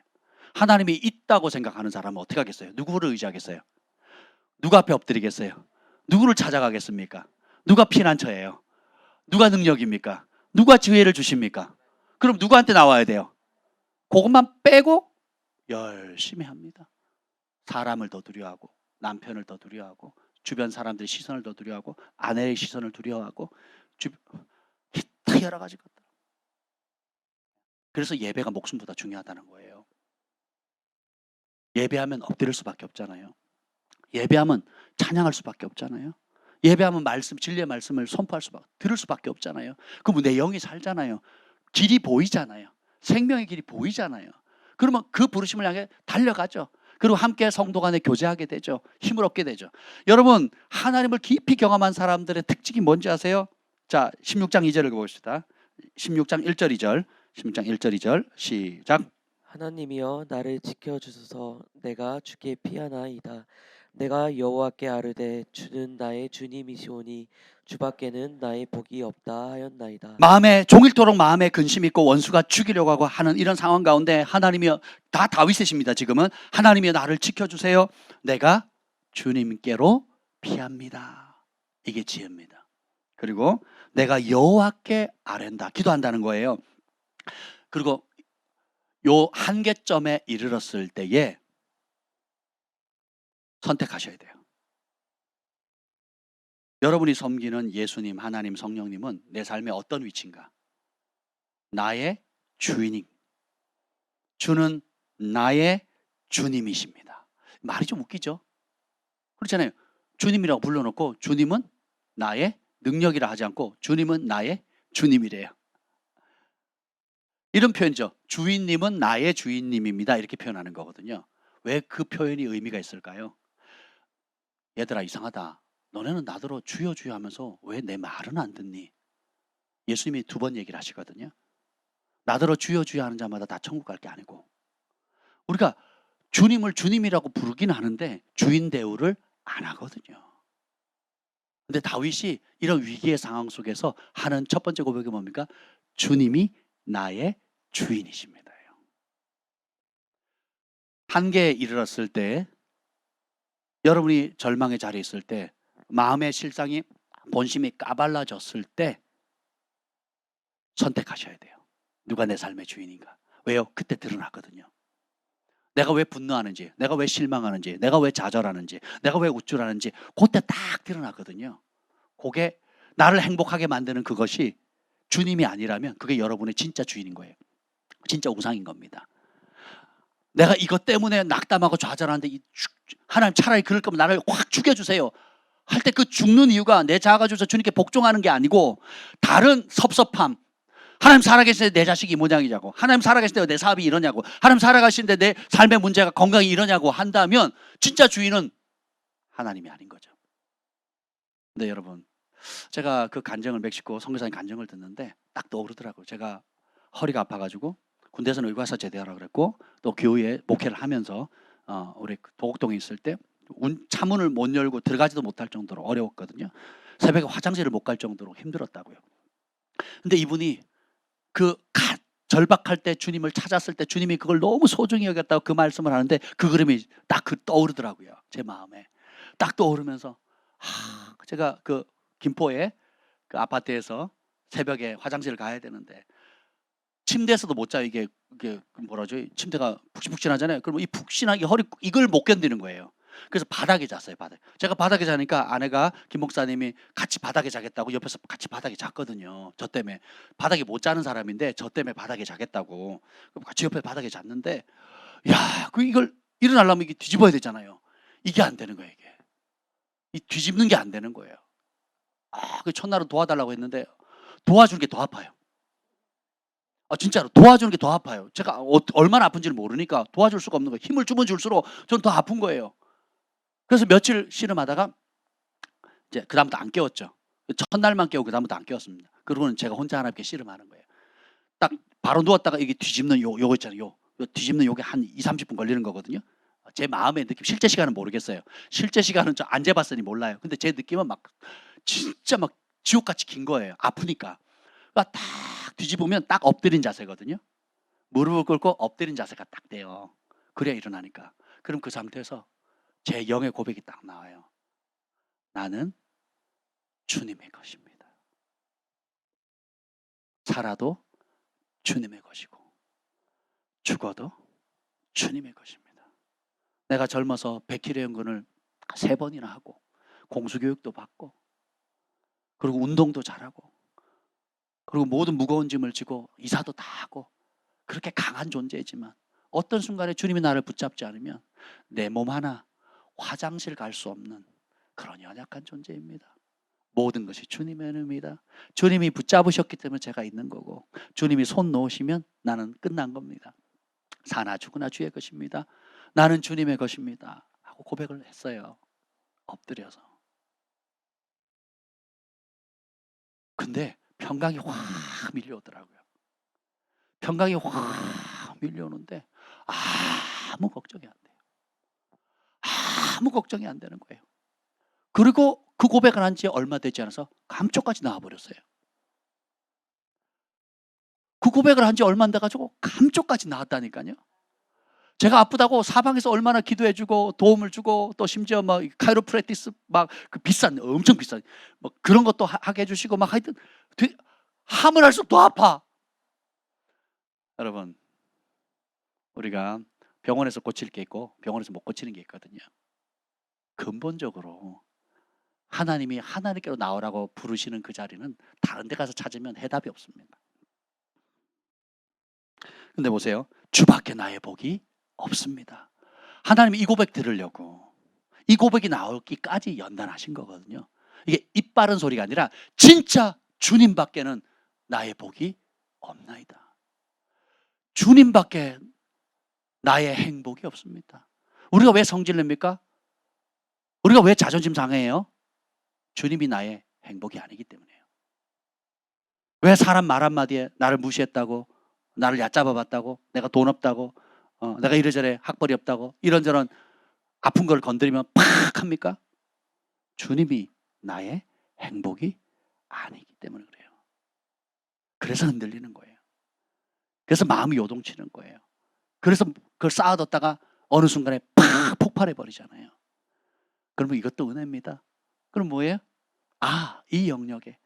하나님이 있다고 생각하는 사람은 어떻게 하겠어요? 누구를 의지하겠어요? 누가 앞에 엎드리겠어요? 누구를 찾아가겠습니까? 누가 피난처예요? 누가 능력입니까? 누가 지혜를 주십니까? 그럼 누구한테 나와야 돼요? 그것만 빼고 열심히 합니다. 사람을 더 두려워하고 남편을 더 두려워하고 주변 사람들의 시선을 더 두려워하고 아내의 시선을 두려워하고 다 여러 가지 것들. 그래서 예배가 목숨보다 중요하다는 거예요. 예배하면 엎드릴 수밖에 없잖아요. 예배하면 찬양할 수밖에 없잖아요. 예배하면 진리의 말씀을 선포할 수밖에, 들을 수밖에 없잖아요. 그럼 내 영이 살잖아요. 길이 보이잖아요. 생명의 길이 보이잖아요. 그러면 그 부르심을 향해 달려가죠. 그리고 함께 성도 간에 교제하게 되죠. 힘을 얻게 되죠. 여러분, 하나님을 깊이 경험한 사람들의 특징이 뭔지 아세요? 자, 16장 2절을 읽어봅시다. 16장 1절 2절 16장 1절 2절 시작. 하나님이여 나를 지켜주소서. 내가 주께 피하나이다. 내가 여호와께 아뢰되 주는 나의 주님이시오니 주밖에는 나의 복이 없다 하였나이다. 마음에 종일토록 마음에 근심 있고 원수가 죽이려고 하고 하는 이런 상황 가운데 하나님이여, 다 다윗이십니다. 지금은 하나님이여 나를 지켜주세요. 내가 주님께로 피합니다. 이게 지혜입니다. 그리고 내가 여호와께 아뢰다, 기도한다는 거예요. 그리고 요 한계점에 이르렀을 때에 선택하셔야 돼요. 여러분이 섬기는 예수님, 하나님, 성령님은 내 삶의 어떤 위치인가? 나의 주인이, 주는 나의 주님이십니다. 말이 좀 웃기죠? 그렇잖아요. 주님이라고 불러놓고 주님은 나의 능력이라 하지 않고 주님은 나의 주님이래요. 이런 표현이죠. 주인님은 나의 주인님입니다. 이렇게 표현하는 거거든요. 왜 그 표현이 의미가 있을까요? 얘들아, 이상하다. 너네는 나더러 주여 주여 하면서 왜 내 말은 안 듣니? 예수님이 2번 얘기를 하시거든요. 나더러 주여 주여 하는 자마다 다 천국 갈 게 아니고, 우리가 주님을 주님이라고 부르긴 하는데 주인 대우를 안 하거든요. 근데 다윗이 이런 위기의 상황 속에서 하는 첫 번째 고백이 뭡니까? 주님이 나의 주인이십니다. 한계에 이르렀을 때, 여러분이 절망의 자리에 있을 때, 마음의 실상이 본심이 까발라졌을 때 선택하셔야 돼요. 누가 내 삶의 주인인가? 왜요? 그때 드러나거든요. 내가 왜 분노하는지, 내가 왜 실망하는지, 내가 왜 좌절하는지, 내가 왜 우쭐하는지 그때 딱 드러나거든요. 그게 나를 행복하게 만드는 그것이 주님이 아니라면 그게 여러분의 진짜 주인인 거예요. 진짜 우상인 겁니다. 내가 이것 때문에 낙담하고 좌절하는데 하나님 차라리 그럴 거면 나를 확 죽여주세요 할 때 그 죽는 이유가 내 자아가 주셔서 주님께 복종하는 게 아니고 다른 섭섭함, 하나님 살아계실 때 내 자식이 이 모양이냐고, 하나님 살아계실 때 내 사업이 이러냐고, 하나님 살아가시는데 내 삶의 문제가 건강이 이러냐고 한다면 진짜 주인은 하나님이 아닌 거죠. 근데 여러분, 제가 그 간증을 멕시코 선교사님 간증을 듣는데 딱 떠오르더라고요. 제가 허리가 아파가지고 군대에서는 의과사 제대하라고 그랬고 또 교회에 목회를 하면서 우리 도곡동에 있을 때 차문을 못 열고 들어가지도 못할 정도로 어려웠거든요. 새벽에 화장실을 못 갈 정도로 힘들었다고요. 근데 이분이 그 절박할 때 주님을 찾았을 때 주님이 그걸 너무 소중히 여겼다고 그 말씀을 하는데 그 그림이 딱 떠오르더라고요. 제 마음에 딱 떠오르면서 제가 그 김포에 그 아파트에서 새벽에 화장실을 가야 되는데 침대에서도 못 자요. 이게 뭐라죠? 침대가 푹신푹신하잖아요. 그럼 이 푹신하게 허리 이걸 못 견디는 거예요. 그래서 바닥에 잤어요. 제가 바닥에 자니까 아내가 김 목사님이 같이 바닥에 자겠다고 옆에서 같이 바닥에 잤거든요. 저 때문에 바닥에 못 자는 사람인데 저 때문에 바닥에 자겠다고 같이 옆에 바닥에 잤는데 이걸 일어나려면 이게 뒤집어야 되잖아요. 이게 안 되는 거예요. 이게 이 뒤집는 게 안 되는 거예요. 그 첫날은 도와달라고 했는데 도와주는 게 더 아파요. 진짜로 도와주는 게 더 아파요. 제가 얼마나 아픈지를 모르니까 도와줄 수가 없는 거예요. 힘을 주면 줄수록 저는 더 아픈 거예요. 그래서 며칠 씨름하다가 이제 그다음부터 안 깨웠죠. 첫날만 깨우고 그다음부터 안 깨웠습니다. 그러고는 제가 혼자 하나님께 씨름하는 거예요. 딱 바로 누웠다가 이게 뒤집는 요거 있잖아요. 요 뒤집는 요게 한 20-30분 걸리는 거거든요. 제 마음의 느낌, 실제 시간은 모르겠어요. 실제 시간은 저 안 재봤으니 몰라요. 근데 제 느낌은 막 진짜 막 지옥같이 긴 거예요. 아프니까. 딱 뒤집으면 딱 엎드린 자세거든요. 무릎을 꿇고 엎드린 자세가 딱 돼요. 그래야 일어나니까. 그럼 그 상태에서 제 영의 고백이 딱 나와요. 나는 주님의 것입니다. 살아도 주님의 것이고 죽어도 주님의 것입니다. 내가 젊어서 100km 연근을 3번이나 하고 공수교육도 받고 그리고 운동도 잘하고 그리고 모든 무거운 짐을 지고 이사도 다 하고 그렇게 강한 존재이지만 어떤 순간에 주님이 나를 붙잡지 않으면 내 몸 하나 화장실 갈 수 없는 그런 연약한 존재입니다. 모든 것이 주님의 은혜입니다. 주님이 붙잡으셨기 때문에 제가 있는 거고 주님이 손 놓으시면 나는 끝난 겁니다. 사나 죽으나 주의 것입니다. 나는 주님의 것입니다 하고 고백을 했어요. 엎드려서. 근데 평강이 확 밀려오더라고요. 평강이 확 밀려오는데 아무 걱정이 안 돼요. 아무 걱정이 안 되는 거예요. 그리고 그 고백을 한 지 얼마 되지 않아서 감쪽까지 나와버렸어요. 그 고백을 한 지 얼마 안 돼가지고 감쪽까지 나왔다니까요. 제가 아프다고 사방에서 얼마나 기도해주고 도움을 주고 또 심지어 막 카이로프랙티스 막 그 비싼 엄청 비싼 뭐 그런 것도 하게 해주시고 막 하여튼 하면 할수록 더 아파. 여러분 우리가 병원에서 고칠 게 있고 병원에서 못 고치는 게 있거든요. 근본적으로 하나님이 하나님께로 나오라고 부르시는 그 자리는 다른 데 가서 찾으면 해답이 없습니다. 근데 보세요. 주밖에 나의 복이 없습니다. 하나님이 이 고백 들으려고 이 고백이 나오기까지 연단하신 거거든요. 이게 입 바른 소리가 아니라 진짜 주님밖에는 나의 복이 없나이다. 주님밖에 나의 행복이 없습니다. 우리가 왜 성질 냅니까? 우리가 왜 자존심 상해요? 주님이 나의 행복이 아니기 때문이에요. 왜 사람 말 한마디에 나를 무시했다고, 나를 얕잡아봤다고, 내가 돈 없다고, 내가 이래저래 학벌이 없다고 이런저런 아픈 걸 건드리면 팍 합니까? 주님이 나의 행복이 아니기 때문에 그래요. 그래서 흔들리는 거예요. 그래서 마음이 요동치는 거예요. 그래서 그걸 쌓아뒀다가 어느 순간에 팍 폭발해 버리잖아요. 그러면 이것도 은혜입니다. 그럼 뭐예요? 아, 이 영역에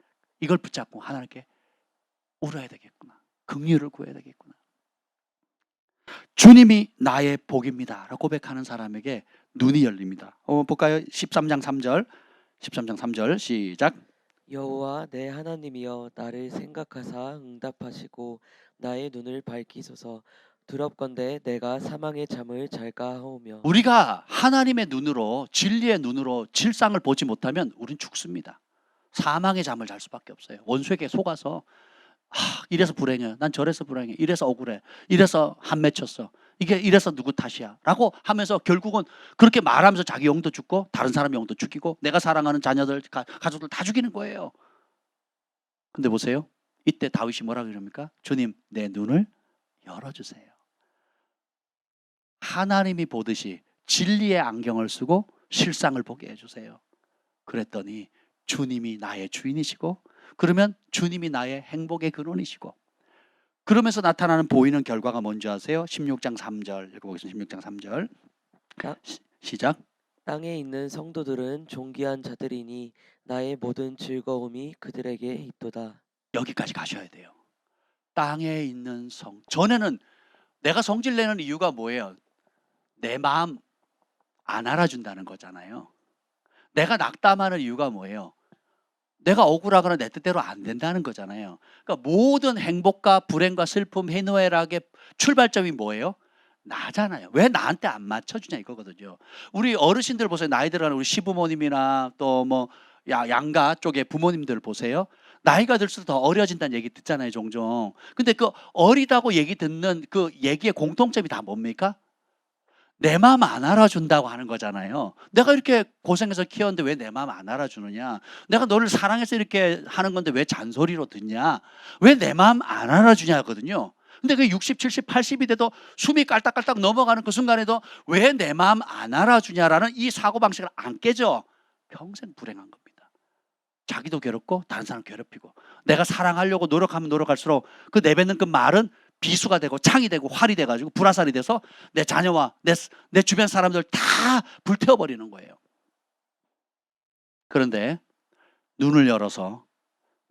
이걸 붙잡고 하나님께 울어야 되겠구나. 긍휼을 구해야 되겠구나. 주님이 나의 복입니다 라고 고백하는 사람에게 눈이 열립니다. 볼까요? 13장 3절 13장 3절 시작. 여호와 내 하나님이여 나를 생각하사 응답하시고 나의 눈을 밝히소서. 두렵건대 내가 사망의 잠을 잘까 하오며. 우리가 하나님의 눈으로 진리의 눈으로 실상을 보지 못하면 우린 죽습니다. 사망의 잠을 잘 수밖에 없어요. 원수에게 속아서 이래서 불행해, 난 저래서 불행해, 이래서 억울해, 이래서 한 맺혔어, 이게 이래서 누구 탓이야 라고 하면서 결국은 그렇게 말하면서 자기 영도 죽고 다른 사람 영도 죽이고 내가 사랑하는 자녀들 가족들 다 죽이는 거예요. 근데 보세요, 이때 다윗이 뭐라 그럽니까? 주님 내 눈을 열어주세요. 하나님이 보듯이 진리의 안경을 쓰고 실상을 보게 해주세요. 그랬더니 주님이 나의 주인이시고, 그러면 주님이 나의 행복의 근원이시고, 그러면서 나타나는 보이는 결과가 뭔지 아세요? 16장 3절 읽어보겠습니다. 16장 3절 시작. 땅에 있는 성도들은 존귀한 자들이니 나의 모든 즐거움이 그들에게 있도다. 여기까지 가셔야 돼요. 땅에 있는 전에는 내가 성질 내는 이유가 뭐예요? 내 마음 안 알아준다는 거잖아요. 내가 낙담하는 이유가 뭐예요? 내가 억울하거나 내 뜻대로 안 된다는 거잖아요. 그러니까 모든 행복과 불행과 슬픔, 희노애락의 출발점이 뭐예요? 나잖아요. 왜 나한테 안 맞춰주냐 이거거든요. 우리 어르신들 보세요. 나이 들어가는 우리 시부모님이나 또 뭐 양가 쪽의 부모님들 보세요. 나이가 들수록 더 어려진다는 얘기 듣잖아요, 종종. 근데 그 어리다고 얘기 듣는 그 얘기의 공통점이 다 뭡니까? 내 마음 안 알아준다고 하는 거잖아요. 내가 이렇게 고생해서 키웠는데 왜 내 마음 안 알아주느냐? 내가 너를 사랑해서 이렇게 하는 건데 왜 잔소리로 듣냐? 왜 내 마음 안 알아주냐거든요. 근데 그 60, 70, 80이 돼도 숨이 깔딱깔딱 넘어가는 그 순간에도 왜 내 마음 안 알아주냐라는 이 사고방식을 안 깨져 평생 불행한 겁니다. 자기도 괴롭고 다른 사람 괴롭히고, 내가 사랑하려고 노력하면 노력할수록 그 내뱉는 그 말은 비수가 되고 창이 되고 활이 돼가지고 불화살이 돼서 내 자녀와 내 주변 사람들 다 불태워버리는 거예요. 그런데 눈을 열어서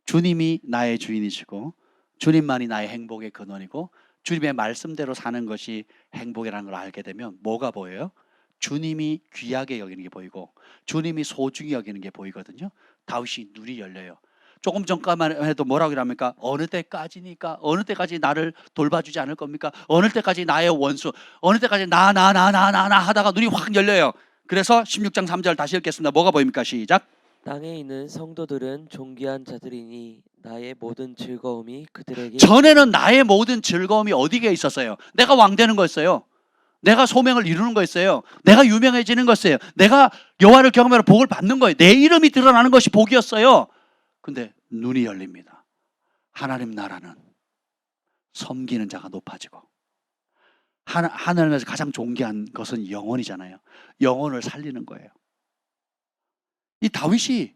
주님이 나의 주인이시고 주님만이 나의 행복의 근원이고 주님의 말씀대로 사는 것이 행복이라는 걸 알게 되면 뭐가 보여요? 주님이 귀하게 여기는 게 보이고 주님이 소중히 여기는 게 보이거든요. 다윗이 눈이 열려요. 조금 전까만 해도 뭐라고 합니까? 어느 때까지니까? 어느 때까지 나를 돌봐주지 않을 겁니까? 어느 때까지 나의 원수? 어느 때까지 나 하다가 눈이 확 열려요. 그래서 16장 3절 다시 읽겠습니다. 뭐가 보입니까? 시작. 땅에 있는 성도들은 존귀한 자들이니 나의 모든 즐거움이 그들에게. 전에는 나의 모든 즐거움이 어디에 있었어요? 내가 왕 되는 거였어요. 내가 소명을 이루는 거였어요. 내가 유명해지는 거였어요. 내가 여호와를 경험하며 복을 받는 거예요. 내 이름이 드러나는 것이 복이었어요. 근데 눈이 열립니다. 하나님 나라는 섬기는 자가 높아지고, 하늘에서 가장 존귀한 것은 영혼이잖아요. 영혼을 살리는 거예요. 이 다윗이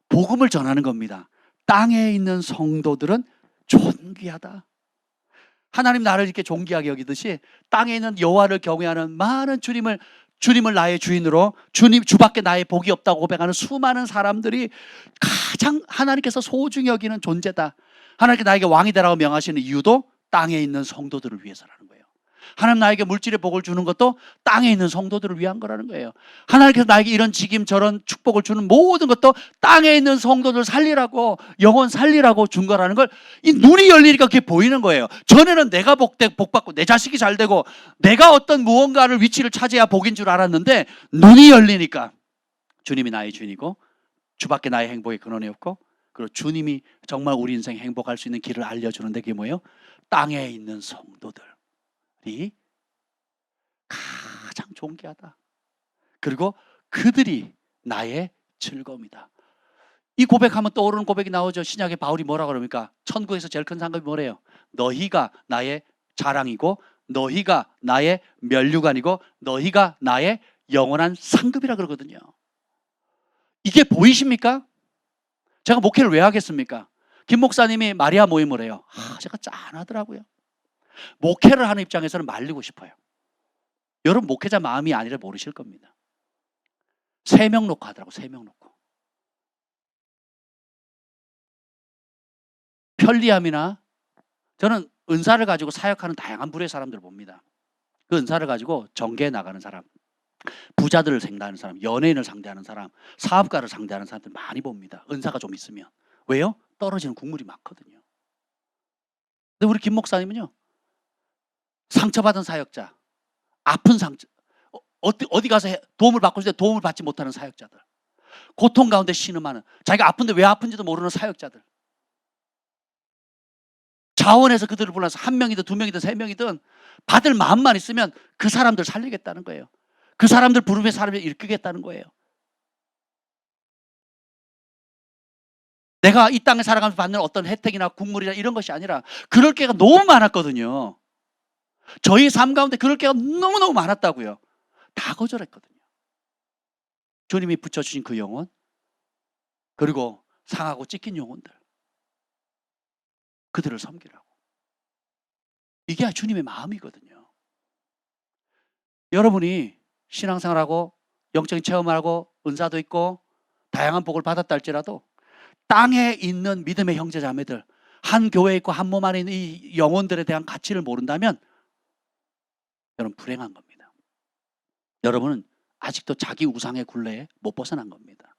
복음을 전하는 겁니다. 땅에 있는 성도들은 존귀하다. 하나님 나를 이렇게 존귀하게 여기듯이 땅에 있는 여호와를 경외하는 많은 주님을 나의 주인으로, 주밖에 나의 복이 없다고 고백하는 수많은 사람들이 가장 하나님께서 소중히 여기는 존재다. 하나님께 나에게 왕이 되라고 명하시는 이유도 땅에 있는 성도들을 위해서라는 거예요. 하나님 나에게 물질의 복을 주는 것도 땅에 있는 성도들을 위한 거라는 거예요. 하나님께서 나에게 이런 직임 저런 축복을 주는 모든 것도 땅에 있는 성도들 살리라고, 영혼 살리라고 준 거라는 걸 이 눈이 열리니까 그게 보이는 거예요. 전에는 내가 복받고 내 자식이 잘 되고 내가 어떤 무언가를 위치를 차지해야 복인 줄 알았는데, 눈이 열리니까 주님이 나의 주인이고 주밖에 나의 행복의 근원이 없고, 그리고 주님이 정말 우리 인생 행복할 수 있는 길을 알려주는데 그게 뭐예요? 땅에 있는 성도들 가장 존귀하다. 그리고 그들이 나의 즐거움이다. 이 고백하면 떠오르는 고백이 나오죠. 신약의 바울이 뭐라고 그럽니까? 천국에서 제일 큰 상급이 뭐래요? 너희가 나의 자랑이고 너희가 나의 면류관이고 너희가 나의 영원한 상급이라 그러거든요. 이게 보이십니까? 제가 목회를 왜 하겠습니까? 김 목사님이 마리아 모임을 해요. 제가 짠하더라고요. 목회를 하는 입장에서는 말리고 싶어요. 여러분 목회자 마음이 아니라 모르실 겁니다. 3명 놓고 하더라고. 3명 놓고. 편리함이나 저는 은사를 가지고 사역하는 다양한 부류의 사람들을 봅니다. 그 은사를 가지고 전개해 나가는 사람, 부자들을 상대하는 사람, 연예인을 상대하는 사람, 사업가를 상대하는 사람들 많이 봅니다. 은사가 좀 있으면. 왜요? 떨어지는 국물이 많거든요. 근데 우리 김 목사님은요, 상처받은 사역자, 아픈 상처, 어디 가서 도움을 받고 있을 때 도움을 받지 못하는 사역자들, 고통 가운데 신음하는, 자기가 아픈데 왜 아픈지도 모르는 사역자들, 자원해서 그들을 불러서 1명이든 2명이든 3명이든 받을 마음만 있으면 그 사람들 살리겠다는 거예요. 그 사람들 부르며 사람을 일으키겠다는 거예요. 내가 이 땅에 살아가면서 받는 어떤 혜택이나 국물이나 이런 것이 아니라 그럴 게가 너무 많았거든요. 저희 삶 가운데 그럴 게가 너무너무 많았다고요. 다 거절했거든요. 주님이 붙여주신 그 영혼, 그리고 상하고 찢긴 영혼들, 그들을 섬기라고. 이게 주님의 마음이거든요. 여러분이 신앙생활하고 영적인 체험하고 은사도 있고 다양한 복을 받았다 할지라도 땅에 있는 믿음의 형제 자매들, 한 교회에 있고 한 몸 안에 있는 이 영혼들에 대한 가치를 모른다면 여러분 불행한 겁니다. 여러분은 아직도 자기 우상의 굴레에 못 벗어난 겁니다.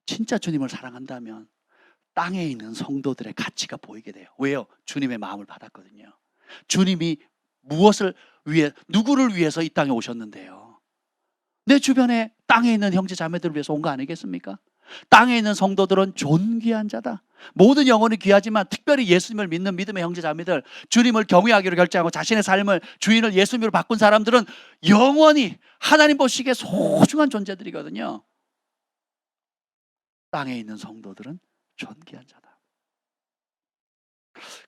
진짜 주님을 사랑한다면 땅에 있는 성도들의 가치가 보이게 돼요. 왜요? 주님의 마음을 받았거든요. 주님이 무엇을 위해, 누구를 위해서 이 땅에 오셨는데요? 내 주변에 땅에 있는 형제 자매들을 위해서 온 거 아니겠습니까? 땅에 있는 성도들은 존귀한 자다. 모든 영혼이 귀하지만 특별히 예수님을 믿는 믿음의 형제 자매들, 주님을 경외하기로 결정하고 자신의 삶을 주인을 예수님으로 바꾼 사람들은 영원히 하나님 보시기에 소중한 존재들이거든요. 땅에 있는 성도들은 존귀한 자다.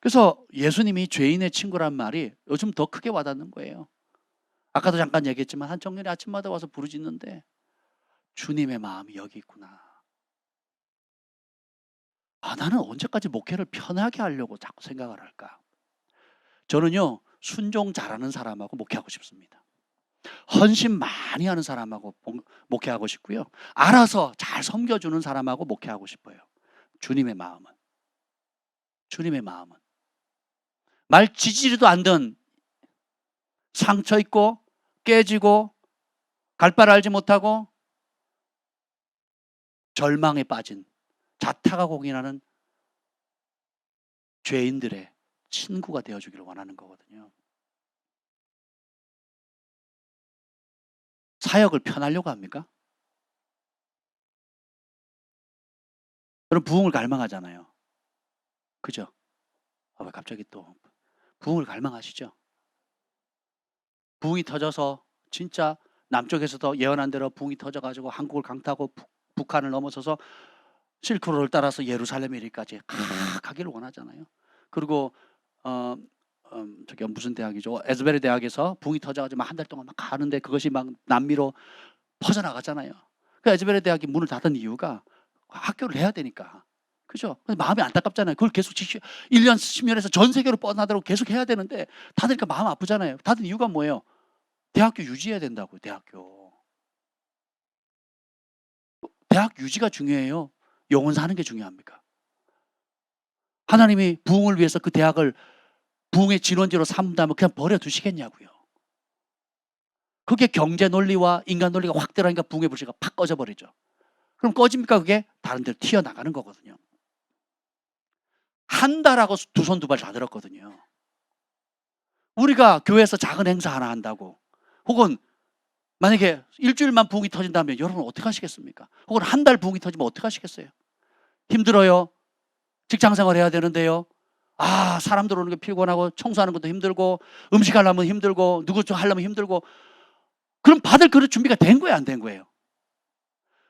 그래서 예수님이 죄인의 친구란 말이 요즘 더 크게 와닿는 거예요. 아까도 잠깐 얘기했지만 한 청년이 아침마다 와서 부르짖는데 주님의 마음이 여기 있구나. 나는 언제까지 목회를 편하게 하려고 자꾸 생각을 할까? 저는요, 순종 잘하는 사람하고 목회하고 싶습니다. 헌신 많이 하는 사람하고 목회하고 싶고요. 알아서 잘 섬겨주는 사람하고 목회하고 싶어요. 주님의 마음은. 주님의 마음은. 말 지지리도 않던 상처 있고 깨지고 갈 바를 알지 못하고 절망에 빠진 자타가 공인하는 죄인들의 친구가 되어주기를 원하는 거거든요. 사역을 편하려고 합니까? 여러분 부흥을 갈망하잖아요. 그죠? 왜 갑자기 또 부흥을 갈망하시죠? 부흥이 터져서 진짜 남쪽에서도 예언한 대로 부흥이 터져가지고 한국을 강타하고 북한을 넘어서서 실크로를 따라서 예루살렘에 이르기까지 가기를 원하잖아요. 그리고 저기 무슨 대학이죠? 에즈베르 대학에서 부흥이 터져가지고 막 한 달 동안 막 가는데 그것이 막 남미로 퍼져나가잖아요. 그 에즈베르 대학이 문을 닫은 이유가 학교를 해야 되니까. 그죠? 근데 마음이 안타깝잖아요. 그걸 계속 1년, 10년에서 전 세계로 뻗어나도록 계속 해야 되는데 닫으니까 마음 아프잖아요. 닫은 이유가 뭐예요? 대학교 유지해야 된다고요. 대학교. 대학 유지가 중요해요? 영혼 사는 게 중요합니까? 하나님이 부흥을 위해서 그 대학을 부흥의 진원지로 삼다면 그냥 버려두시겠냐고요. 그게 경제 논리와 인간 논리가 확 들어가니까 부흥의 불씨가 팍 꺼져버리죠. 그럼 꺼집니까? 그게 다른 데로 튀어나가는 거거든요. 한 달하고 두 손 두 발 다 들었거든요. 우리가 교회에서 작은 행사 하나 한다고 혹은 만약에 일주일만 부흥이 터진다면 여러분 어떻게 하시겠습니까? 혹은 한 달 부흥이 터지면 어떻게 하시겠어요? 힘들어요. 직장생활 해야 되는데요. 사람들 오는 게 피곤하고 청소하는 것도 힘들고 음식 하려면 힘들고 누구 좀 하려면 힘들고 그럼 받을 그릇 준비가 된 거예요? 안 된 거예요?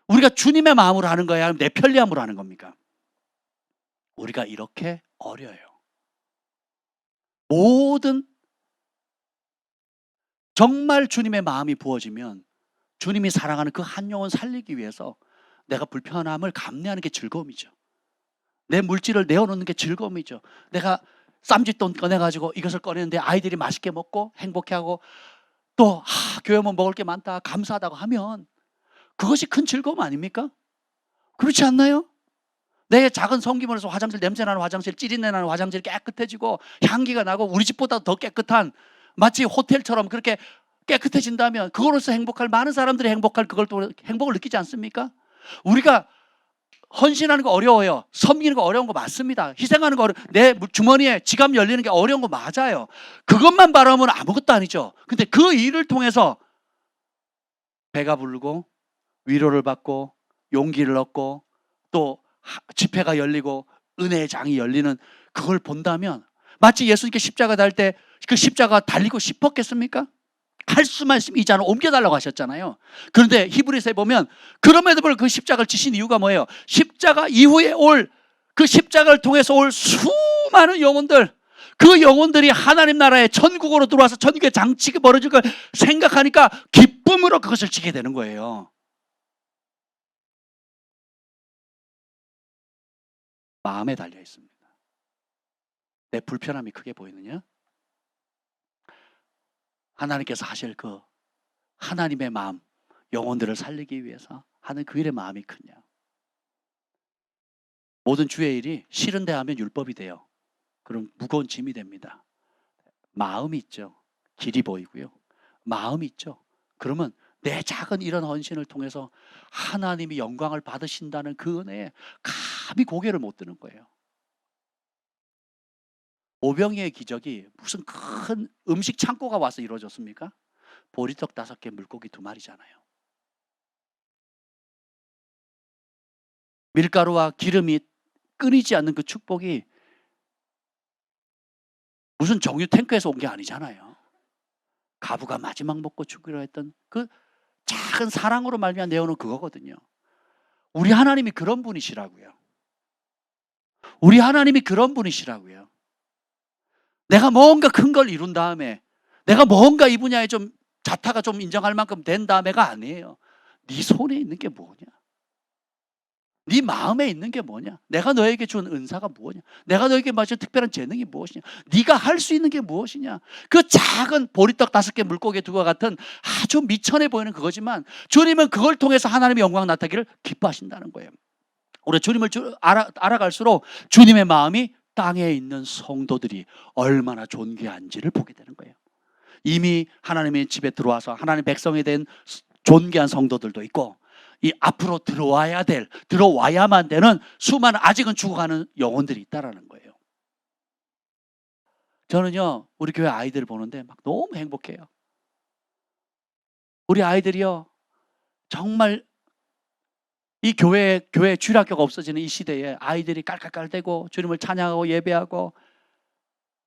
우리가 주님의 마음으로 하는 거야? 아니면 내 편리함으로 하는 겁니까? 우리가 이렇게 어려요. 모든 정말 주님의 마음이 부어지면 주님이 사랑하는 그 한 영혼 살리기 위해서 내가 불편함을 감내하는 게 즐거움이죠. 내 물질을 내어놓는 게 즐거움이죠. 내가 쌈짓돈 꺼내가지고 이것을 꺼내는데 아이들이 맛있게 먹고 행복해하고 또 교회 오면 먹을 게 많다 감사하다고 하면 그것이 큰 즐거움 아닙니까? 그렇지 않나요? 내 작은 성기문에서 화장실 냄새나는 화장실, 찌릿내 나는 화장실이 깨끗해지고 향기가 나고 우리 집보다 더 깨끗한 마치 호텔처럼 그렇게 깨끗해진다면 그걸로서 행복할 많은 사람들이 행복할 그걸 또 행복을 느끼지 않습니까? 우리가 헌신하는 거 어려워요. 섬기는 거 어려운 거 맞습니다. 희생하는 거 내 주머니에 지갑 열리는 게 어려운 거 맞아요. 그것만 바라면 아무것도 아니죠. 근데 그 일을 통해서 배가 부르고 위로를 받고 용기를 얻고 또 집회가 열리고 은혜의 장이 열리는 그걸 본다면 마치 예수님께 십자가 달 때 그 십자가 달리고 싶었겠습니까? 할 수만 있으면 이 잔을 옮겨달라고 하셨잖아요. 그런데 히브리서에 보면 그럼에도 불구하고 그 십자가를 지신 이유가 뭐예요? 십자가 이후에 올 그 십자가를 통해서 올 수많은 영혼들, 그 영혼들이 하나님 나라의 천국으로 들어와서 천국의 장치가 벌어질 걸 생각하니까 기쁨으로 그것을 지게 되는 거예요. 마음에 달려 있습니다. 내 불편함이 크게 보이느냐? 하나님께서 하실 그 하나님의 마음, 영혼들을 살리기 위해서 하는 그 일의 마음이 크냐? 모든 주의 일이 싫은데 하면 율법이 돼요. 그럼 무거운 짐이 됩니다. 마음이 있죠. 길이 보이고요. 마음이 있죠. 그러면 내 작은 이런 헌신을 통해서 하나님이 영광을 받으신다는 그 은혜에 감히 고개를 못 드는 거예요. 오병이의 기적이 무슨 큰 음식 창고가 와서 이루어졌습니까? 보리떡 5개, 물고기 2마리잖아요. 밀가루와 기름이 끊이지 않는 그 축복이 무슨 정유 탱크에서 온 게 아니잖아요. 가부가 마지막 먹고 죽기로 했던 그 작은 사랑으로 말미암아 내어놓은 그거거든요. 우리 하나님이 그런 분이시라고요. 우리 하나님이 그런 분이시라고요. 내가 뭔가 큰 걸 이룬 다음에 내가 뭔가 이 분야에 좀 자타가 좀 인정할 만큼 된 다음에가 아니에요. 네 손에 있는 게 뭐냐? 네 마음에 있는 게 뭐냐? 내가 너에게 준 은사가 뭐냐? 내가 너에게 맞은 특별한 재능이 무엇이냐? 네가 할 수 있는 게 무엇이냐? 그 작은 보리떡 5개, 물고기 2과 같은 아주 미천해 보이는 그거지만 주님은 그걸 통해서 하나님의 영광 나타나기를 기뻐하신다는 거예요. 우리 주님을 알아갈수록 주님의 마음이 땅에 있는 성도들이 얼마나 존귀한지를 보게 되는 거예요. 이미 하나님의 집에 들어와서 하나님의 백성이 된 존귀한 성도들도 있고 이 앞으로 들어와야만 되는 수많은 아직은 죽어가는 영혼들이 있다라는 거예요. 저는요 우리 교회 아이들을 보는데 막 너무 행복해요. 우리 아이들이요 정말 이 교회 주일학교가 없어지는 이 시대에 아이들이 깔깔깔대고 주님을 찬양하고 예배하고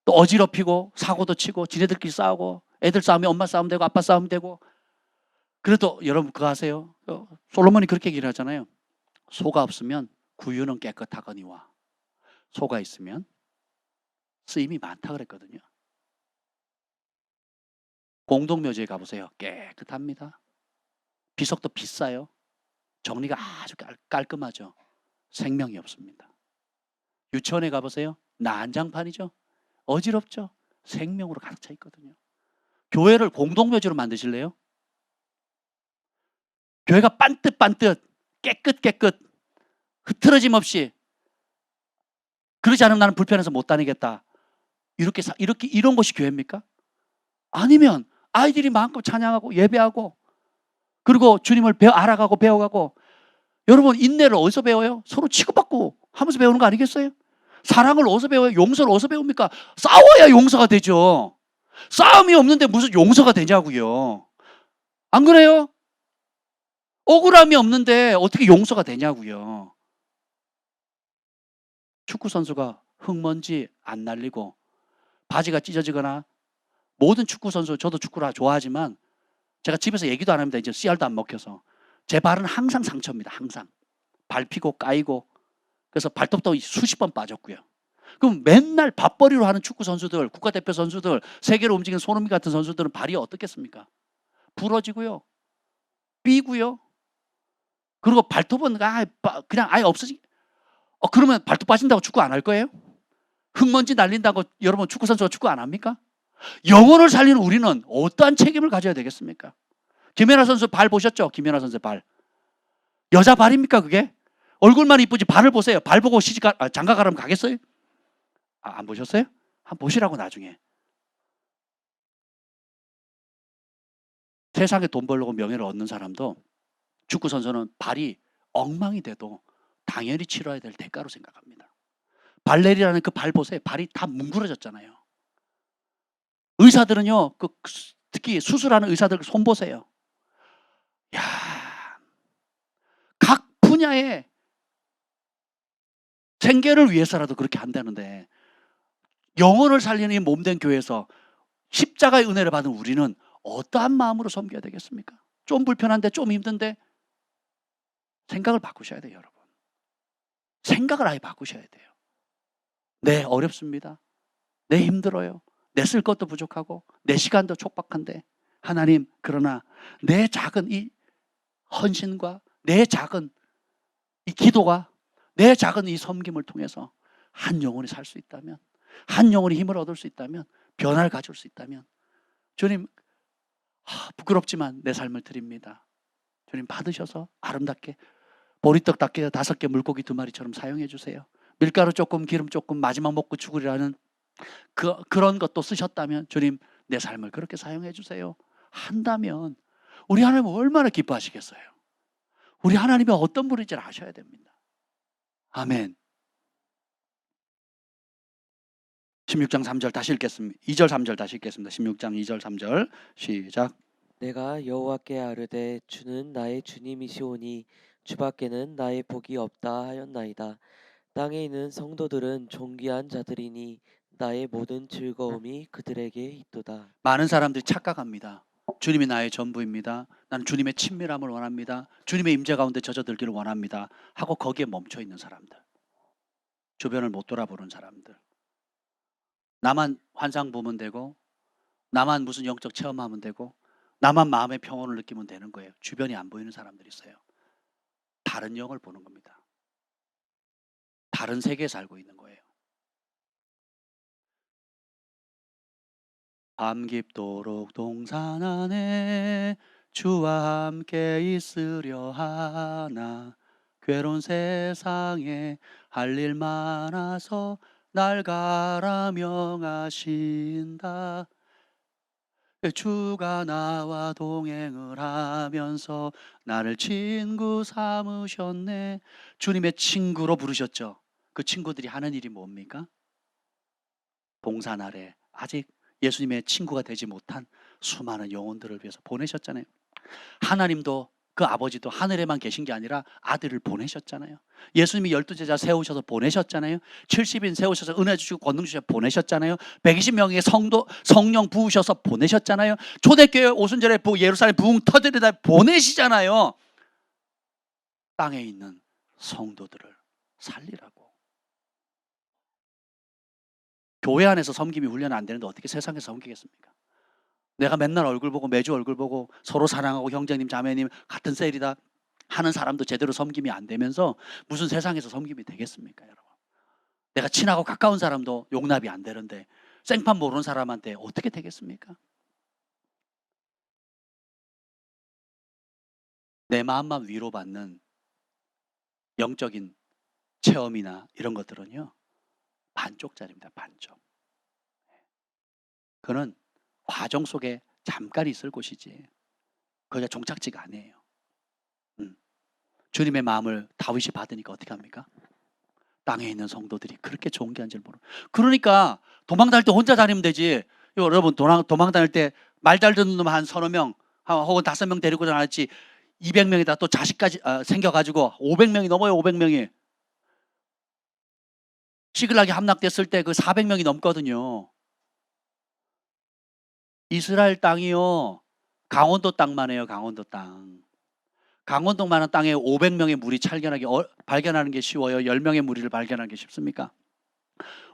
또 어지럽히고 사고도 치고 지네들끼리 싸우고 애들 싸움이 엄마 싸움 되고 아빠 싸움 되고 그래도 여러분 그거 아세요? 솔로몬이 그렇게 얘기를 하잖아요. 소가 없으면 구유는 깨끗하거니와 소가 있으면 쓰임이 많다 그랬거든요. 공동묘지에 가보세요. 깨끗합니다. 비석도 비싸요. 정리가 아주 깔끔하죠. 생명이 없습니다. 유치원에 가보세요. 난장판이죠. 어지럽죠. 생명으로 가득 차 있거든요. 교회를 공동묘지로 만드실래요? 교회가 반듯반듯 깨끗 흐트러짐 없이 그러지 않으면 나는 불편해서 못 다니겠다. 이렇게 이런 것이 교회입니까? 아니면 아이들이 마음껏 찬양하고 예배하고 그리고 주님을 알아가고 배워가고 여러분 인내를 어디서 배워요? 서로 치고받고 하면서 배우는 거 아니겠어요? 사랑을 어디서 배워요? 용서를 어디서 배웁니까? 싸워야 용서가 되죠. 싸움이 없는데 무슨 용서가 되냐고요. 안 그래요? 억울함이 없는데 어떻게 용서가 되냐고요. 축구 선수가 흙먼지 안 날리고 바지가 찢어지거나 모든 축구 선수 저도 축구를 좋아하지만 제가 집에서 얘기도 안 합니다. 이제 씨알도 안 먹혀서 제 발은 항상 상처입니다. 항상 밟히고 까이고 그래서 발톱도 수십 번 빠졌고요. 그럼 맨날 밥벌이로 하는 축구 선수들, 국가대표 선수들, 세계로 움직이는 손흥민 같은 선수들은 발이 어떻겠습니까? 부러지고요, 삐고요. 그리고 발톱은 그냥 아예 없어지. 그러면 발톱 빠진다고 축구 안 할 거예요? 흙먼지 날린다고 여러분 축구 선수가 축구 안 합니까? 영혼을 살리는 우리는 어떠한 책임을 가져야 되겠습니까? 김연아 선수 발 보셨죠? 김연아 선수 발. 여자 발입니까 그게? 얼굴만 이쁘지 발을 보세요. 발 보고 장가 가라면 가겠어요? 안 보셨어요? 한번 보시라고 나중에. 세상에 돈 벌려고 명예를 얻는 사람도 축구 선수는 발이 엉망이 돼도 당연히 치러야 될 대가로 생각합니다. 발레리라는 그 발 보세요. 발이 다 뭉그러졌잖아요. 의사들은요, 특히 수술하는 의사들 손 보세요. 야, 각 분야의 생계를 위해서라도 그렇게 한다는데 영혼을 살리는 이 몸된 교회에서 십자가의 은혜를 받은 우리는 어떠한 마음으로 섬겨야 되겠습니까? 좀 불편한데 좀 힘든데 생각을 바꾸셔야 돼요, 여러분. 생각을 아예 바꾸셔야 돼요. 네, 어렵습니다. 네, 힘들어요. 내 쓸 것도 부족하고 내 시간도 촉박한데 하나님, 그러나 내 작은 이 헌신과 내 작은 이 기도가 내 작은 이 섬김을 통해서 한 영혼이 살 수 있다면, 한 영혼이 힘을 얻을 수 있다면, 변화를 가질 수 있다면 주님, 부끄럽지만 내 삶을 드립니다. 주님 받으셔서 아름답게 보리떡답게 5개 물고기 2마리처럼 사용해 주세요. 밀가루 조금 기름 조금 마지막 먹고 죽으리라는 그런 것도 쓰셨다면 주님 내 삶을 그렇게 사용해 주세요. 한다면 우리 하나님은 얼마나 기뻐하시겠어요. 우리 하나님이 어떤 분인지를 아셔야 됩니다. 아멘. 16장 3절 다시 읽겠습니다. 2절 3절 다시 읽겠습니다. 16장 2절 3절 시작. 내가 여호와께 아뢰되 주는 나의 주님이시오니 주밖에는 나의 복이 없다 하였나이다. 땅에 있는 성도들은 존귀한 자들이니 나의 모든 즐거움이 그들에게 있도다. 많은 사람들이 착각합니다. 주님이 나의 전부입니다. 나는 주님의 친밀함을 원합니다. 주님의 임재 가운데 젖어들기를 원합니다. 하고 거기에 멈춰 있는 사람들. 주변을 못 돌아보는 사람들. 나만 환상 보면 되고 나만 무슨 영적 체험하면 되고 나만 마음의 평온을 느끼면 되는 거예요. 주변이 안 보이는 사람들이 있어요. 다른 영을 보는 겁니다. 다른 세계에 살고 있는 거예요. 밤 깊도록 동산 안에 주와 함께 있으려 하나 괴로운 세상에 할 일 많아서 날 가라 명하신다. 주가 나와 동행을 하면서 나를 친구 삼으셨네. 주님의 친구로 부르셨죠. 그 친구들이 하는 일이 뭡니까? 동산 아래 아직 예수님의 친구가 되지 못한 수많은 영혼들을 위해서 보내셨잖아요. 하나님도 그 아버지도 하늘에만 계신 게 아니라 아들을 보내셨잖아요. 예수님이 12제자 세우셔서 보내셨잖아요. 70인 세우셔서 은혜 주시고 권능 주셔서 보내셨잖아요. 120명의 성령 부으셔서 보내셨잖아요. 초대교회 오순절에 예루살렘 부흥 터뜨리다 보내시잖아요. 땅에 있는 성도들을 살리라고. 교회 안에서 섬김이 훈련 안 되는데 어떻게 세상에서 섬기겠습니까? 내가 맨날 얼굴 보고 매주 얼굴 보고 서로 사랑하고 형제님 자매님 같은 셀이다 하는 사람도 제대로 섬김이 안 되면서 무슨 세상에서 섬김이 되겠습니까, 여러분? 내가 친하고 가까운 사람도 용납이 안 되는데 생판 모르는 사람한테 어떻게 되겠습니까? 내 마음만 위로받는 영적인 체험이나 이런 것들은요 반쪽짜리입니다. 반쪽. 그는 과정 속에 잠깐 있을 곳이지 거기가 종착지가 아니에요. 주님의 마음을 다윗이 받으니까 어떻게 합니까? 땅에 있는 성도들이 그렇게 존귀한 줄 모르고. 그러니까 도망 다닐 때 혼자 다니면 되지. 여러분 도망 다닐 때 말 잘 듣는 놈 한 서너 명 혹은 5명 데리고 다녔지 200명이다 또 자식까지 생겨가지고 500명이 넘어요. 500명이. 시글락이 함락됐을 때 그 400명이 넘거든요. 이스라엘 땅이요. 강원도 땅만 해요. 강원도 땅. 강원도만한 땅에 500명의 물이 발견하는 게 쉬워요? 10명의 무리를 발견하는 게 쉽습니까?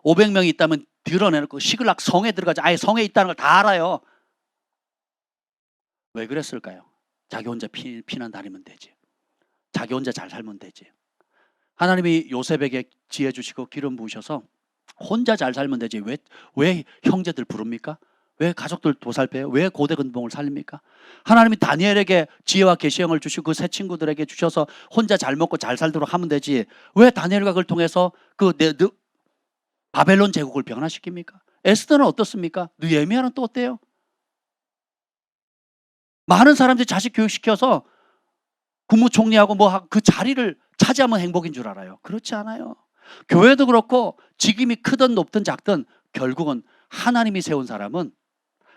500명이 있다면 드러내놓고 시글락 성에 들어가지. 아예 성에 있다는 걸 다 알아요. 왜 그랬을까요? 자기 혼자 피난 다니면 되지. 자기 혼자 잘 살면 되지. 하나님이 요셉에게 지혜 주시고 기름 부으셔서 혼자 잘 살면 되지 왜 형제들 부릅니까? 왜 가족들 보살펴요? 왜 고대 근봉을 살립니까? 하나님이 다니엘에게 지혜와 계시형을 주시고 그 세 친구들에게 주셔서 혼자 잘 먹고 잘 살도록 하면 되지 왜 다니엘과 그걸 통해서 바벨론 제국을 변화시킵니까? 에스더는 어떻습니까? 느헤미야는 또 어때요? 많은 사람들이 자식 교육시켜서 국무총리하고 그 자리를 차지하면 행복인 줄 알아요. 그렇지 않아요. 교회도 그렇고 직임이 크든 높든 작든 결국은 하나님이 세운 사람은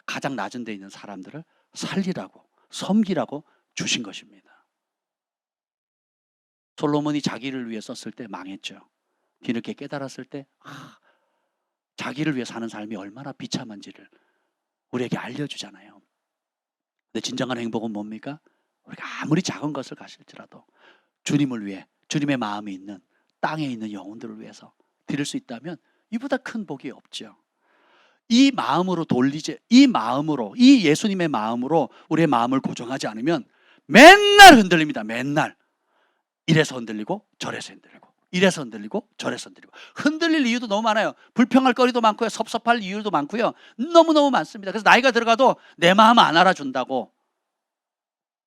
가장 낮은 데 있는 사람들을 살리라고 섬기라고 주신 것입니다. 솔로몬이 자기를 위해 썼을 때 망했죠. 뒤늦게 깨달았을 때 자기를 위해 사는 삶이 얼마나 비참한지를 우리에게 알려주잖아요. 근데 진정한 행복은 뭡니까? 우리가 아무리 작은 것을 가질지라도 주님을 위해 주님의 마음이 있는 땅에 있는 영혼들을 위해서 드릴 수 있다면 이보다 큰 복이 없죠. 이 마음으로 이 예수님의 마음으로 우리의 마음을 고정하지 않으면 맨날 흔들립니다. 맨날 이래서 흔들리고 저래서 흔들리고 이래서 흔들리고 저래서 흔들리고 흔들릴 이유도 너무 많아요. 불평할 거리도 많고요. 섭섭할 이유도 많고요. 너무너무 많습니다. 그래서 나이가 들어가도 내 마음 안 알아준다고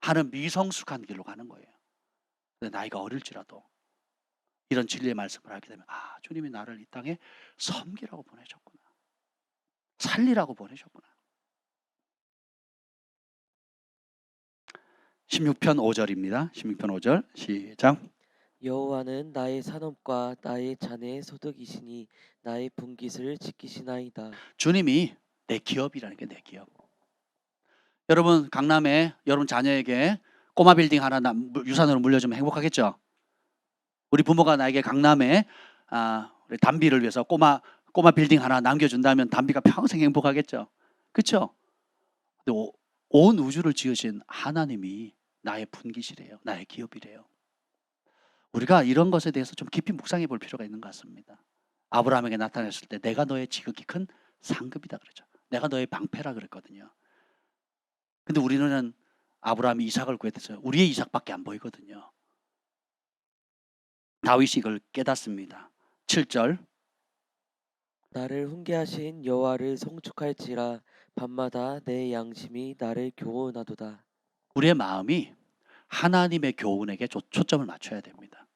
하는 미성숙한 길로 가는 거예요. 근데 나이가 어릴지라도 이런 진리의 말씀을 하게 되면 주님이 나를 이 땅에 섬기라고 보내셨구나. 살리라고 보내셨구나. 16편 5절입니다. 16편 5절 시작. 여호와는 나의 산업과 나의 자네의 소득이시니 나의 분깃을 지키시나이다. 주님이 내 기업이라는 게 내 기업. 여러분 강남에 여러분 자녀에게 꼬마 빌딩 하나 유산으로 물려주면 행복하겠죠? 우리 부모가 나에게 강남에 우리 담비를 위해서 꼬마 빌딩 하나 남겨준다면 담비가 평생 행복하겠죠? 그렇죠? 근데 온 우주를 지으신 하나님이 나의 분깃이래요. 나의 기업이래요. 우리가 이런 것에 대해서 좀 깊이 묵상해 볼 필요가 있는 것 같습니다. 아브라함에게 나타났을 때 내가 너의 지극히 큰 상급이다 그랬죠. 내가 너의 방패라 그랬거든요. 근데 우리는 아브라함이 이삭을 구했어요. 우리의 이삭밖에 안 보이거든요. 다윗이 이걸 깨닫습니다. 7절. 나를 훈계하신 여호와를 송축할지라 밤마다 내 양심이 나를 교훈하도다. 우리의 마음이 하나님의 교훈에게 초점을 맞춰야 됩니다.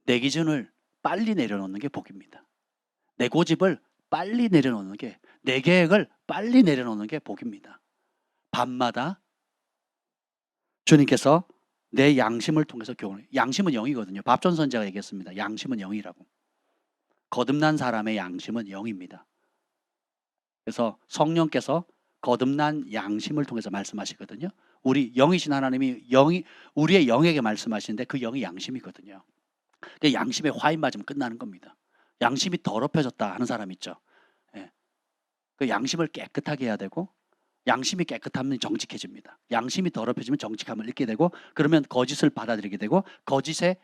내 기준을 빨리 내려놓는 게 복입니다. 내 고집을 빨리 내려놓는 게, 내 계획을 빨리 내려놓는 게 복입니다. 밤마다 주님께서 내 양심을 통해서 교훈을, 양심은 영이거든요. 밥전 선지자가 얘기했습니다. 양심은 영이라고. 거듭난 사람의 양심은 영입니다. 그래서 성령께서 거듭난 양심을 통해서 말씀하시거든요. 우리 영이신 하나님이 우리의 영에게 말씀하시는데 그 영이 양심이거든요. 그 양심에 화인 맞으면 끝나는 겁니다. 양심이 더럽혀졌다 하는 사람 있죠. 그 양심을 깨끗하게 해야 되고, 양심이 깨끗하면 정직해집니다. 양심이 더럽혀지면 정직함을 잃게 되고, 그러면 거짓을 받아들이게 되고 거짓의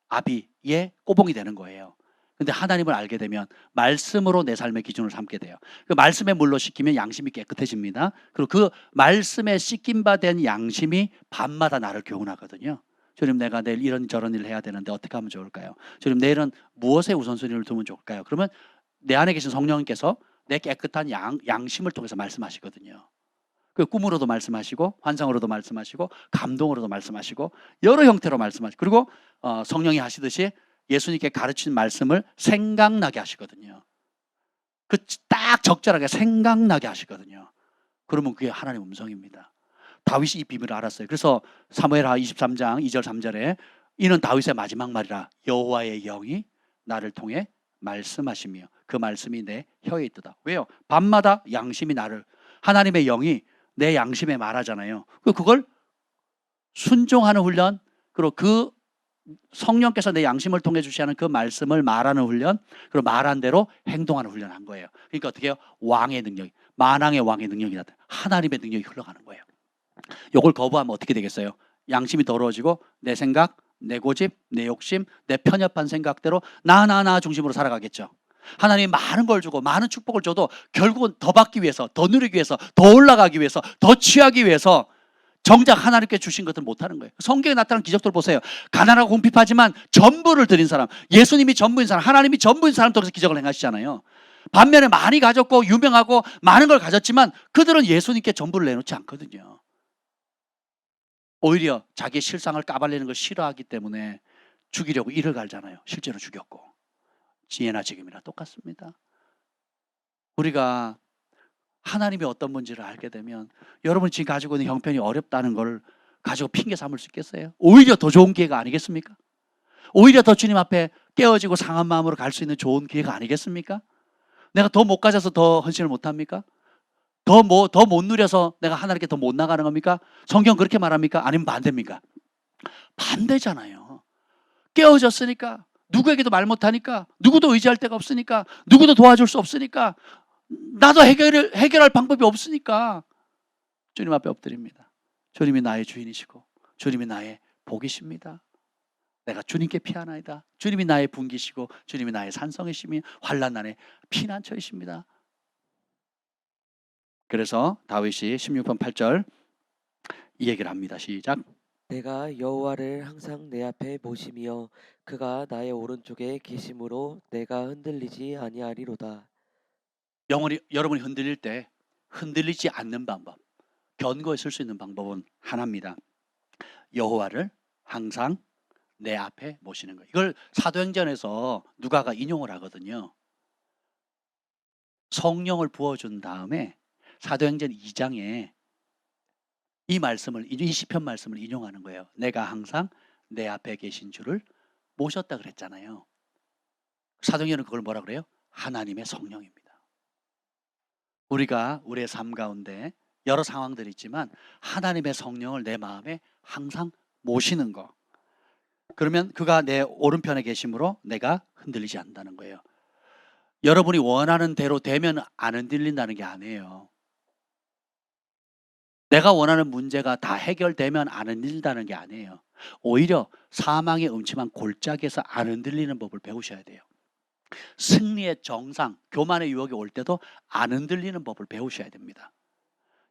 아비의 꼬봉이 되는 거예요. 근데 하나님을 알게 되면 말씀으로 내 삶의 기준을 삼게 돼요. 그 말씀의 물로 씻기면 양심이 깨끗해집니다. 그리고 그 말씀에 씻김 받은 양심이 밤마다 나를 교훈하거든요. 주님, 내가 내일 이런저런 일을 해야 되는데 어떻게 하면 좋을까요? 주님, 내일은 무엇에 우선순위를 두면 좋을까요? 그러면 내 안에 계신 성령님께서 내 깨끗한 양심을 통해서 말씀하시거든요. 그 꿈으로도 말씀하시고, 환상으로도 말씀하시고, 감동으로도 말씀하시고, 여러 형태로 말씀하시고, 그리고 성령이 하시듯이 예수님께 가르친 말씀을 생각나게 하시거든요. 그 딱 적절하게 생각나게 하시거든요. 그러면 그게 하나님의 음성입니다. 다윗이 이 비밀을 알았어요. 그래서 사무엘하 23장 2절 3절에 이는 다윗의 마지막 말이라 여호와의 영이 나를 통해 말씀하시며 그 말씀이 내 혀에 있도다. 왜요? 밤마다 양심이 하나님의 영이 내 양심에 말하잖아요. 그걸 순종하는 훈련, 그리고 그 성령께서 내 양심을 통해 주시는 그 말씀을 말하는 훈련, 그리고 말한 대로 행동하는 훈련한 거예요. 그러니까 어떻게 해요? 왕의 능력, 만왕의 왕의 능력이 나타나, 하나님의 능력이 흘러가는 거예요. 이걸 거부하면 어떻게 되겠어요? 양심이 더러워지고 내 생각, 내 고집, 내 욕심, 내 편협한 생각대로 나 중심으로 살아가겠죠. 하나님이 많은 걸 주고 많은 축복을 줘도 결국은 더 받기 위해서, 더 누리기 위해서, 더 올라가기 위해서, 더 취하기 위해서 정작 하나님께 주신 것들 못하는 거예요. 성경에 나타난 기적들 보세요. 가난하고 궁핍하지만 전부를 드린 사람, 예수님이 전부인 사람, 하나님이 전부인 사람 통해서 기적을 행하시잖아요. 반면에 많이 가졌고 유명하고 많은 걸 가졌지만 그들은 예수님께 전부를 내놓지 않거든요. 오히려 자기의 실상을 까발리는 걸 싫어하기 때문에 죽이려고 이를 갈잖아요. 실제로 죽였고. 지혜나 지금이나 똑같습니다. 우리가 하나님이 어떤 분지를 알게 되면 여러분이 지금 가지고 있는 형편이 어렵다는 걸 가지고 핑계 삼을 수 있겠어요? 오히려 더 좋은 기회가 아니겠습니까? 오히려 더 주님 앞에 깨어지고 상한 마음으로 갈 수 있는 좋은 기회가 아니겠습니까? 내가 더 못 가져서 더 헌신을 못합니까? 더 못 누려서 내가 하나님께 더 못 나가는 겁니까? 성경 그렇게 말합니까? 아니면 반대입니까? 반대잖아요. 깨어졌으니까, 누구에게도 말 못하니까, 누구도 의지할 데가 없으니까, 누구도 도와줄 수 없으니까, 나도 해결할 방법이 없으니까 주님 앞에 엎드립니다. 주님이 나의 주인이시고 주님이 나의 복이십니다. 내가 주님께 피하나이다. 주님이 나의 분기시고 주님이 나의 산성이시며 환난날의 피난처이십니다. 그래서 다윗이 16편 8절 이 얘기를 합니다. 시작. 내가 여호와를 항상 내 앞에 모시며 그가 나의 오른쪽에 계심으로 내가 흔들리지 아니하리로다. 여러분이 흔들릴 때 흔들리지 않는 방법, 견고히 설 수 있는 방법은 하나입니다. 여호와를 항상 내 앞에 모시는 거예요. 이걸 사도행전에서 누가가 인용을 하거든요. 성령을 부어준 다음에 사도행전 2장에 이 시편 말씀을 인용하는 거예요. 내가 항상 내 앞에 계신 주를 모셨다 그랬잖아요. 사도행전은 그걸 뭐라 그래요? 하나님의 성령입니다. 우리가 우리의 삶 가운데 여러 상황들이 있지만 하나님의 성령을 내 마음에 항상 모시는 거. 그러면 그가 내 오른편에 계심으로 내가 흔들리지 않는다는 거예요. 여러분이 원하는 대로 되면 안 흔들린다는 게 아니에요. 내가 원하는 문제가 다 해결되면 안 흔들린다는 게 아니에요. 오히려 사망의 음침한 골짜기에서 안 흔들리는 법을 배우셔야 돼요. 승리의 정상, 교만의 유혹이 올 때도 안 흔들리는 법을 배우셔야 됩니다.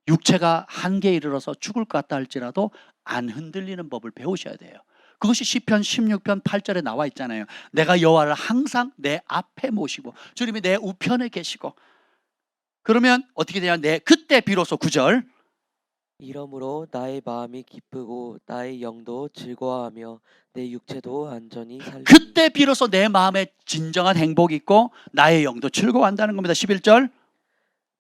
육체가 한계에 이르러서 죽을 것 같다 할지라도 안 흔들리는 법을 배우셔야 돼요. 그것이 시편 16편 8절에 나와 있잖아요. 내가 여호와를 항상 내 앞에 모시고 주님이 내 우편에 계시고 그러면 어떻게 되냐? 그때 비로소 9절 이러므로 나의 마음이 기쁘고 나의 영도 즐거워하며 내 육체도 안전히 살리니. 그때 비로소 내 마음에 진정한 행복이 있고 나의 영도 즐거워한다는 겁니다. 11절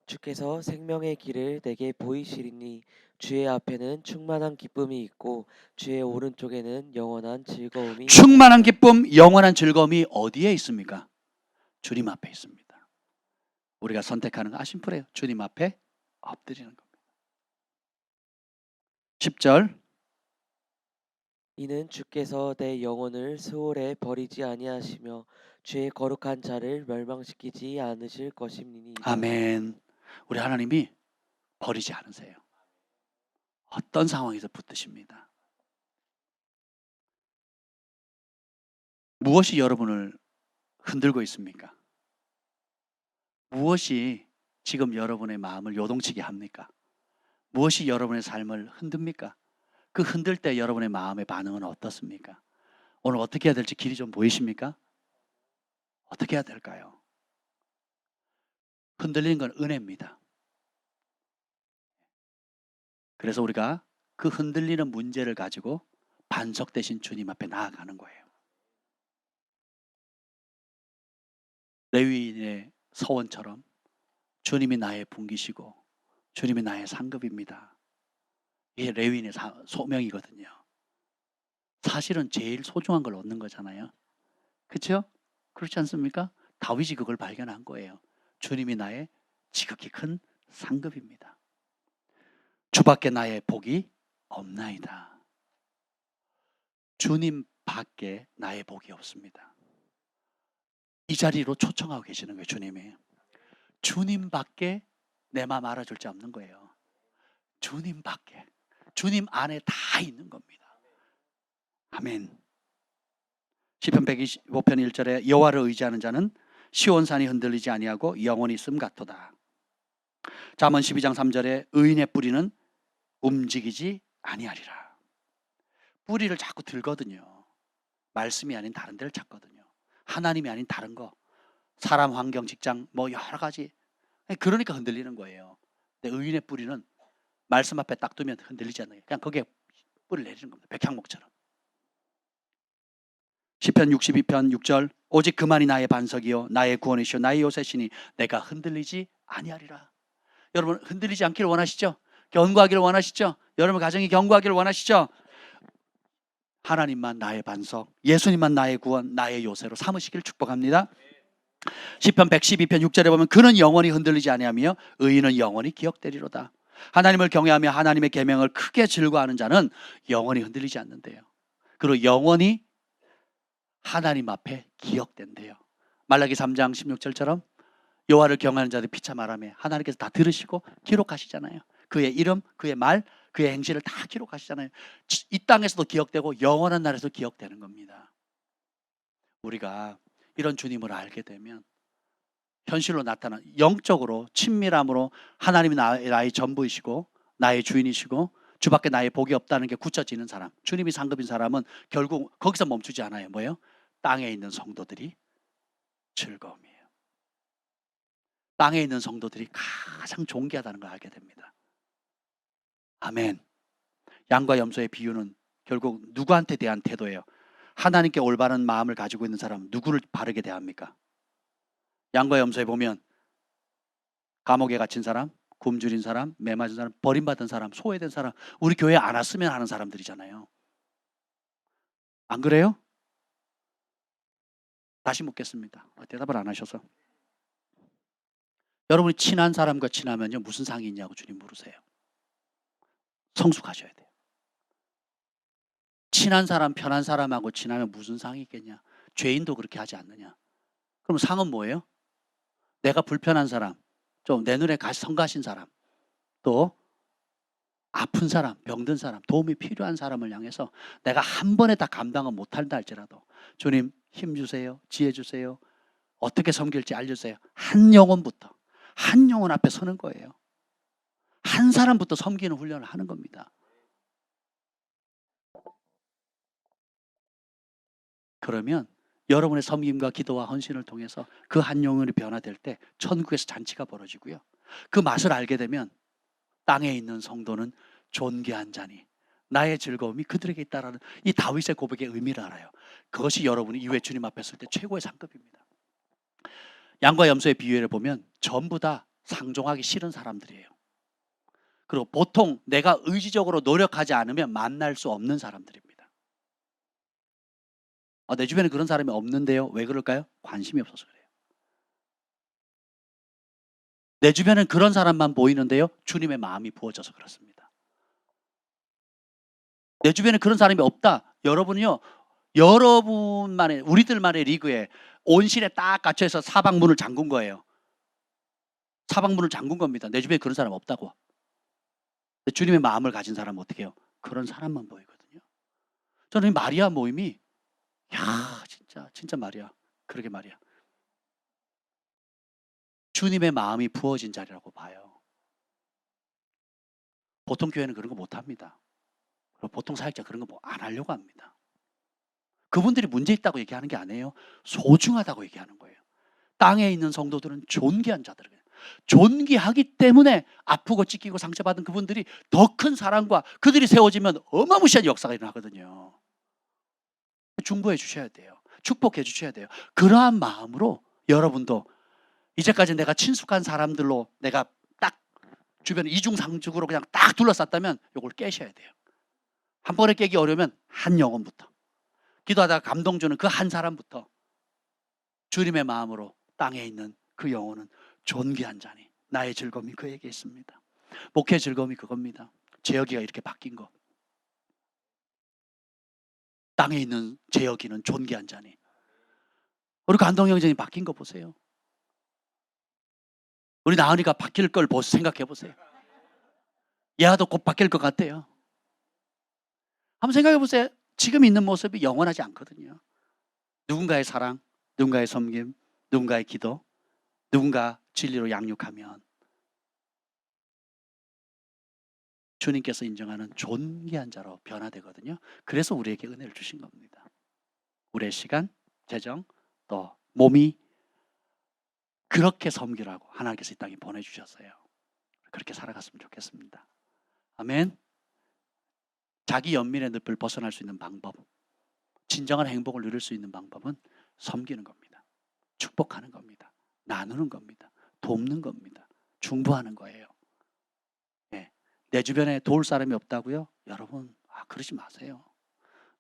주께서 생명의 길을 내게 보이시리니 주의 앞에는 충만한 기쁨이 있고 주의 오른쪽에는 영원한 즐거움이 충만한 기쁨, 영원한 즐거움이 어디에 있습니까? 주님 앞에 있습니다. 우리가 선택하는 거 심플해요. 주님 앞에 엎드리는 겁니다. 10절 이는 주께서 내 영혼을 스올에 버리지 아니하시며 주의 거룩한 자를 멸망시키지 않으실 것임이니이다. 아멘. 우리 하나님이 버리지 않으세요. 어떤 상황에서 붙드십니다. 무엇이 여러분을 흔들고 있습니까? 무엇이 지금 여러분의 마음을 요동치게 합니까? 무엇이 여러분의 삶을 흔듭니까? 그 흔들 때 여러분의 마음의 반응은 어떻습니까? 오늘 어떻게 해야 될지 길이 좀 보이십니까? 어떻게 해야 될까요? 흔들리는 건 은혜입니다. 그래서 우리가 그 흔들리는 문제를 가지고 반석 대신 주님 앞에 나아가는 거예요. 레위인의 서원처럼 주님이 나의 분기시고 주님이 나의 상급입니다. 이게 레위인의 소명이거든요. 사실은 제일 소중한 걸 얻는 거잖아요. 그렇죠? 그렇지 않습니까? 다윗이 그걸 발견한 거예요. 주님이 나의 지극히 큰 상급입니다. 주밖에 나의 복이 없나이다. 주님 밖에 나의 복이 없습니다. 이 자리로 초청하고 계시는 거예요. 주님이. 주님 밖에 내 마음 알아줄 자 없는 거예요. 주님 밖에. 주님 안에 다 있는 겁니다. 아멘. 시편 125편 1절에 여호와를 의지하는 자는 시온산이 흔들리지 아니하고 영원히 있음 같도다. 잠언 12장 3절에 의인의 뿌리는 움직이지 아니하리라. 뿌리를 자꾸 들거든요. 말씀이 아닌 다른 데를 찾거든요. 하나님이 아닌 다른 거, 사람, 환경, 직장 뭐 여러 가지. 그러니까 흔들리는 거예요. 근데 의인의 뿌리는 말씀 앞에 딱 두면 흔들리지 않아요. 그냥 거기에 뿌리를 내리는 겁니다. 백향목처럼. 시편 62편 6절 오직 그만이 나의 반석이요 나의 구원이시요 나의 요새시니 내가 흔들리지 아니하리라. 여러분 흔들리지 않기를 원하시죠? 견고하기를 원하시죠? 여러분 가정이 견고하기를 원하시죠? 하나님만 나의 반석, 예수님만 나의 구원, 나의 요새로 삼으시기를 축복합니다. 시편 112편 6절에 보면 그는 영원히 흔들리지 아니하며 의인은 영원히 기억되리로다. 하나님을 경외하며 하나님의 계명을 크게 즐거워하는 자는 영원히 흔들리지 않는데요. 그리고 영원히 하나님 앞에 기억된대요. 말라기 3장 16절처럼 여호와를 경외하는 자들 피차 말하며 하나님께서 다 들으시고 기록하시잖아요. 그의 이름, 그의 말, 그의 행실을 다 기록하시잖아요. 이 땅에서도 기억되고 영원한 날에서 기억되는 겁니다. 우리가 이런 주님을 알게 되면 현실로 나타난 영적으로 친밀함으로 하나님이 나의 전부이시고 나의 주인이시고 주밖에 나의 복이 없다는 게 굳혀지는 사람, 주님이 상급인 사람은 결국 거기서 멈추지 않아요. 뭐예요? 땅에 있는 성도들이 즐거움이에요. 땅에 있는 성도들이 가장 존귀하다는 걸 알게 됩니다. 아멘. 양과 염소의 비유는 결국 누구한테 대한 태도예요? 하나님께 올바른 마음을 가지고 있는 사람은 누구를 바르게 대합니까? 양과 염소에 보면 감옥에 갇힌 사람, 굶주린 사람, 매 맞은 사람, 버림받은 사람, 소외된 사람, 우리 교회에 안 왔으면 하는 사람들이잖아요. 안 그래요? 다시 묻겠습니다. 대답을 안 하셔서. 여러분이 친한 사람과 친하면요 무슨 상이 있냐고 주님 물으세요. 성숙하셔야 돼요. 친한 사람, 편한 사람하고 친하면 무슨 상이 있겠냐? 죄인도 그렇게 하지 않느냐? 그럼 상은 뭐예요? 내가 불편한 사람, 좀 내 눈에 성가신 사람, 또 아픈 사람, 병든 사람, 도움이 필요한 사람을 향해서 내가 한 번에 다 감당은 못한다 할지라도 주님 힘 주세요, 지혜 주세요, 어떻게 섬길지 알려주세요. 한 영혼부터, 한 영혼 앞에 서는 거예요. 한 사람부터 섬기는 훈련을 하는 겁니다. 그러면 여러분의 섬김과 기도와 헌신을 통해서 그 한 영혼이 변화될 때 천국에서 잔치가 벌어지고요. 그 맛을 알게 되면 땅에 있는 성도는 존귀한 자니 나의 즐거움이 그들에게 있다라는 이 다윗의 고백의 의미를 알아요. 그것이 여러분이 이후에 주님 앞에 설 때 최고의 상급입니다. 양과 염소의 비유를 보면 전부 다 상종하기 싫은 사람들이에요. 그리고 보통 내가 의지적으로 노력하지 않으면 만날 수 없는 사람들입니다. 내 주변에 그런 사람이 없는데요. 왜 그럴까요? 관심이 없어서 그래요. 내 주변엔 그런 사람만 보이는데요. 주님의 마음이 부어져서 그렇습니다. 내 주변에 그런 사람이 없다. 여러분은요. 여러분만의 우리들만의 리그에 온실에 딱 갇혀서 사방문을 잠근 거예요. 사방문을 잠근 겁니다. 내 주변에 그런 사람 없다고. 주님의 마음을 가진 사람은 어떻게 해요? 그런 사람만 보이거든요. 저는 이 마리아 모임이 진짜 말이야. 그러게 말이야. 주님의 마음이 부어진 자리라고 봐요. 보통 교회는 그런 거 못합니다. 보통 사역자 그런 거 뭐 안 하려고 합니다. 그분들이 문제 있다고 얘기하는 게 아니에요. 소중하다고 얘기하는 거예요. 땅에 있는 성도들은 존귀한 자들이에요. 존귀하기 때문에 아프고 찢기고 상처받은 그분들이 더 큰 사랑과 그들이 세워지면 어마무시한 역사가 일어나거든요. 중보해 주셔야 돼요. 축복해 주셔야 돼요. 그러한 마음으로 여러분도 이제까지 내가 친숙한 사람들로 내가 딱 주변에 이중상중으로 그냥 딱 둘러쌌다면 이걸 깨셔야 돼요. 한 번에 깨기 어려우면 한 영혼부터, 기도하다가 감동 주는 그 한 사람부터 주님의 마음으로 땅에 있는 그 영혼은 존귀한 자니 나의 즐거움이 그에게 있습니다. 목회의 즐거움이 그겁니다. 제여기가 이렇게 바뀐 거. 땅에 있는 제여기는 존귀한 자니. 우리 간동 형제님 바뀐 거 보세요. 우리 나은이가 바뀔 걸 생각해 보세요. 얘도 곧 바뀔 것 같아요. 한번 생각해 보세요. 지금 있는 모습이 영원하지 않거든요. 누군가의 사랑, 누군가의 섬김, 누군가의 기도, 누군가 진리로 양육하면 주님께서 인정하는 존귀한 자로 변화되거든요. 그래서 우리에게 은혜를 주신 겁니다. 우리의 시간, 재정, 또 몸이 그렇게 섬기라고 하나님께서 이 땅에 보내주셨어요. 그렇게 살아갔으면 좋겠습니다. 아멘. 자기 연민의 늪을 벗어날 수 있는 방법, 진정한 행복을 누릴 수 있는 방법은 섬기는 겁니다. 축복하는 겁니다. 나누는 겁니다. 돕는 겁니다. 중보하는 거예요. 네. 내 주변에 도울 사람이 없다고요? 여러분, 그러지 마세요.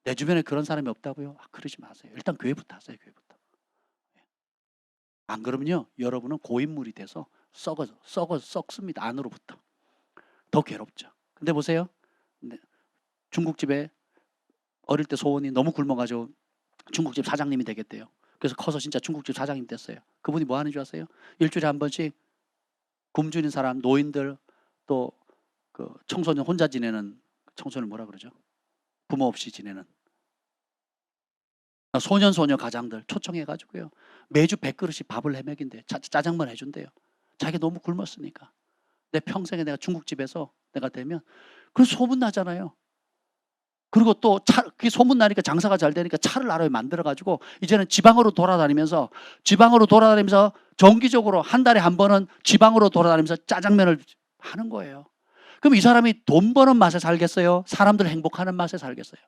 내 주변에 그런 사람이 없다고요? 그러지 마세요. 일단 교회부터 하세요. 교회부터. 안 그러면요, 여러분은 고인물이 돼서 썩습니다. 안으로부터. 더 괴롭죠. 근데 보세요. 중국집에 어릴 때 소원이 너무 굶어가지고 중국집 사장님이 되겠대요. 그래서 커서 진짜 중국집 사장님 됐어요. 그분이 뭐 하는 줄 아세요? 일주일에 한 번씩 굶주린 사람, 노인들, 또 그 청소년 혼자 지내는, 청소년 뭐라 그러죠? 부모 없이 지내는 소년 소녀 가장들 초청해가지고요, 매주 100그릇씩 밥을 해먹인대. 짜장면 해준대요. 자기가 너무 굶었으니까. 내 평생에 내가 중국집에서 내가 되면 그 소문 나잖아요. 그리고 또 그게 소문 나니까 장사가 잘 되니까 차를 나라에 만들어가지고 이제는 지방으로 돌아다니면서 정기적으로 한 달에 한 번은 지방으로 돌아다니면서 짜장면을 하는 거예요. 그럼 이 사람이 돈 버는 맛에 살겠어요? 사람들 행복하는 맛에 살겠어요?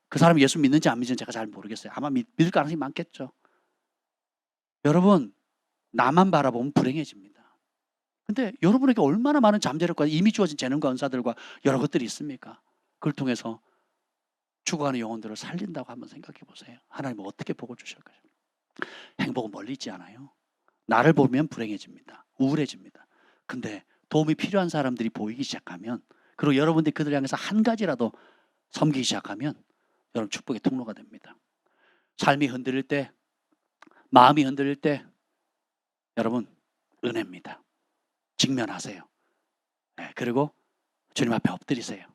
그 사람이 예수 믿는지 안 믿는지 제가 잘 모르겠어요. 아마 믿을 가능성이 많겠죠. 여러분, 나만 바라보면 불행해집니다. 근데 여러분에게 얼마나 많은 잠재력과 이미 주어진 재능과 은사들과 여러 것들이 있습니까? 그걸 통해서 죽어가는 영혼들을 살린다고 한번 생각해 보세요. 하나님은 어떻게 복을 주실까요? 행복은 멀리 있지 않아요. 나를 보면 불행해집니다. 우울해집니다. 근데 도움이 필요한 사람들이 보이기 시작하면, 그리고 여러분들이 그들 향해서 한 가지라도 섬기기 시작하면 여러분 축복의 통로가 됩니다. 삶이 흔들릴 때, 마음이 흔들릴 때 여러분 은혜입니다. 직면하세요. 네, 그리고 주님 앞에 엎드리세요.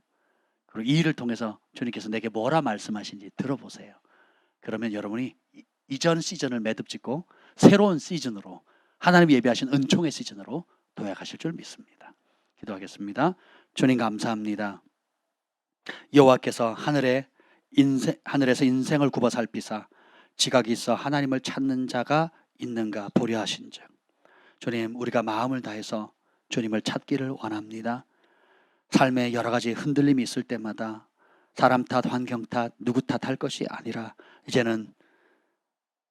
그리고 이 일을 통해서 주님께서 내게 뭐라 말씀하신지 들어보세요. 그러면 여러분이 이전 시즌을 매듭짓고 새로운 시즌으로, 하나님이 예비하신 은총의 시즌으로 도약하실 줄 믿습니다. 기도하겠습니다. 주님 감사합니다. 여호와께서 하늘에서 인생을 굽어 살피사 지각이 있어 하나님을 찾는 자가 있는가 보려 하신즉, 주님, 우리가 마음을 다해서 주님을 찾기를 원합니다. 삶에 여러 가지 흔들림이 있을 때마다 사람 탓, 환경 탓, 누구 탓할 것이 아니라 이제는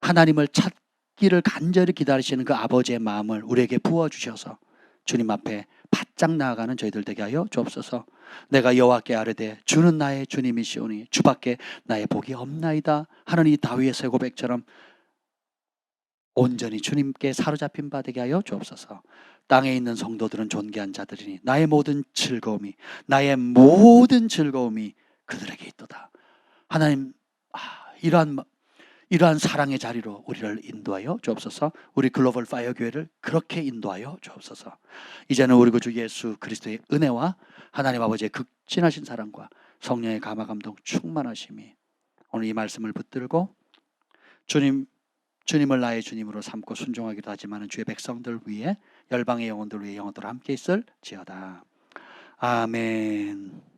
하나님을 찾기를 간절히 기다리시는 그 아버지의 마음을 우리에게 부어주셔서 주님 앞에 바짝 나아가는 저희들 되게 하여 주옵소서. 내가 여호와께 아뢰되 주는 나의 주님이시오니 주밖에 나의 복이 없나이다 하는 이 다윗의 새 고백처럼 온전히 주님께 사로잡힌 바 되게 하여 주옵소서. 땅에 있는 성도들은 존귀한 자들이니 나의 모든 즐거움이 그들에게 있도다. 하나님, 이러한 사랑의 자리로 우리를 인도하여 주옵소서. 우리 글로벌 파이어 교회를 그렇게 인도하여 주옵소서. 이제는 우리 구주 예수 그리스도의 은혜와 하나님 아버지의 극진하신 사랑과 성령의 감화 감동 충만하심이 오늘 이 말씀을 붙들고 주님을 나의 주님으로 삼고 순종하기도 하지만 주의 백성들 위해, 열방의 영혼들 위해 영원토록 함께 있을지어다. 아멘.